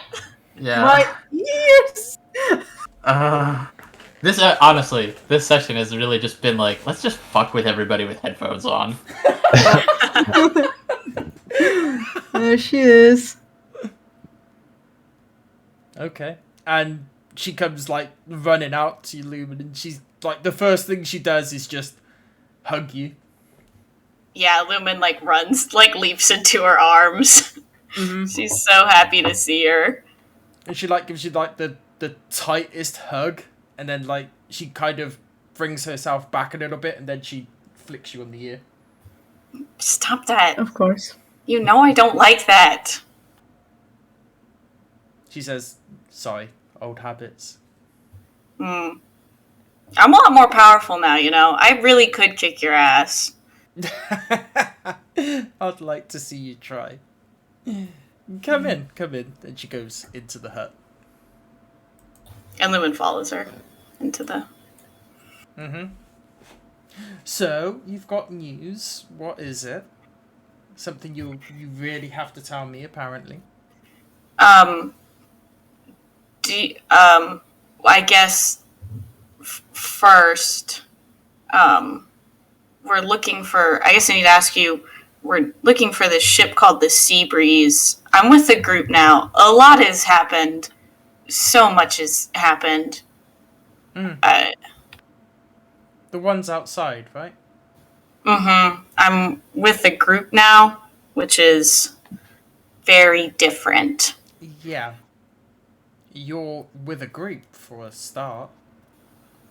Yeah. my ears! This honestly, this session has really just been like, let's just fuck with everybody with headphones on. There she is. Okay. And she comes like running out to you, Lumen, and she's like, the first thing she does is just hug you. Yeah, Lumen like runs, like leaps into her arms. She's so happy to see her. And she like gives you like the tightest hug, and then like she kind of brings herself back a little bit, and then she flicks you on the ear. Stop that. Of course. You know I don't like that. She says, sorry, old habits. I'm a lot more powerful now, you know? I really could kick your ass. I'd like to see you try. Come in. And she goes into the hut. And Lumen follows her into the Mm-hmm. So, you've got news. What is it? Something you really have to tell me, apparently. Um, I guess first, we're looking for. I guess I need to ask you. We're looking for this ship called the Sea Breeze. I'm with the group now. A lot has happened. So much has happened. Mm. Uh, The ones outside, right? I'm with the group now, which is very different. Yeah. You're with a group for a start.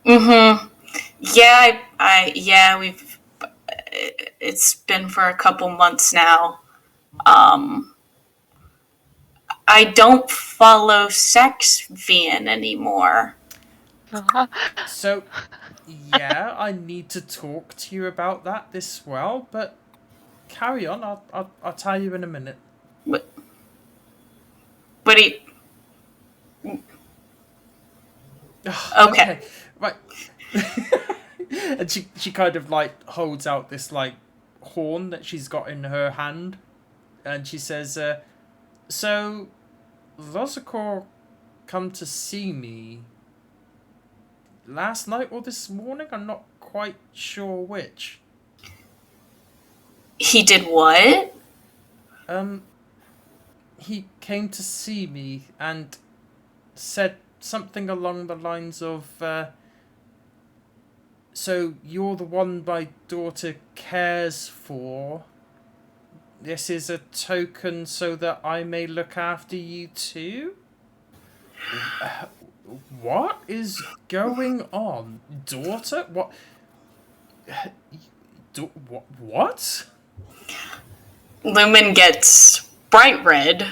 Yeah, yeah, we've. It's been for a couple months now. Um, I don't follow Sex Vian anymore. So, yeah, I need to talk to you about that this well, but carry on. I'll tell you in a minute. What? What do you? Okay. Okay, right. And she kind of like holds out this like horn that she's got in her hand, and she says, "So, Rosicor come to see me last night or this morning? I'm not quite sure which." He did what? Um, he came to see me and said something along the lines of, "So you're the one my daughter cares for. This is a token so that I may look after you too?" What is going on? Daughter? What? What? Lumen gets bright red.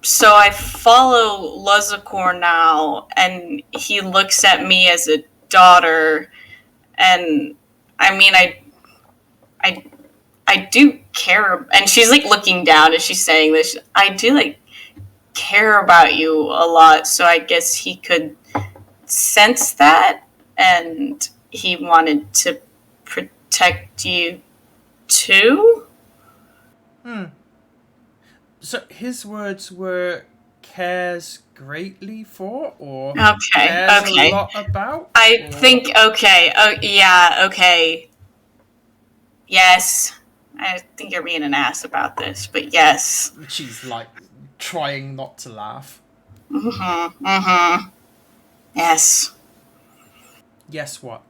So I follow Luzzacor now, and he looks at me as a daughter, and I mean, I, I do care, and she's like looking down as she's saying this. I do like care about you a lot, so I guess he could sense that, and he wanted to protect you too. So his words were cares greatly for, or Okay, cares a okay. lot about? I Or... think okay. Oh yeah, okay. Yes. I think you're being an ass about this, but yes. She's like trying not to laugh. Yes. Yes, what?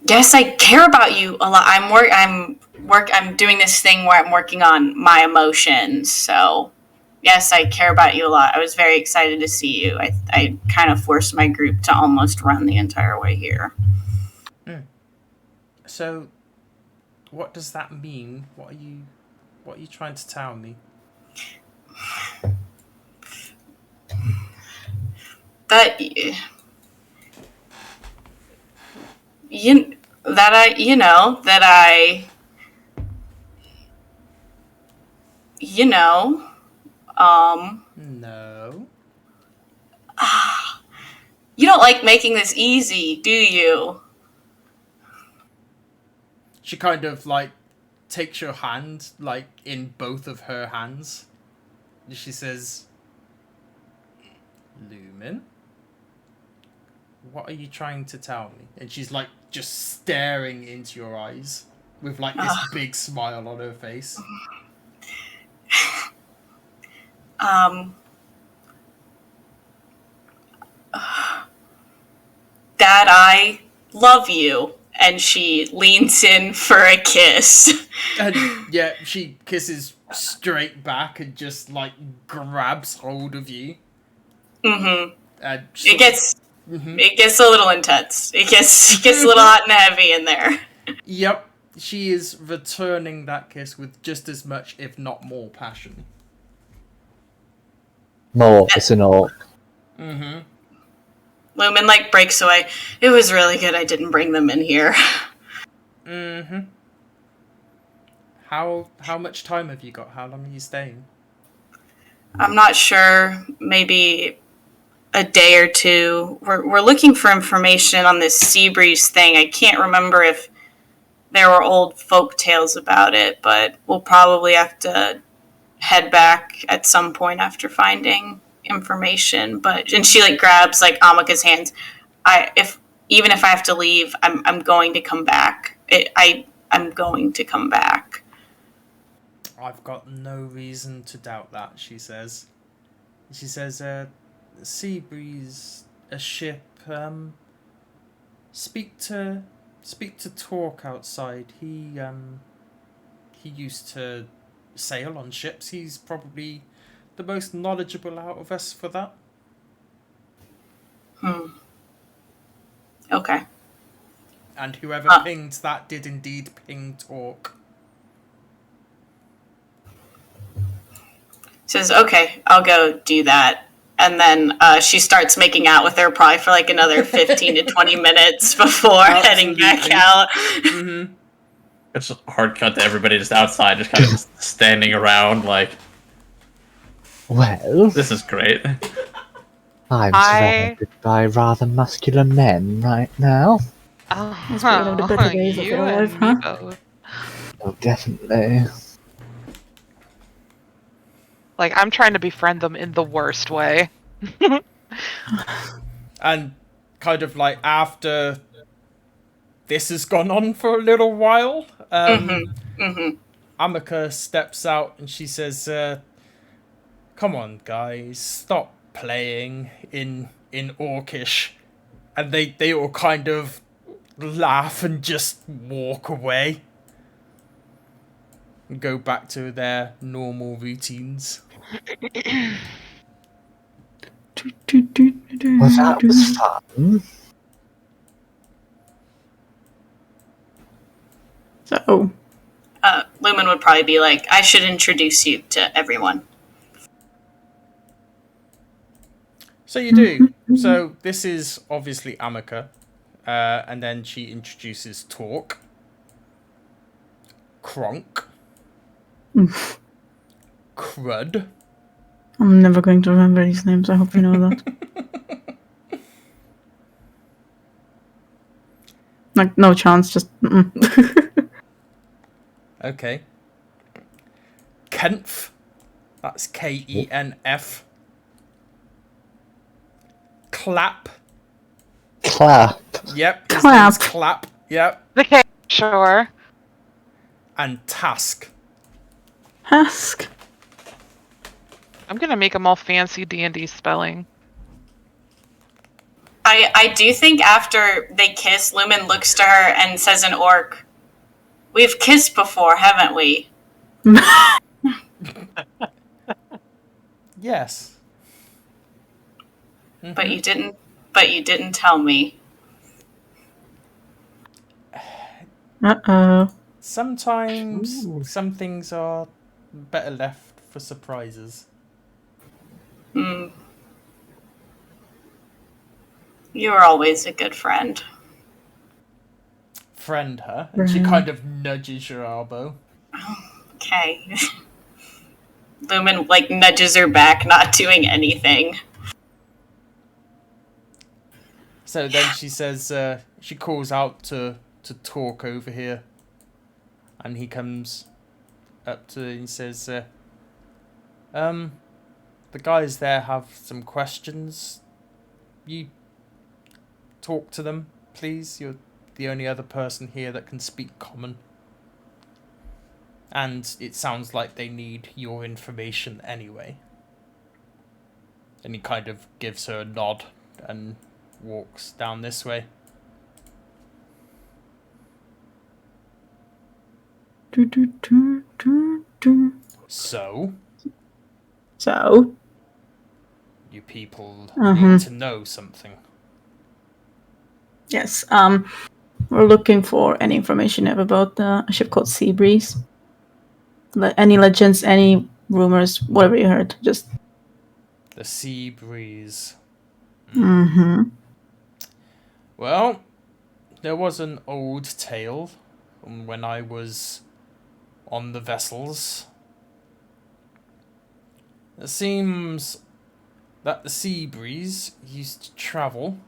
Yes, I care about you a lot. I'm doing this thing where I'm working on my emotions. So, yes, I care about you a lot. I was very excited to see you. I kind of forced my group to almost run the entire way here. So, what does that mean? What are you trying to tell me? That you that I you know that I you know No. you don't like making this easy, do you? She kind of like takes your hand like in both of her hands. And she says, "Lumen, what are you trying to tell me?" And she's like just staring into your eyes with like this big smile on her face. Um Dad, I love you. And she leans in for a kiss. And yeah, she kisses straight back and just like grabs hold of you. Mm-hmm. And It gets a little intense. It gets a little hot and heavy in there. Yep, she is returning that kiss with just as much, if not more, passion. More, it's an orc. Lumen like breaks away. It was really good I didn't bring them in here. How much time have you got? How long are you staying? I'm not sure. Maybe a day or two. We're looking for information on this sea breeze thing. I can't remember if there were old folk tales about it, but we'll probably have to head back at some point after finding information. And she like grabs like Amika's hands. Even if I have to leave, I'm going to come back. I'm going to come back. I've got no reason to doubt that, she says. She says, sea breeze, a ship, speak to Torque outside. He used to sail on ships. He's probably the most knowledgeable out of us for that. Okay. And whoever pinged that did indeed ping Torque. Says, okay, I'll go do that. And then she starts making out with her probably for like another 15 to 20 minutes before heading back out. Mm-hmm. It's just a hard cut to everybody just outside, just kind of standing around like, Well, this is great. I'm surrounded by rather muscular men right now. Must be one of the better days of you your life, and me huh? both. Oh, definitely. Like, I'm trying to befriend them in the worst way. And kind of like after this has gone on for a little while, Amika steps out and she says, come on guys, stop playing in Orcish. And they all kind of laugh and just walk away and go back to their normal routines. Well, that was fun. So, Lumen would probably be like, I should introduce you to everyone. So you do. So this is obviously Amika. And then she introduces Torque. Kronk. Crud. I'm never going to remember these names. I hope you know that. Like, no chance, just... Okay. Kenf. That's Kenf. Clap. Clap. Yep. His Clap. name's Clap. Yep. Okay, sure. And Task. Ask. I'm gonna make them all fancy D&D spelling. I do think after they kiss, Lumen looks to her and says in Orc, we've kissed before, haven't we? Yes. Mm-hmm. But you didn't tell me. Uh-oh. Sometimes some things are better left for surprises. You were always a good friend. Friend her, and she kind of nudges your elbow. Okay. Lumen like nudges her back, not doing anything. So then she says, she calls out to Torque over here. And he comes up to her and says, the guys there have some questions. You talk to them, please. You're the only other person here that can speak common. And it sounds like they need your information anyway. And he kind of gives her a nod and walks down this way. So, you people need to know something. Yes, we're looking for any information about a ship called Sea Breeze. Any legends, any rumors, whatever you heard, just... The Sea Breeze. Well, there was an old tale when I was on the vessels. It seems that the sea breeze used to travel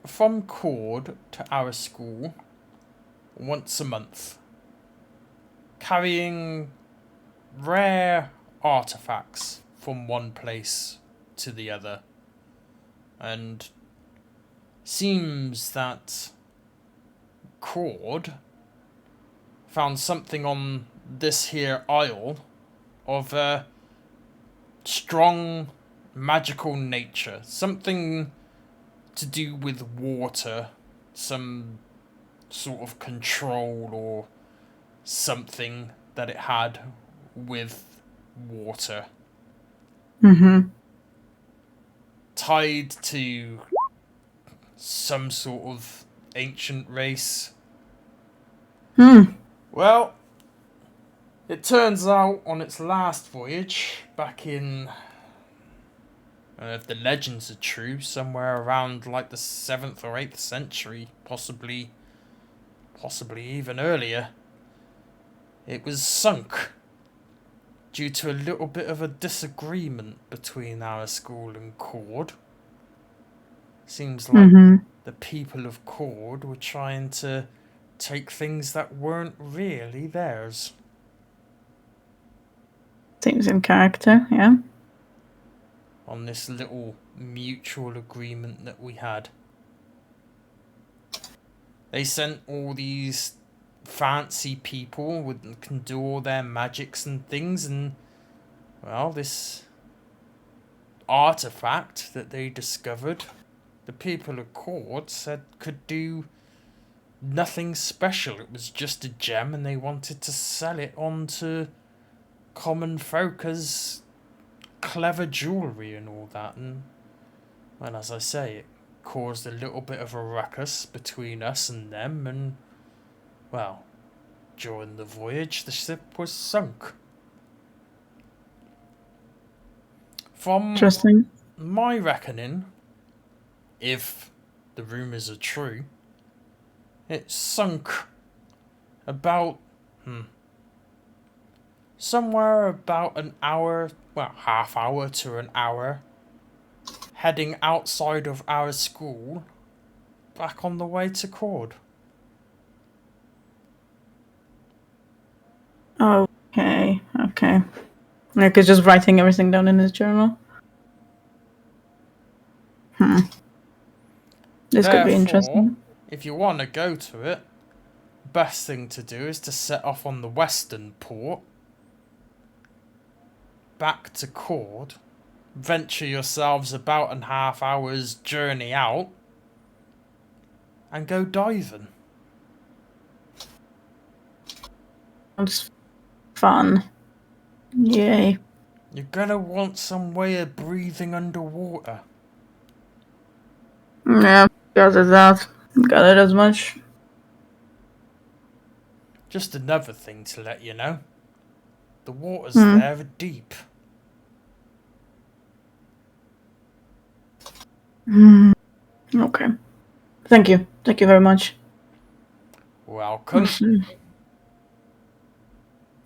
from Cord to our school once a month, carrying rare artifacts from one place to the other. And seems that Cord found something on this here isle of a strong magical nature. Something to do with water. Some sort of control or something that it had with water. Mm-hmm. Tied to some sort of ancient race. Well, it turns out on its last voyage, back in, if the legends are true, somewhere around like the 7th or 8th century, possibly even earlier, it was sunk due to a little bit of a disagreement between our school and Cord. Seems like the people of Cord were trying to take things that weren't really theirs. Seems in character, yeah. On this little mutual agreement that we had. They sent all these fancy people who can do all their magics and things, and well, this artifact that they discovered, the people of Cord said could do nothing special. It was just a gem, and they wanted to sell it on to common folk as clever jewellery and all that. And well, as I say, it caused a little bit of a ruckus between us and them, and well, during the voyage the ship was sunk. From Interesting. my reckoning, if the rumours are true, it sunk about somewhere about an hour, well, half hour to an hour, heading outside of our school, back on the way to Cord. Okay. Nick is just writing everything down in his journal. This could be interesting. If you want to go to it, best thing to do is to set off on the western port, back to Cord, venture yourselves about a half hour's journey out, and go diving. Sounds fun. Yay. You're gonna want some way of breathing underwater. Yeah, because of that. Got it as much. Just another thing to let you know. The waters there are deep. Okay. Thank you. Thank you very much. Welcome.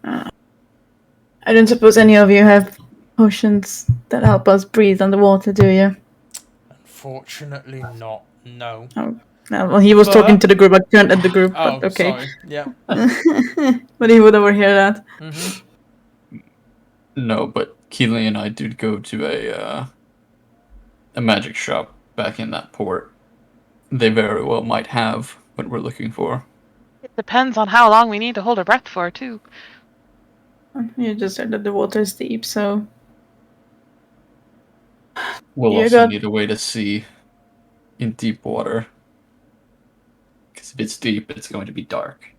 I don't suppose any of you have potions that help us breathe underwater, do you? Unfortunately not, no. Oh, no, well, he was talking to the group. I turned at the group, Oh, but okay. sorry, yeah. But he would overhear that. No, but Keely and I did go to a magic shop back in that port. They very well might have what we're looking for. It depends on how long we need to hold our breath for, too. You just said that the water is deep, so... We'll also need a way to see in deep water. Because if it's deep, it's going to be dark.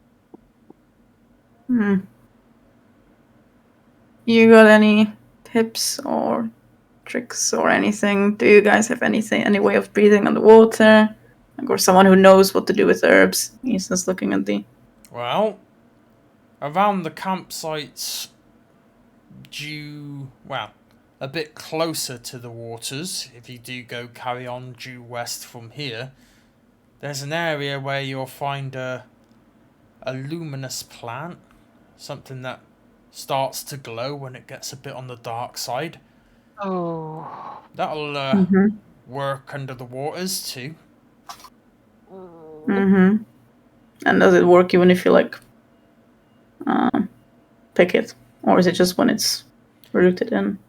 You got any tips or tricks or anything? Do you guys have any way of breathing underwater? Or someone who knows what to do with herbs? He's just looking at the... Well, around the campsites a bit closer to the waters, if you do carry on due west from here, there's an area where you'll find a luminous plant, something that starts to glow when it gets a bit on the dark side. Oh. That'll Mhm. work under the waters too. Mhm. And does it work even if you like pick it, or is it just when it's rooted in?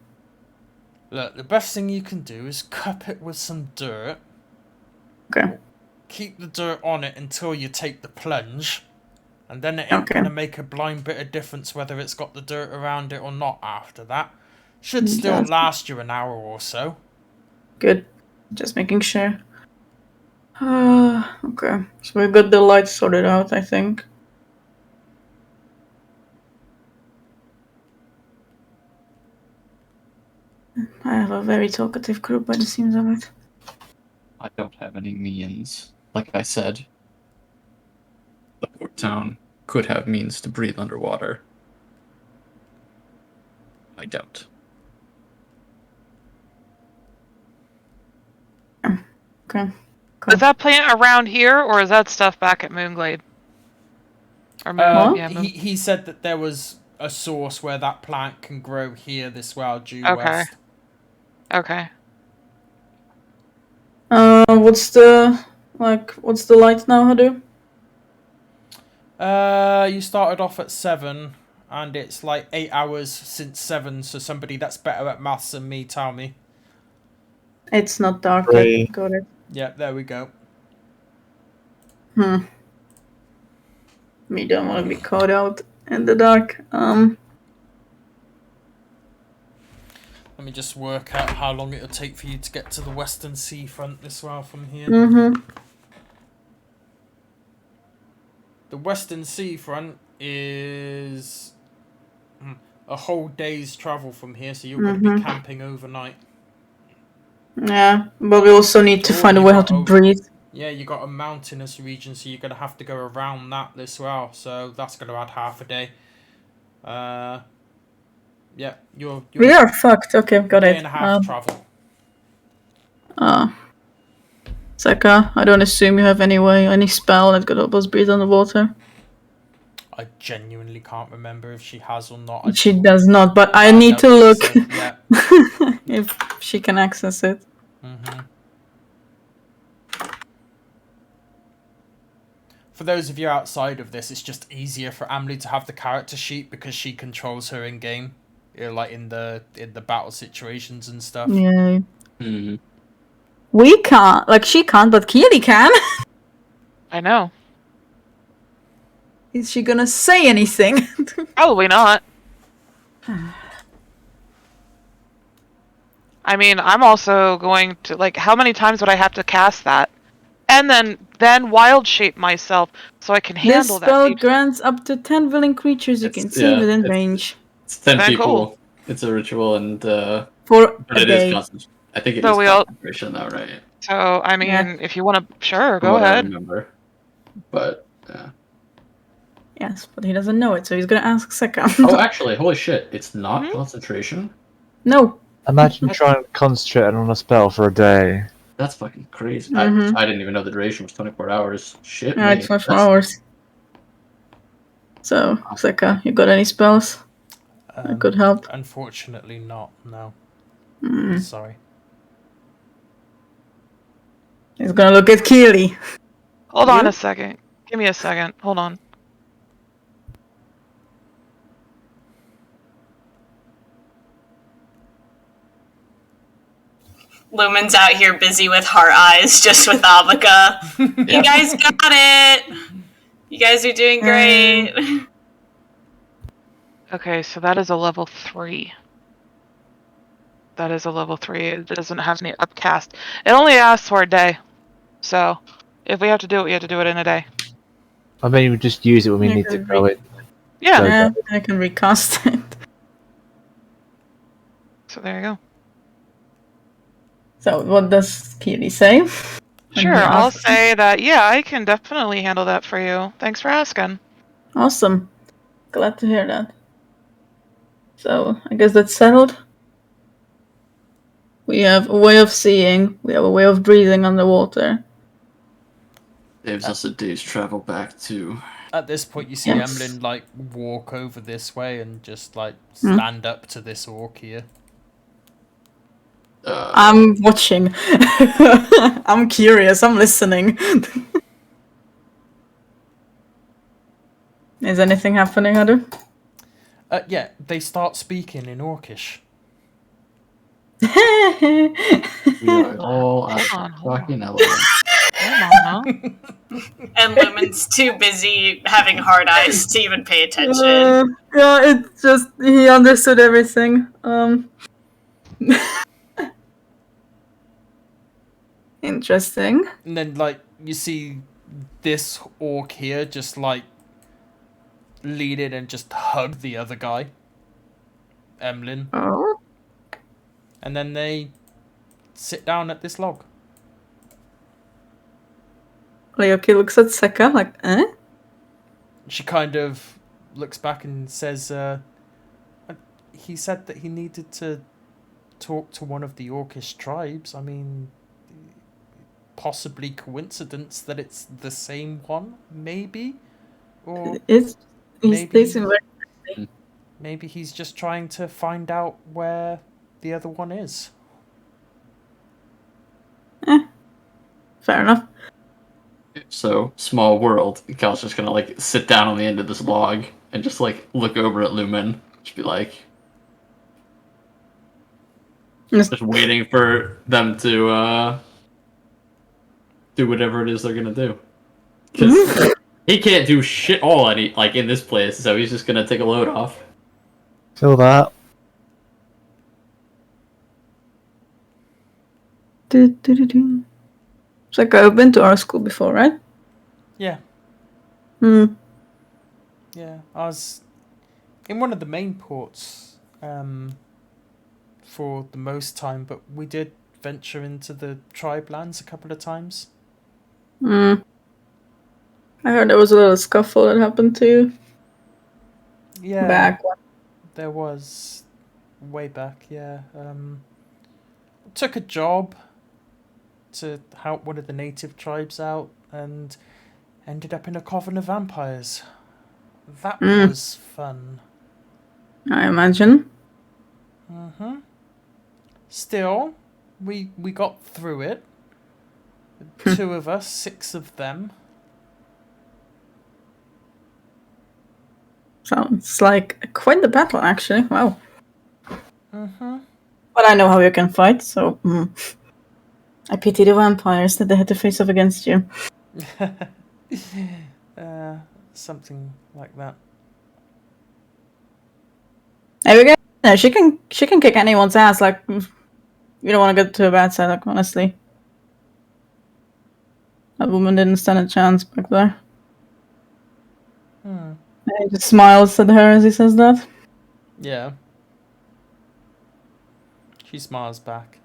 Look, the best thing you can do is cup it with some dirt. Okay. Keep the dirt on it until you take the plunge, and then it ain't Okay. gonna make a blind bit of difference whether it's got the dirt around it or not after that. Should still That's last you an hour or so. good. Just making sure. Okay. So we've got the lights sorted out, I think. I have a very talkative group by the seams of it. I don't have any means. Like I said, the port town could have means to breathe underwater. I don't. Okay. Is that plant around here, or is that stuff back at Moonglade? Or What? yeah, He said that there was a source where that plant can grow here this well due Okay. west. Okay. What's the light now, Hadu? You started off at 7, and it's like 8 hours since 7, so somebody that's better at maths than me, tell me. It's not dark Three. yet. Got it. Yeah, there we go. Me don't want to be caught out in the dark. Let me just work out how long it'll take for you to get to the western seafront this well from here. The western seafront is a whole day's travel from here, so you're going to be camping overnight. Yeah, but we also need to find a way how to breathe. Yeah, you got a mountainous region, so you're going to have to go around that as well, so that's going to add half a day. Yeah, you're We are fucked. Okay, got day it. and a half travel. Seka, I don't assume you have any spell that could help us breathe underwater. I genuinely can't remember if she has or not. She does not, but I need to look Yeah. if she can access it. For those of you outside of this, it's just easier for Amelie to have the character sheet because she controls her in game, like in the battle situations and stuff. Yeah. Mm-hmm. We can't, like she can't, but Keely can. I know. Is she gonna say anything? Probably not. I mean, I'm also going to, like, how many times would I have to cast that? And then wild shape myself so I can This handle that. spell grants up to 10 willing creatures you can see within range. It's 10 Very people. cool. It's a ritual, and For but a it day. is concentration. I think it So is we all- concentration now, right? So, I mean, Yeah. if you want to, sure, From go what I ahead. remember. But yeah. Yes, but he doesn't know it, so he's gonna ask Seka. Oh, actually, holy shit! It's not concentration. No. Imagine trying to concentrate on a spell for a day. That's fucking crazy. Mhm. I didn't even know the duration was 24 hours. Shit, Yeah, me. it's 24 hours. So, Seka, you got any spells that could help? Unfortunately not, no. Mm. Sorry. He's gonna look at Keely. Hold on You? a second. Give me a second. Hold on. Lumen's out here busy with heart eyes, just with Avika. You guys got it. You guys are doing great. Okay, so that is a level 3. That is a level 3. It doesn't have any upcast. It only asks for a day. So, if we have to do it, we have to do it in a day. I mean, we just use it when we Yeah, need to 'cause go in. Yeah. Yeah, I can recast it. So there you go. So, what does Keely say? Sure, I'll say that, yeah, I can definitely handle that for you. Thanks for asking. Awesome. Glad to hear that. So, I guess that's settled. We have a way of seeing, we have a way of breathing underwater. Saves us a day's travel back to. At this point, you see Yes. Emlyn like walk over this way and just like stand up to this orc here. I'm watching. I'm curious. I'm listening. Is anything happening, Adu? Yeah, they start speaking in Orcish. We are all at Hold on, the hold on. fucking element. Hold on, huh? And Lumen's too busy having hard eyes to even pay attention. Yeah, it just he understood everything. Interesting. And then, like, you see this orc here just, like, lean in and just hug the other guy, Emlyn. Oh, And then they sit down at this log. Leoki looks at Seka like, eh? She kind of looks back and says, he said that he needed to talk to one of the Orcish tribes. I mean, possibly coincidence that it's the same one, maybe? Or He's maybe, seem very maybe he's just trying to find out where the other one is. fair enough. So, small world. Cal's just gonna like sit down on the end of this log and just like look over at Lumen. Just be like, just waiting for them to do whatever it is they're gonna do. Because he can't do shit all in this place, so he's just gonna take a load off. Feel that. It's like I've been to our school before, right? Yeah, Hmm. yeah. I was in one of the main ports for the most time, but we did venture into the tribe lands a couple of times. Hmm. I heard there was a little scuffle that happened to you Yeah, back. there was way back. Yeah, took a job to help one of the native tribes out and ended up in a coven of vampires. That was fun. I imagine. Still, we got through it. 2 of us, 6 of them. Sounds like quite the battle, actually. Wow. But I know how you can fight, so I pity the vampires that they had to face off against you. Something like that. There we go. No, she can kick anyone's ass. Like, you don't want to go to a bad side. Like, honestly, that woman didn't stand a chance back there. And he just smiles at her as he says that. Yeah. She smiles back.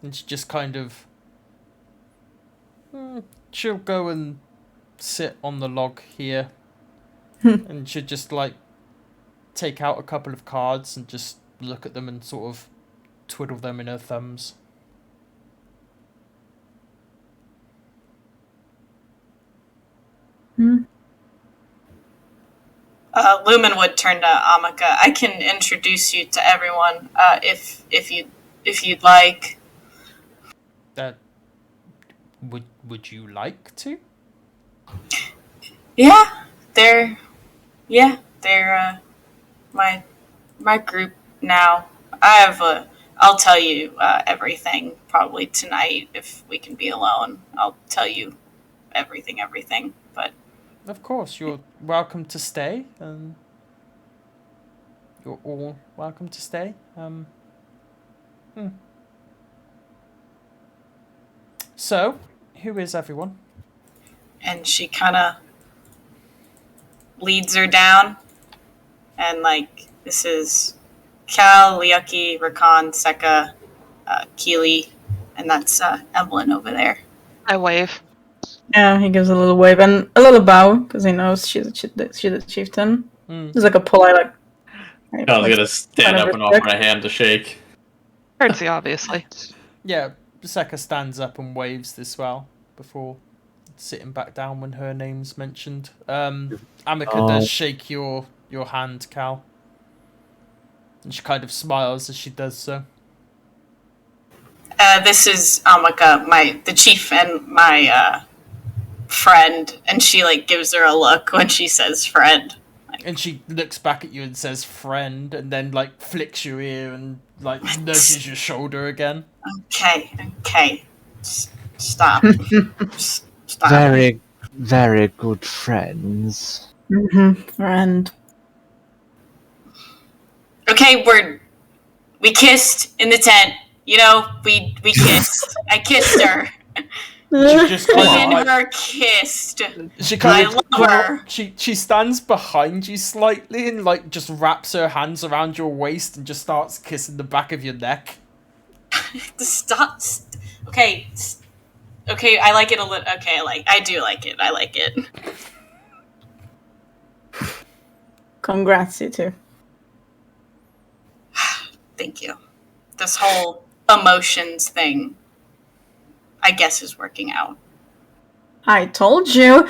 And she just kind of... she'll go and sit on the log here. And she'll just, like, take out a couple of cards and just look at them and sort of twiddle them in her thumbs. Lumen would turn to Amaka. I can introduce you to everyone if you'd like. That would you like to? Yeah, they're my group now. I'll tell you everything probably tonight if we can be alone. I'll tell you everything. But Of course, you're welcome to stay. You're all welcome to stay. So, who is everyone? and she kind of leads her down, and like this is Cal, Liuki, Rakan, Seka, Keely, and that's Evelyn over there. I wave. Yeah, he gives a little wave and a little bow because he knows she's a chieftain. It's like a polite, like. I was gonna stand up and offer a hand to shake. Curtsy, obviously. Yeah, Seka stands up and waves this well before sitting back down when her name's mentioned. Amika does shake your hand, Cal. And she kind of smiles as she does so. This is Amaka, the chief and my friend, and she like gives her a look when she says friend. And she looks back at you and says friend, and then like flicks your ear and like nudges your shoulder again. Okay. Stop. Stop. Very, very good friends. Friend. Okay, we kissed in the tent. You know, we kissed. I kissed her. She just Me kind and of her kissed. she kind I of love her. she stands behind you slightly and like just wraps her hands around your waist and just starts kissing the back of your neck. Stop. Okay. Okay, I like it a little. Okay, I do like it. I like it. Congrats, you two. Thank you. This whole emotions thing, I guess, is working out. I told you.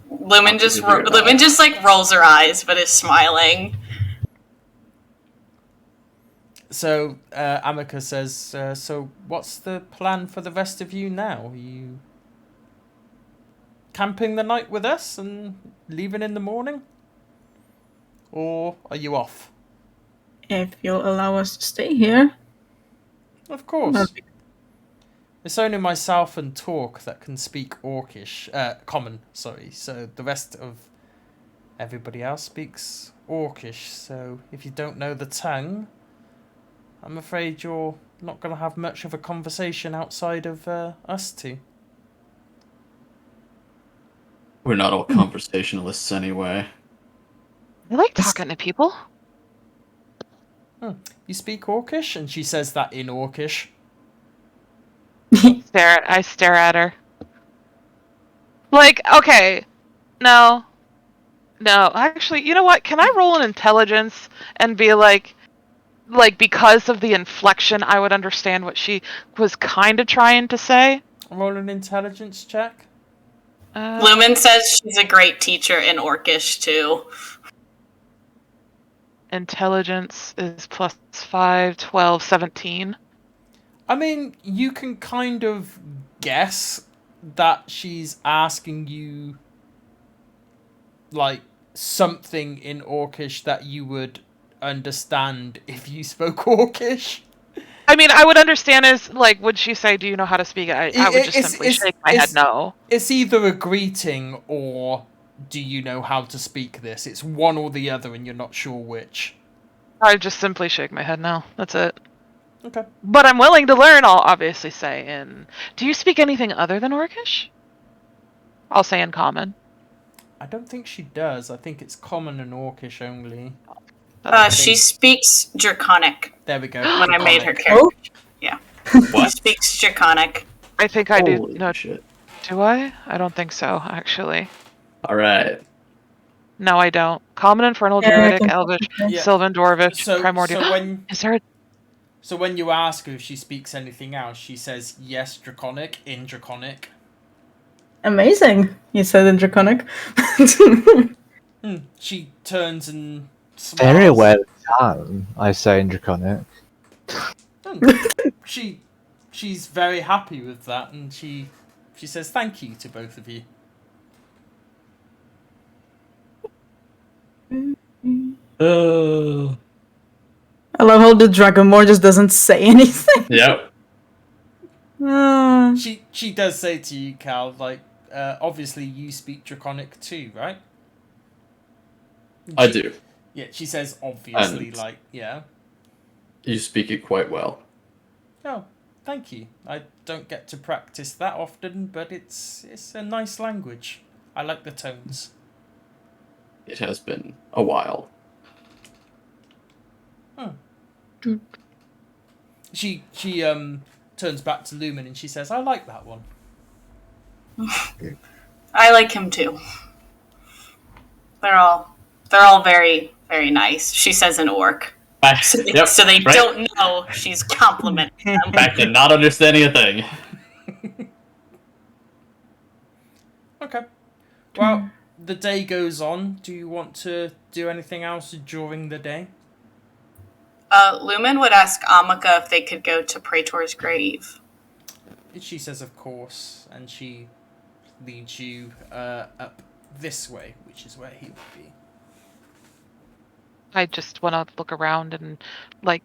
Lumen just like rolls her eyes, but is smiling. So Amika says, so what's the plan for the rest of you now? Are you camping the night with us and leaving in the morning? Or are you off? If you'll allow us to stay here. Of course. It's only myself and Torque that can speak Orcish, common, sorry. So the rest of everybody else speaks Orcish. So if you don't know the tongue, I'm afraid you're not going to have much of a conversation outside of us two. We're not all conversationalists anyway. I like talking to people. You speak Orcish? And she says that in Orcish. I stare at her. Like, okay. No. Actually, you know what? Can I roll an intelligence and be like, because of the inflection, I would understand what she was kind of trying to say? Roll an intelligence check. Lumen says she's a great teacher in Orcish, too. Intelligence is plus 5, 12, 17. I mean, you can kind of guess that she's asking you, like, something in Orcish that you would understand if you spoke Orcish. I mean, I would understand as, like, would she say, do you know how to speak it? I would just simply shake my head no. It's either a greeting or do you know how to speak this? It's one or the other and you're not sure which. I just simply shake my head no. That's it. Okay. But I'm willing to learn, I'll obviously say in... Do you speak anything other than Orcish? I'll say in common. I don't think she does. I think it's common and Orcish only. She speaks Draconic. There we go. When I made her character. Yeah. What? She speaks Draconic. I think I do. Holy No, shit. do I? I don't think so, actually. Alright. No, I don't. Common, Infernal, Yeah, I Druidic, think- Elvish, Yeah. Sylvan, Dwarvish, So Primordial. when Is there a... So when you ask her if she speaks anything else, she says yes, Draconic, in Draconic. Amazing, you said in Draconic. She turns and smiles. Very well done, I say in Draconic. She's very happy with that, and she says thank you to both of you. I love how the Dragonborn just doesn't say anything. Yep. Ah. She does say to you, Cal, like, obviously you speak Draconic too, right? I do. Yeah, she says obviously, And- like, yeah. You speak it quite well. Oh, thank you. I don't get to practice that often, but it's a nice language. I like the tones. It has been a while. She turns back to Lumen and she says, I like that one. I like him too. They're all very, very nice. She says an orc. So they, Yep, so they right. don't know she's complimenting them. Back to not understanding a thing. Okay. Well, the day goes on. Do you want to do anything else during the day? Lumen would ask Amaka if they could go to Praetor's grave. She says, of course, and she leads you up this way, which is where he would be. I just want to look around and like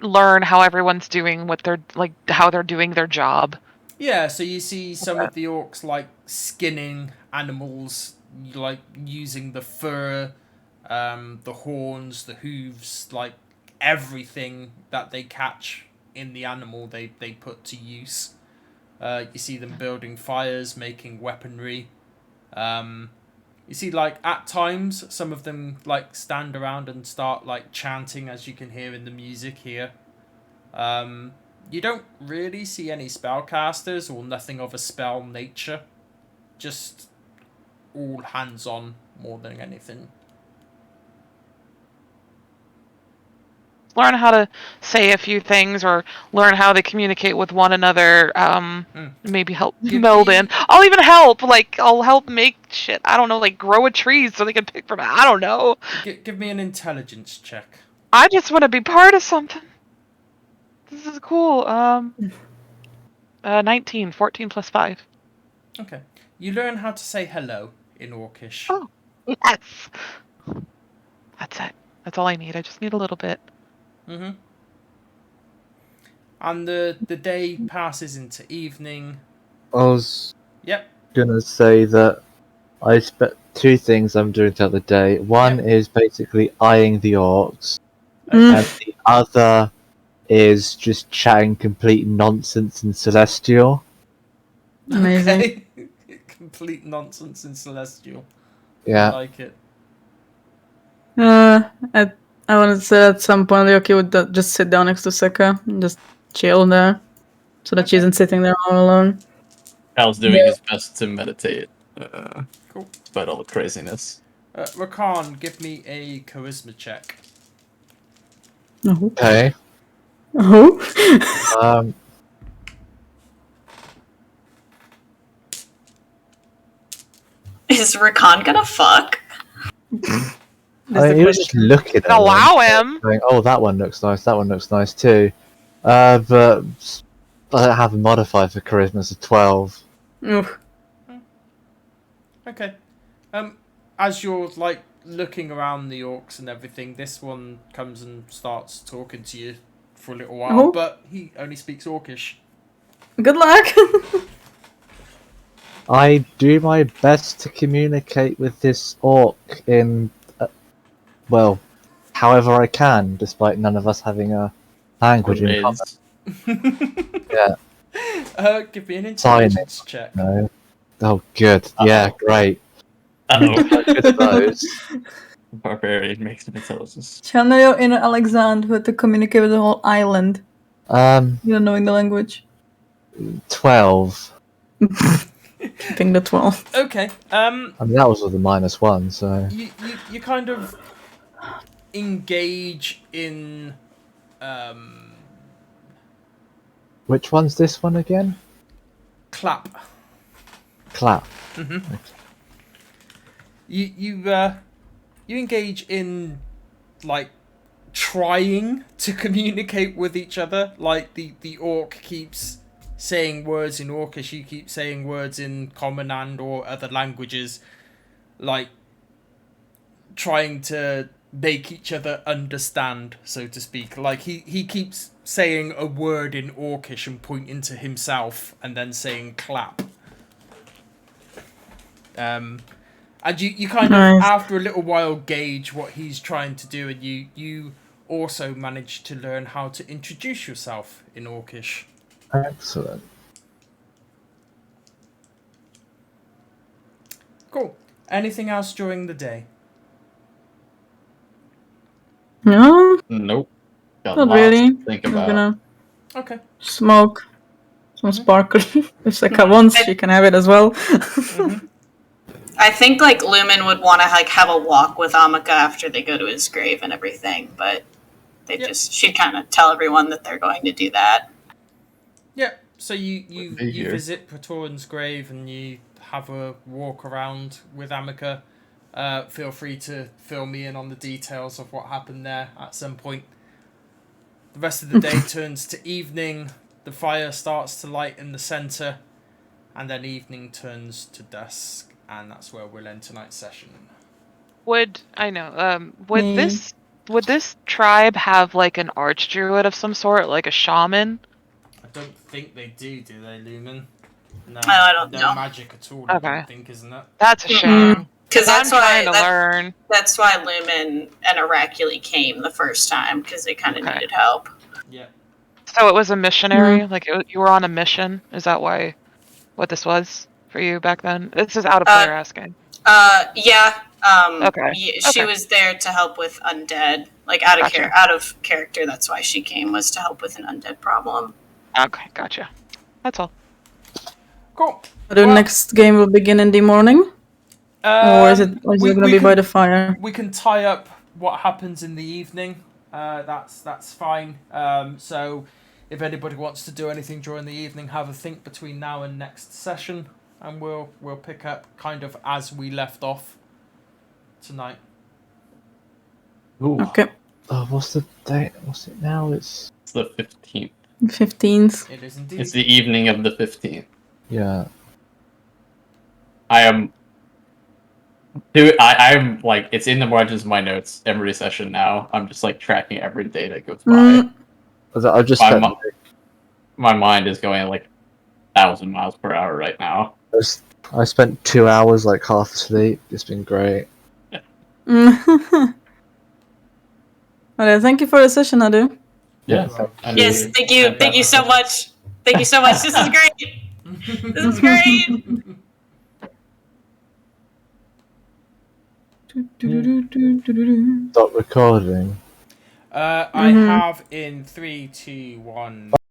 learn how everyone's doing, what they're like, how they're doing their job. Yeah, so you see some of the orcs like skinning animals, like using the fur, the horns, the hooves, like everything that they catch in the animal they put to use. You see them building fires, making weaponry. You see, like, at times, some of them, like, stand around and start, like, chanting, as you can hear in the music here. You don't really see any spellcasters or nothing of a spell nature. Just all hands-on more than anything. Learn how to say a few things or learn how they communicate with one another. Maybe help meld in. I'll even help. Like, I'll help make shit. I don't know, like grow a tree so they can pick from it. I don't know. Give me an intelligence check. I just want to be part of something. This is cool. 19, 14 plus 5. Okay. You learn how to say hello in Orcish. Oh, yes. That's it. That's all I need. I just need a little bit. Mm-hmm. And the day passes into evening. I was Yep. gonna say that I expect two things I'm doing throughout the day. One is basically eyeing the orcs, and the other is just chatting complete nonsense in Celestial. Amazing. Okay. Complete nonsense in Celestial. Yeah. I like it. I wanted to say at some point Ryoki would just sit down next to Seka and just chill there, so that she isn't sitting there all alone. Hal's doing his best to meditate. Cool. Despite all the craziness. Rakan, give me a charisma check. Okay. Oh. Is Rakan gonna fuck? He was just looking at Allow him. going, oh, that one looks nice. That one looks nice too. But I don't have a modifier for charisma, so 12. Oof. Okay. As you're like looking around the orcs and everything, this one comes and starts talking to you for a little while, but he only speaks Orcish. Good luck. I do my best to communicate with this orc in, well, however I can, despite none of us having a language in common. Yeah. Give me an intelligence check. No. Oh, good. Yeah, great. Uh-oh. Those. Barbarian makes an intelligence. Channel your inner Alexander who had to communicate with the whole island. You don't knowing the language. 12. Keeping the 12. Okay. I mean, that was with a -1, so. You kind of engage in Which one's this one again? clap. Clap. Mm-hmm. You engage in like trying to communicate with each other. Like the orc keeps saying words in Orcish, you keep saying words in Common and or other languages, like trying to make each other understand, so to speak. Like he keeps saying a word in Orcish and pointing to himself and then saying clap. And you kind of, after a little while, gauge what he's trying to do, and you also manage to learn how to introduce yourself in Orcish. Excellent. Cool. Anything else during the day? No, Nope. Got not lots really. to think I'm about. gonna Okay. smoke some sparkle. If Seka wants, she can have it as well. I think like Lumen would want to like have a walk with Amaka after they go to his grave and everything, but they she'd kind of tell everyone that they're going to do that. Yeah. So you visit Praetorian's grave and you have a walk around with Amica, feel free to fill me in on the details of what happened there at some point. The rest of the day turns to evening. The fire starts to light in the centre, and then evening turns to dusk, and that's where we'll end tonight's session. Would this tribe have like an archdruid of some sort, like a shaman? I don't think they do they, Lumen? No, I don't no know. magic at all. I Okay. don't think, isn't it? That's a shame. Because I'm that's why trying to learn. That's why Lumen and Oraculi came the first time, because they kind of Okay. needed help. Yeah. So it was a missionary? Like you were on a mission? Is that what this was for you back then? This is out of player asking. Yeah. Okay. She was there to help with undead, like out of character. That's why she came, was to help with an undead problem. Okay, gotcha. That's all. Cool. The next game will begin in the morning? Or is it going to be by the fire? We can tie up what happens in the evening. That's fine. So if anybody wants to do anything during the evening, have a think between now and next session, and we'll pick up kind of as we left off tonight. Ooh, Okay. Oh, what's the date? What's it now? it's the 15th. 15th. It is indeed. It's the evening of the 15th. Yeah. I am. Dude, I'm like, it's in the margins of my notes every session now. I'm just like tracking every day that goes by. I just My mind is going like 1,000 miles per hour right now. I spent 2 hours like half asleep. It's been great. Okay, thank you for the session, Adu. Yeah. Yes, thank you so much. Thank you so much. This is great. This is great. Stop recording. I have in 3, 2, 1.